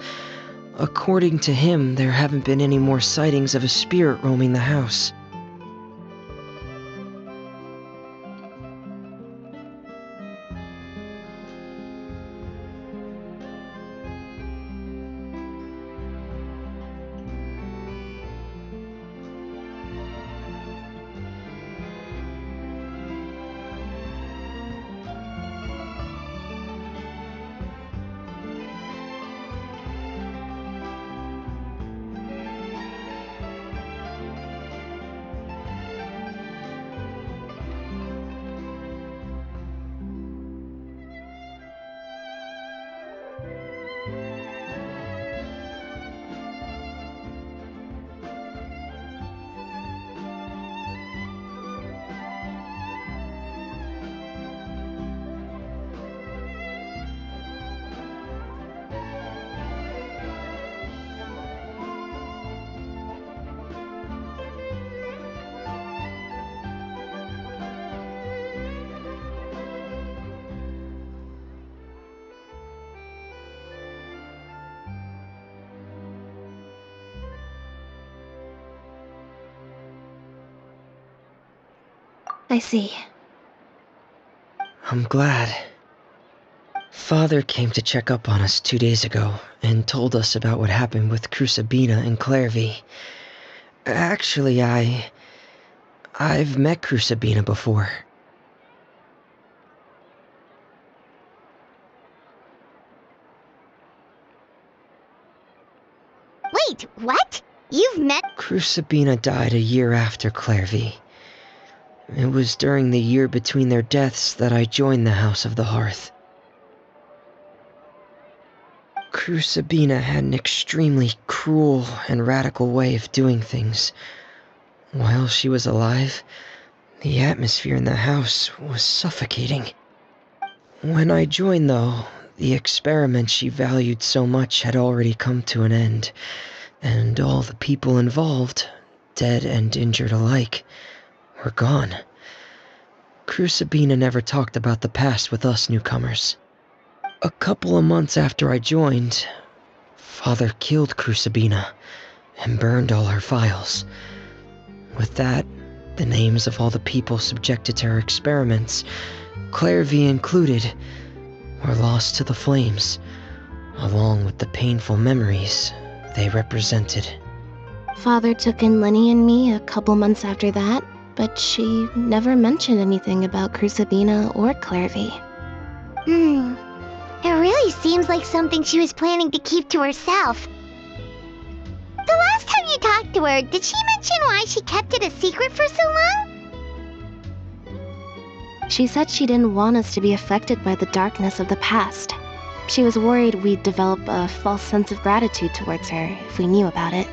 According to him, there haven't been any more sightings of a spirit roaming the house. I see. I'm glad. Father came to check up on us 2 days ago and told us about what happened with Crucibina and Clairvy. Actually, I've met Crucibina before. Wait, what? You've met... Crucibina died a year after Clairvy. It was during the year between their deaths that I joined the House of the Hearth. Crucibina had an extremely cruel and radical way of doing things. While she was alive, the atmosphere in the house was suffocating. When I joined, though, the experiment she valued so much had already come to an end, and all the people involved, dead and injured alike, were gone. Crucibina never talked about the past with us newcomers. A couple of months after I joined, Father killed Crucibina and burned all her files. With that, the names of all the people subjected to her experiments, Clairvy included, were lost to the flames, along with the painful memories they represented. Father took in Lenny and me a couple months after that, but she never mentioned anything about Crucibina or Clairvy. It really seems like something she was planning to keep to herself. The last time you talked to her, did she mention why she kept it a secret for so long? She said she didn't want us to be affected by the darkness of the past. She was worried we'd develop a false sense of gratitude towards her if we knew about it.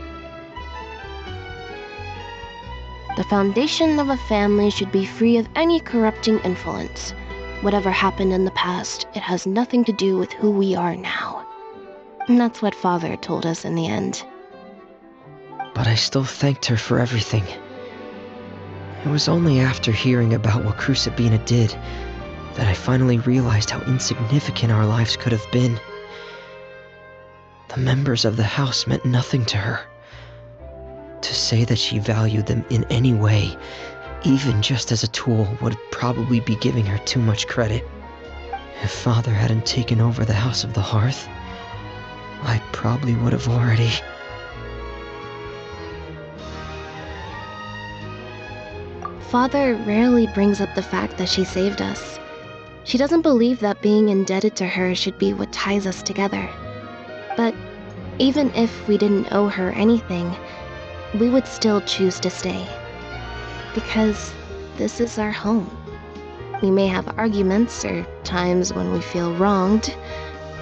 The foundation of a family should be free of any corrupting influence. Whatever happened in the past, it has nothing to do with who we are now. And that's what Father told us in the end. But I still thanked her for everything. It was only after hearing about what Crucibina did that I finally realized how insignificant our lives could have been. The members of the house meant nothing to her. To say that she valued them in any way, even just as a tool, would probably be giving her too much credit. If Father hadn't taken over the House of the Hearth, I probably would have already... Father rarely brings up the fact that she saved us. She doesn't believe that being indebted to her should be what ties us together. But even if we didn't owe her anything, we would still choose to stay. Because this is our home. We may have arguments or times when we feel wronged.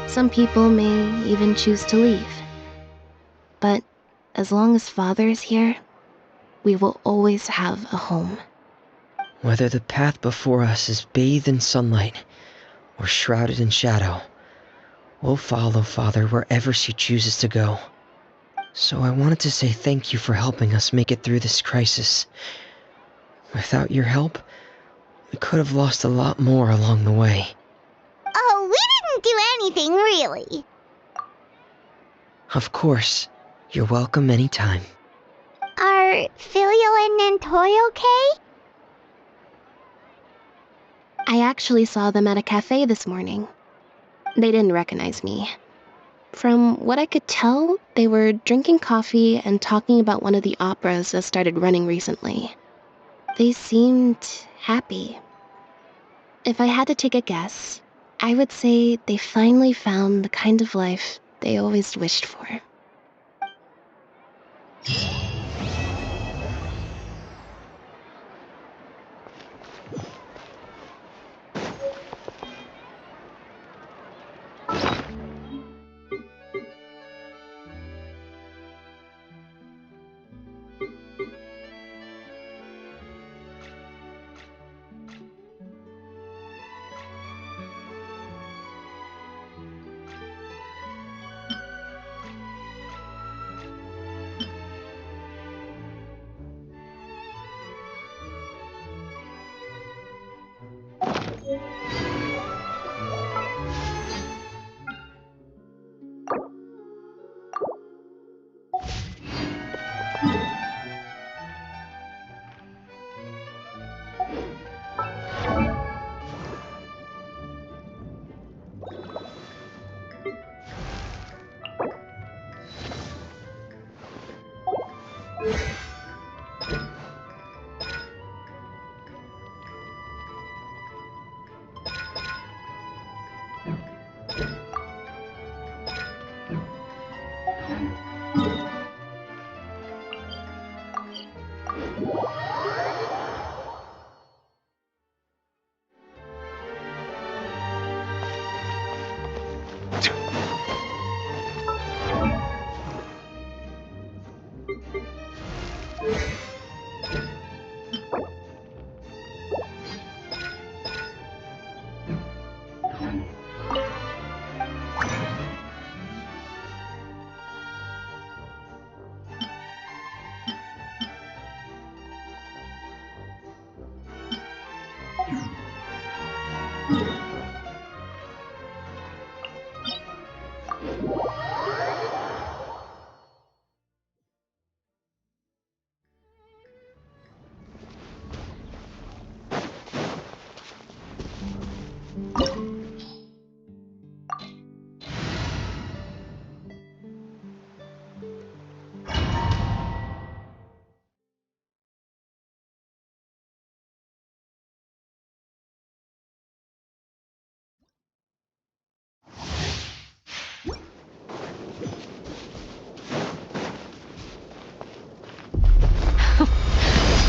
Some people may even choose to leave. But as long as Father is here, we will always have a home. Whether the path before us is bathed in sunlight or shrouded in shadow, we'll follow Father wherever she chooses to go. So I wanted to say thank you for helping us make it through this crisis. Without your help, we could have lost a lot more along the way. anything, really. Of course. You're welcome anytime. Are Filial and Nantoy okay? I actually saw them at a cafe this morning. They didn't recognize me. From what I could tell, they were drinking coffee and talking about one of the operas that started running recently. They seemed happy. If I had to take a guess, I would say they finally found the kind of life they always wished for.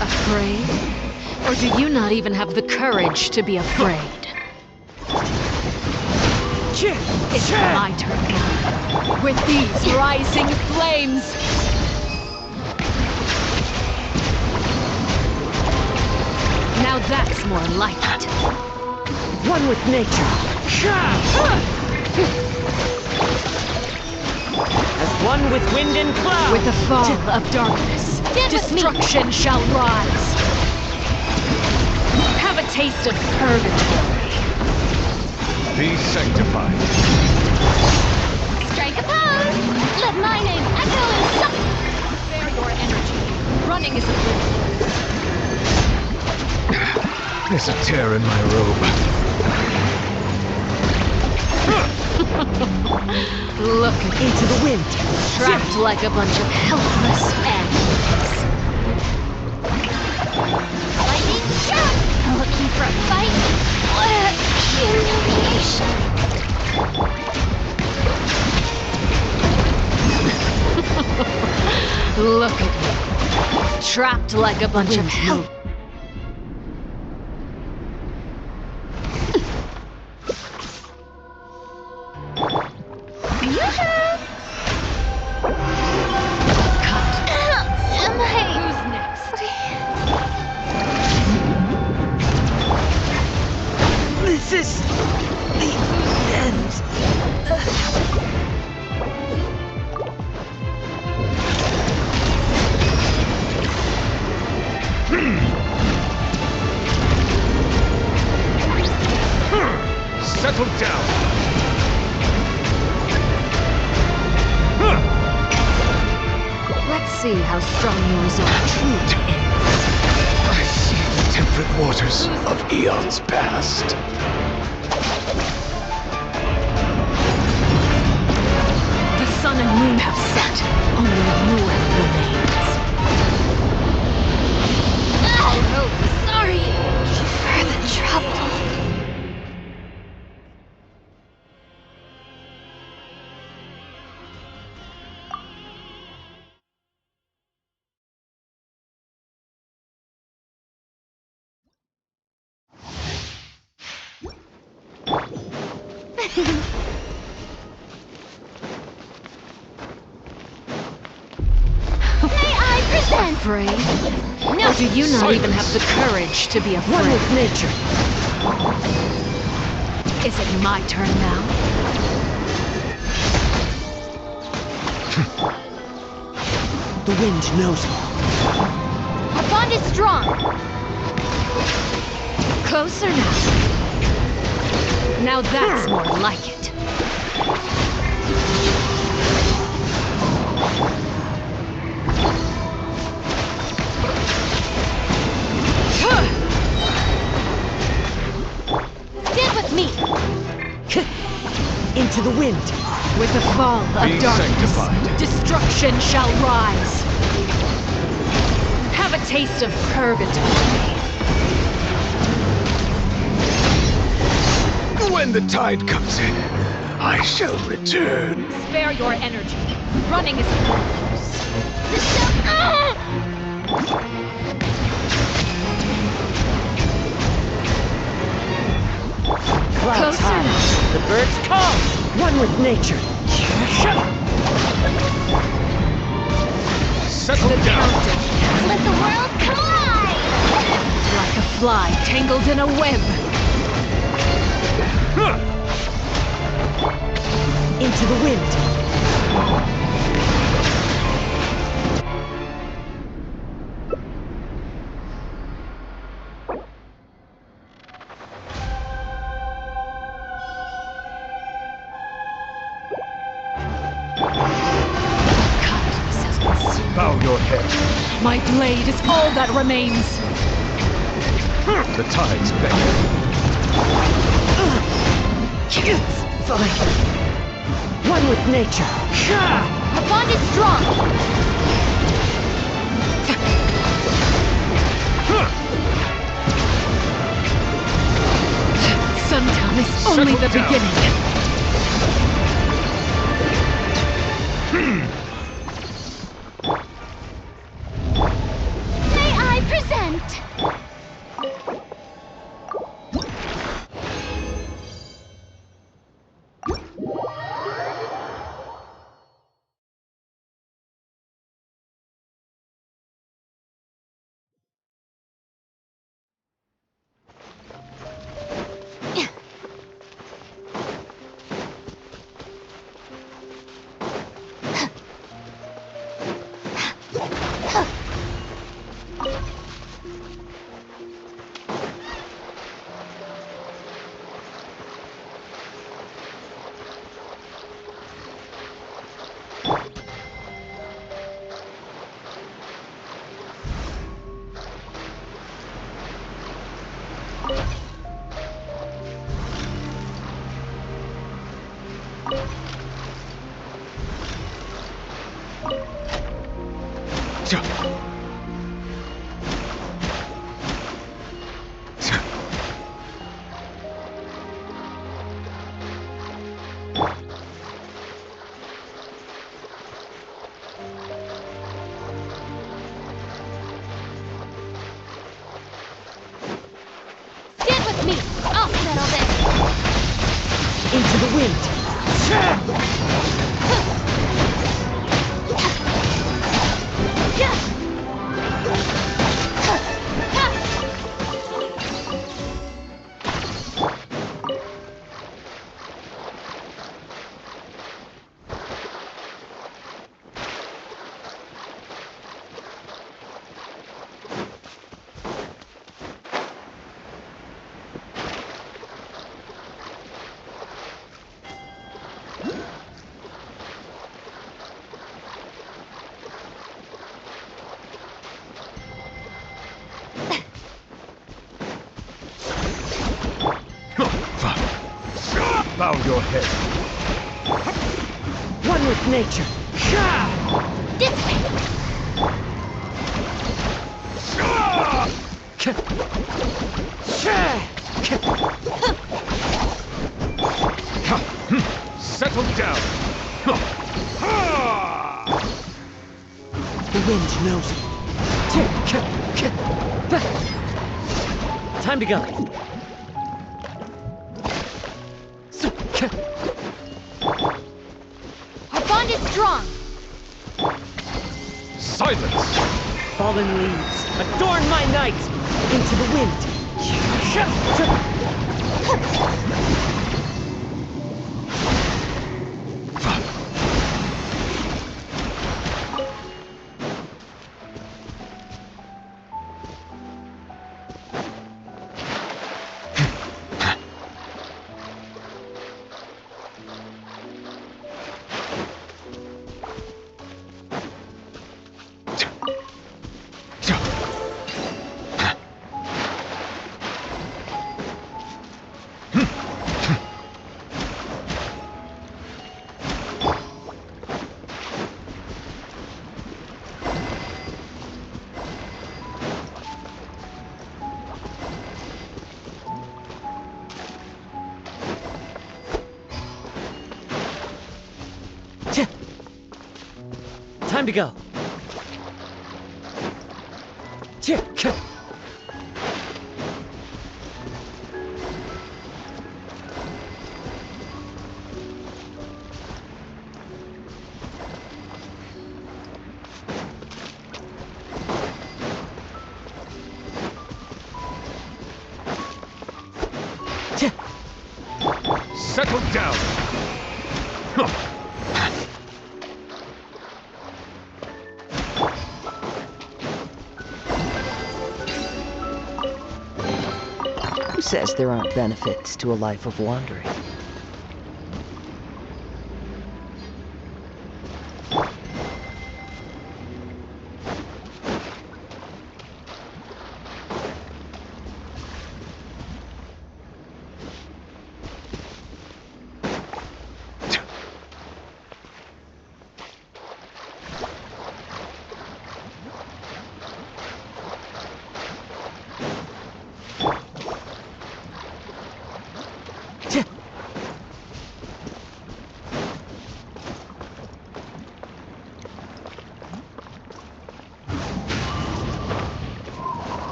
Afraid? Or do you not even have the courage to be afraid? It's my turn now. With these rising flames! Now that's more like it. One with nature. As one with wind and cloud. With the fall of darkness, destruction shall rise. Have a taste of purgatory. Be sanctified. Strike a pose! Let my name echo in some... Spare your energy. Running is a good. There's a tear in my robe. Look into the wind, trapped like a bunch of helpless animals. Lightning shot! Looking for a fight? What humiliation! Look at me, trapped like a bunch of helpless. Settle down. see how strong your resolve truly is. I see the temperate waters of eons past. The sun and moon have set. Only you remains. Oh, sorry for the trouble. May I present? Afraid? No, or do you not even have the courage to be afraid? One with nature. Is it my turn now? The wind knows me. Our bond is strong. Closer now. Now that's more like it. Stand with me! Into the wind! With the fall of Be darkness, sanctified. destruction shall rise. Have a taste of purgatory. When the tide comes in, I shall return. Spare your energy. Running is no use. Clouds Closer high. now. The birds call. One with nature. Settle The down. countdown. Let the world collide! Like a fly tangled in a web. Into the wind. Bow your head. My blade is all that remains. The tide's beckon. Fine. One with nature. The bond is strong. Sundown is only the beginning. May I present? Stand with me. I'll settle this. Into the wind. Found your head. One with nature. This way! Settle down. The wind knows it. Time to go. Our bond is strong! Silence! Fallen leaves, adorn my night! Into the wind! Time to go. Settle down. Who says there aren't benefits to a life of wandering?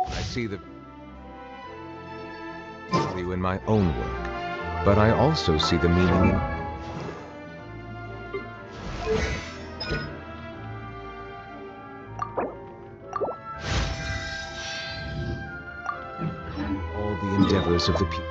I see the value in my own work, but I also see the meaning in all the endeavors of the people.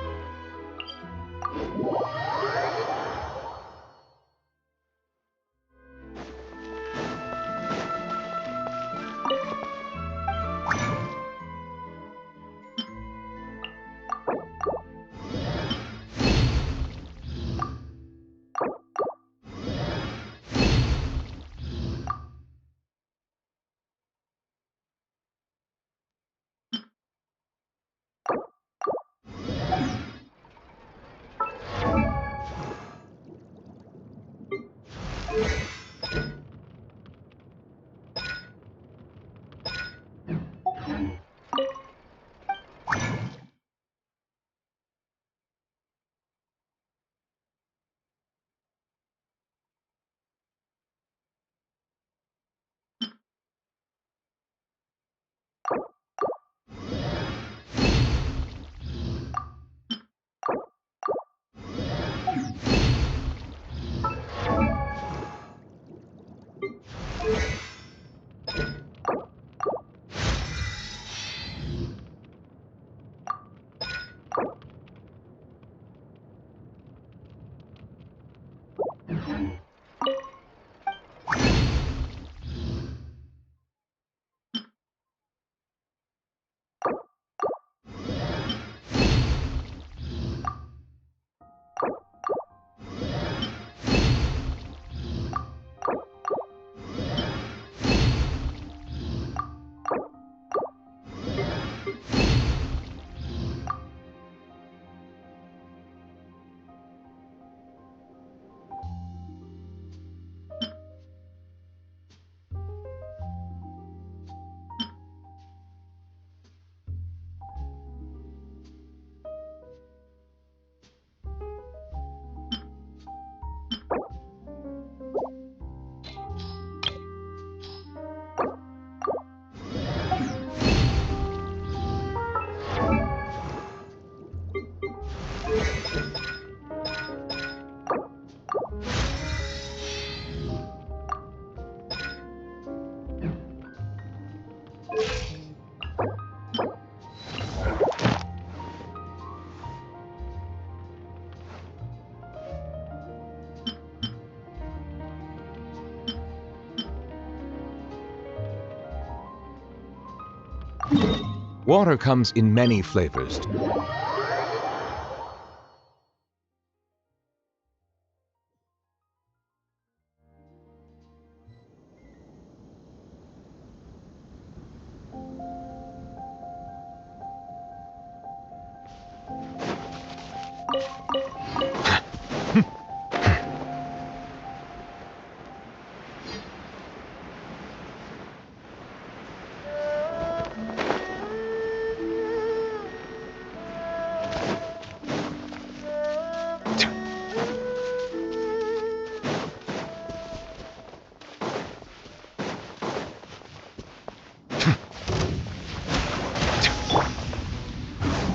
Water comes in many flavors.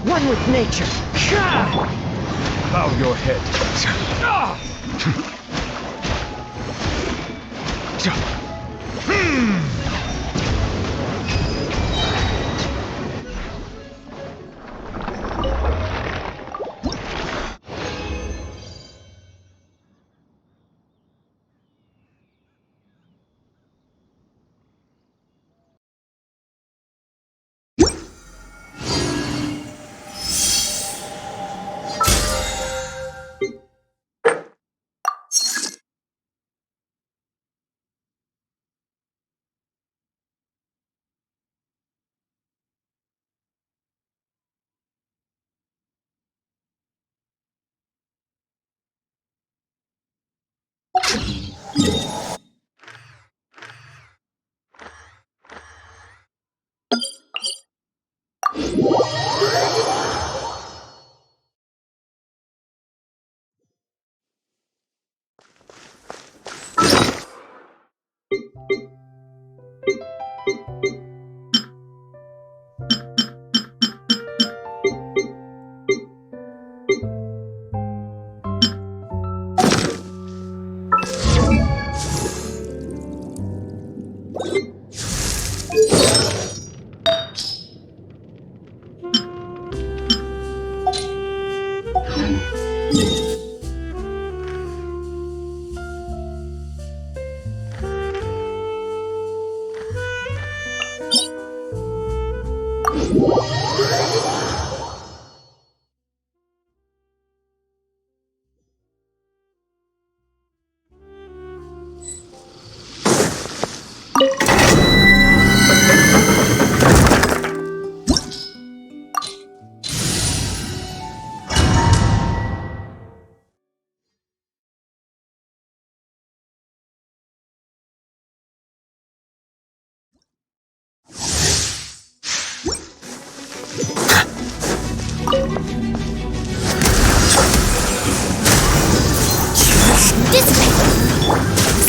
One with nature. Bow your head.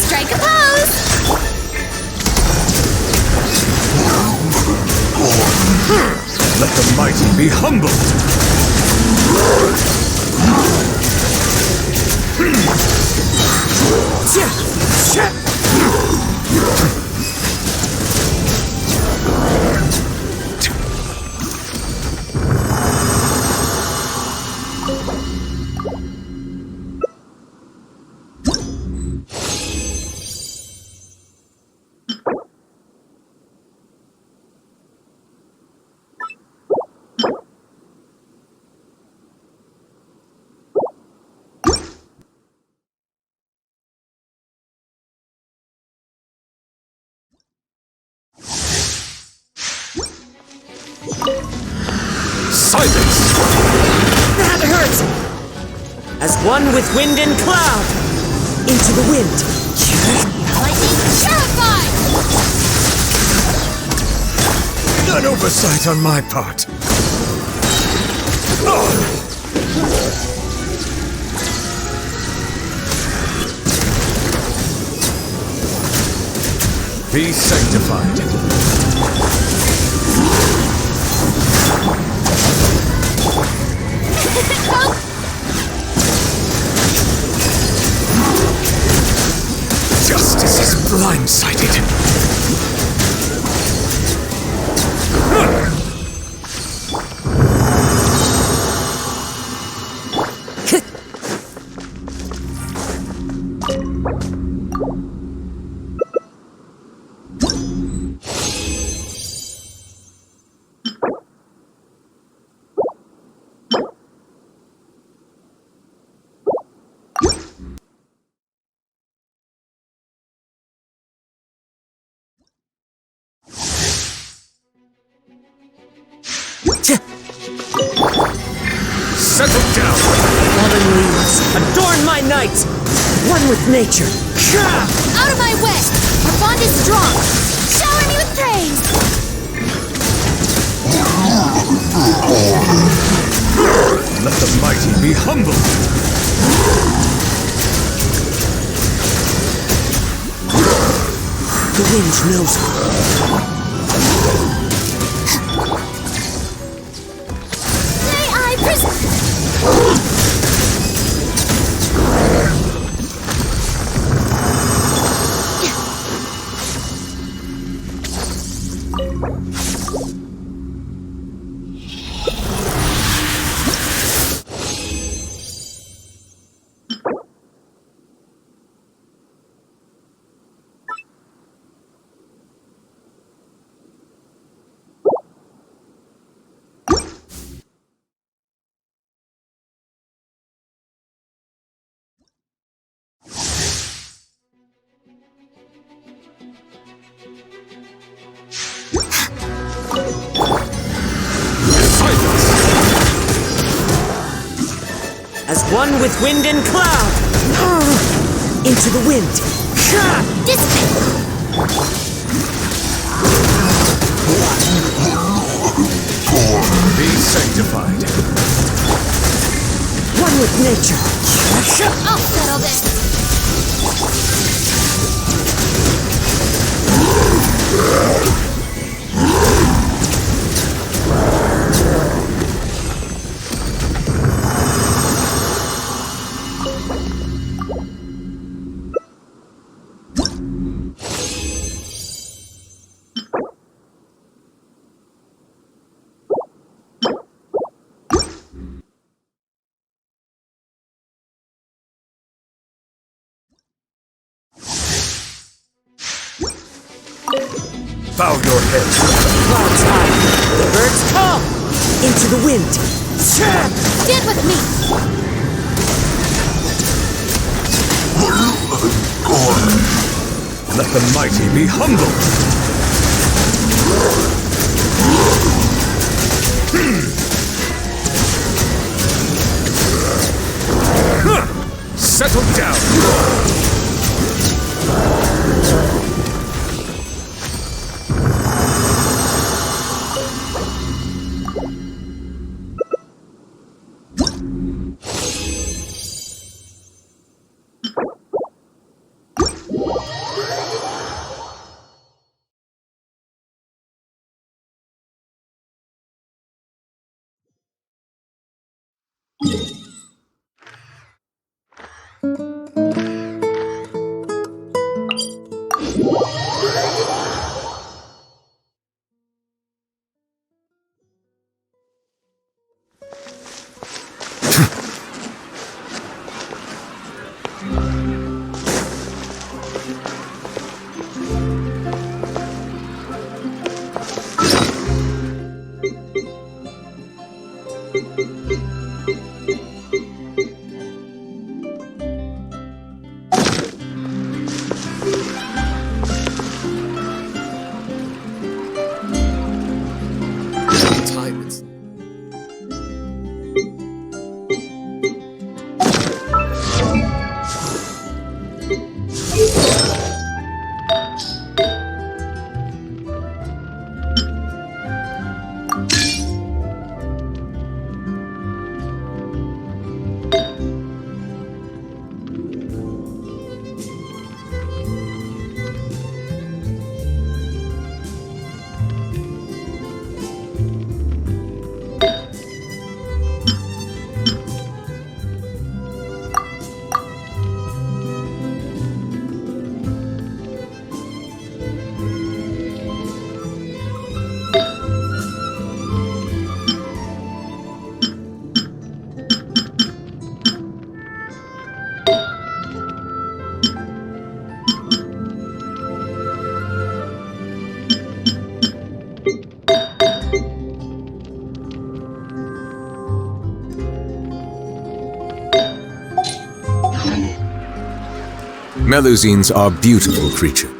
Strike a pose! Let the mighty be humbled! Silence! That hurts! As one with wind and cloud! Into the wind! Lightning terrified! An oversight on my part. Be sanctified. Justice is blindsided. Settle down! Fallen leaves, adorn my night! One with nature! Out of my way! Our bond is strong! Shower me with praise! Let the mighty be humbled! The wind knows me. As one with wind and cloud! Into the wind! Be sanctified. One with nature! I'll settle this! Bow your head. Clouds high, the birds call! Into the wind! Stand with me! Let the mighty be humbled! Settle down! Melusines are beautiful creatures.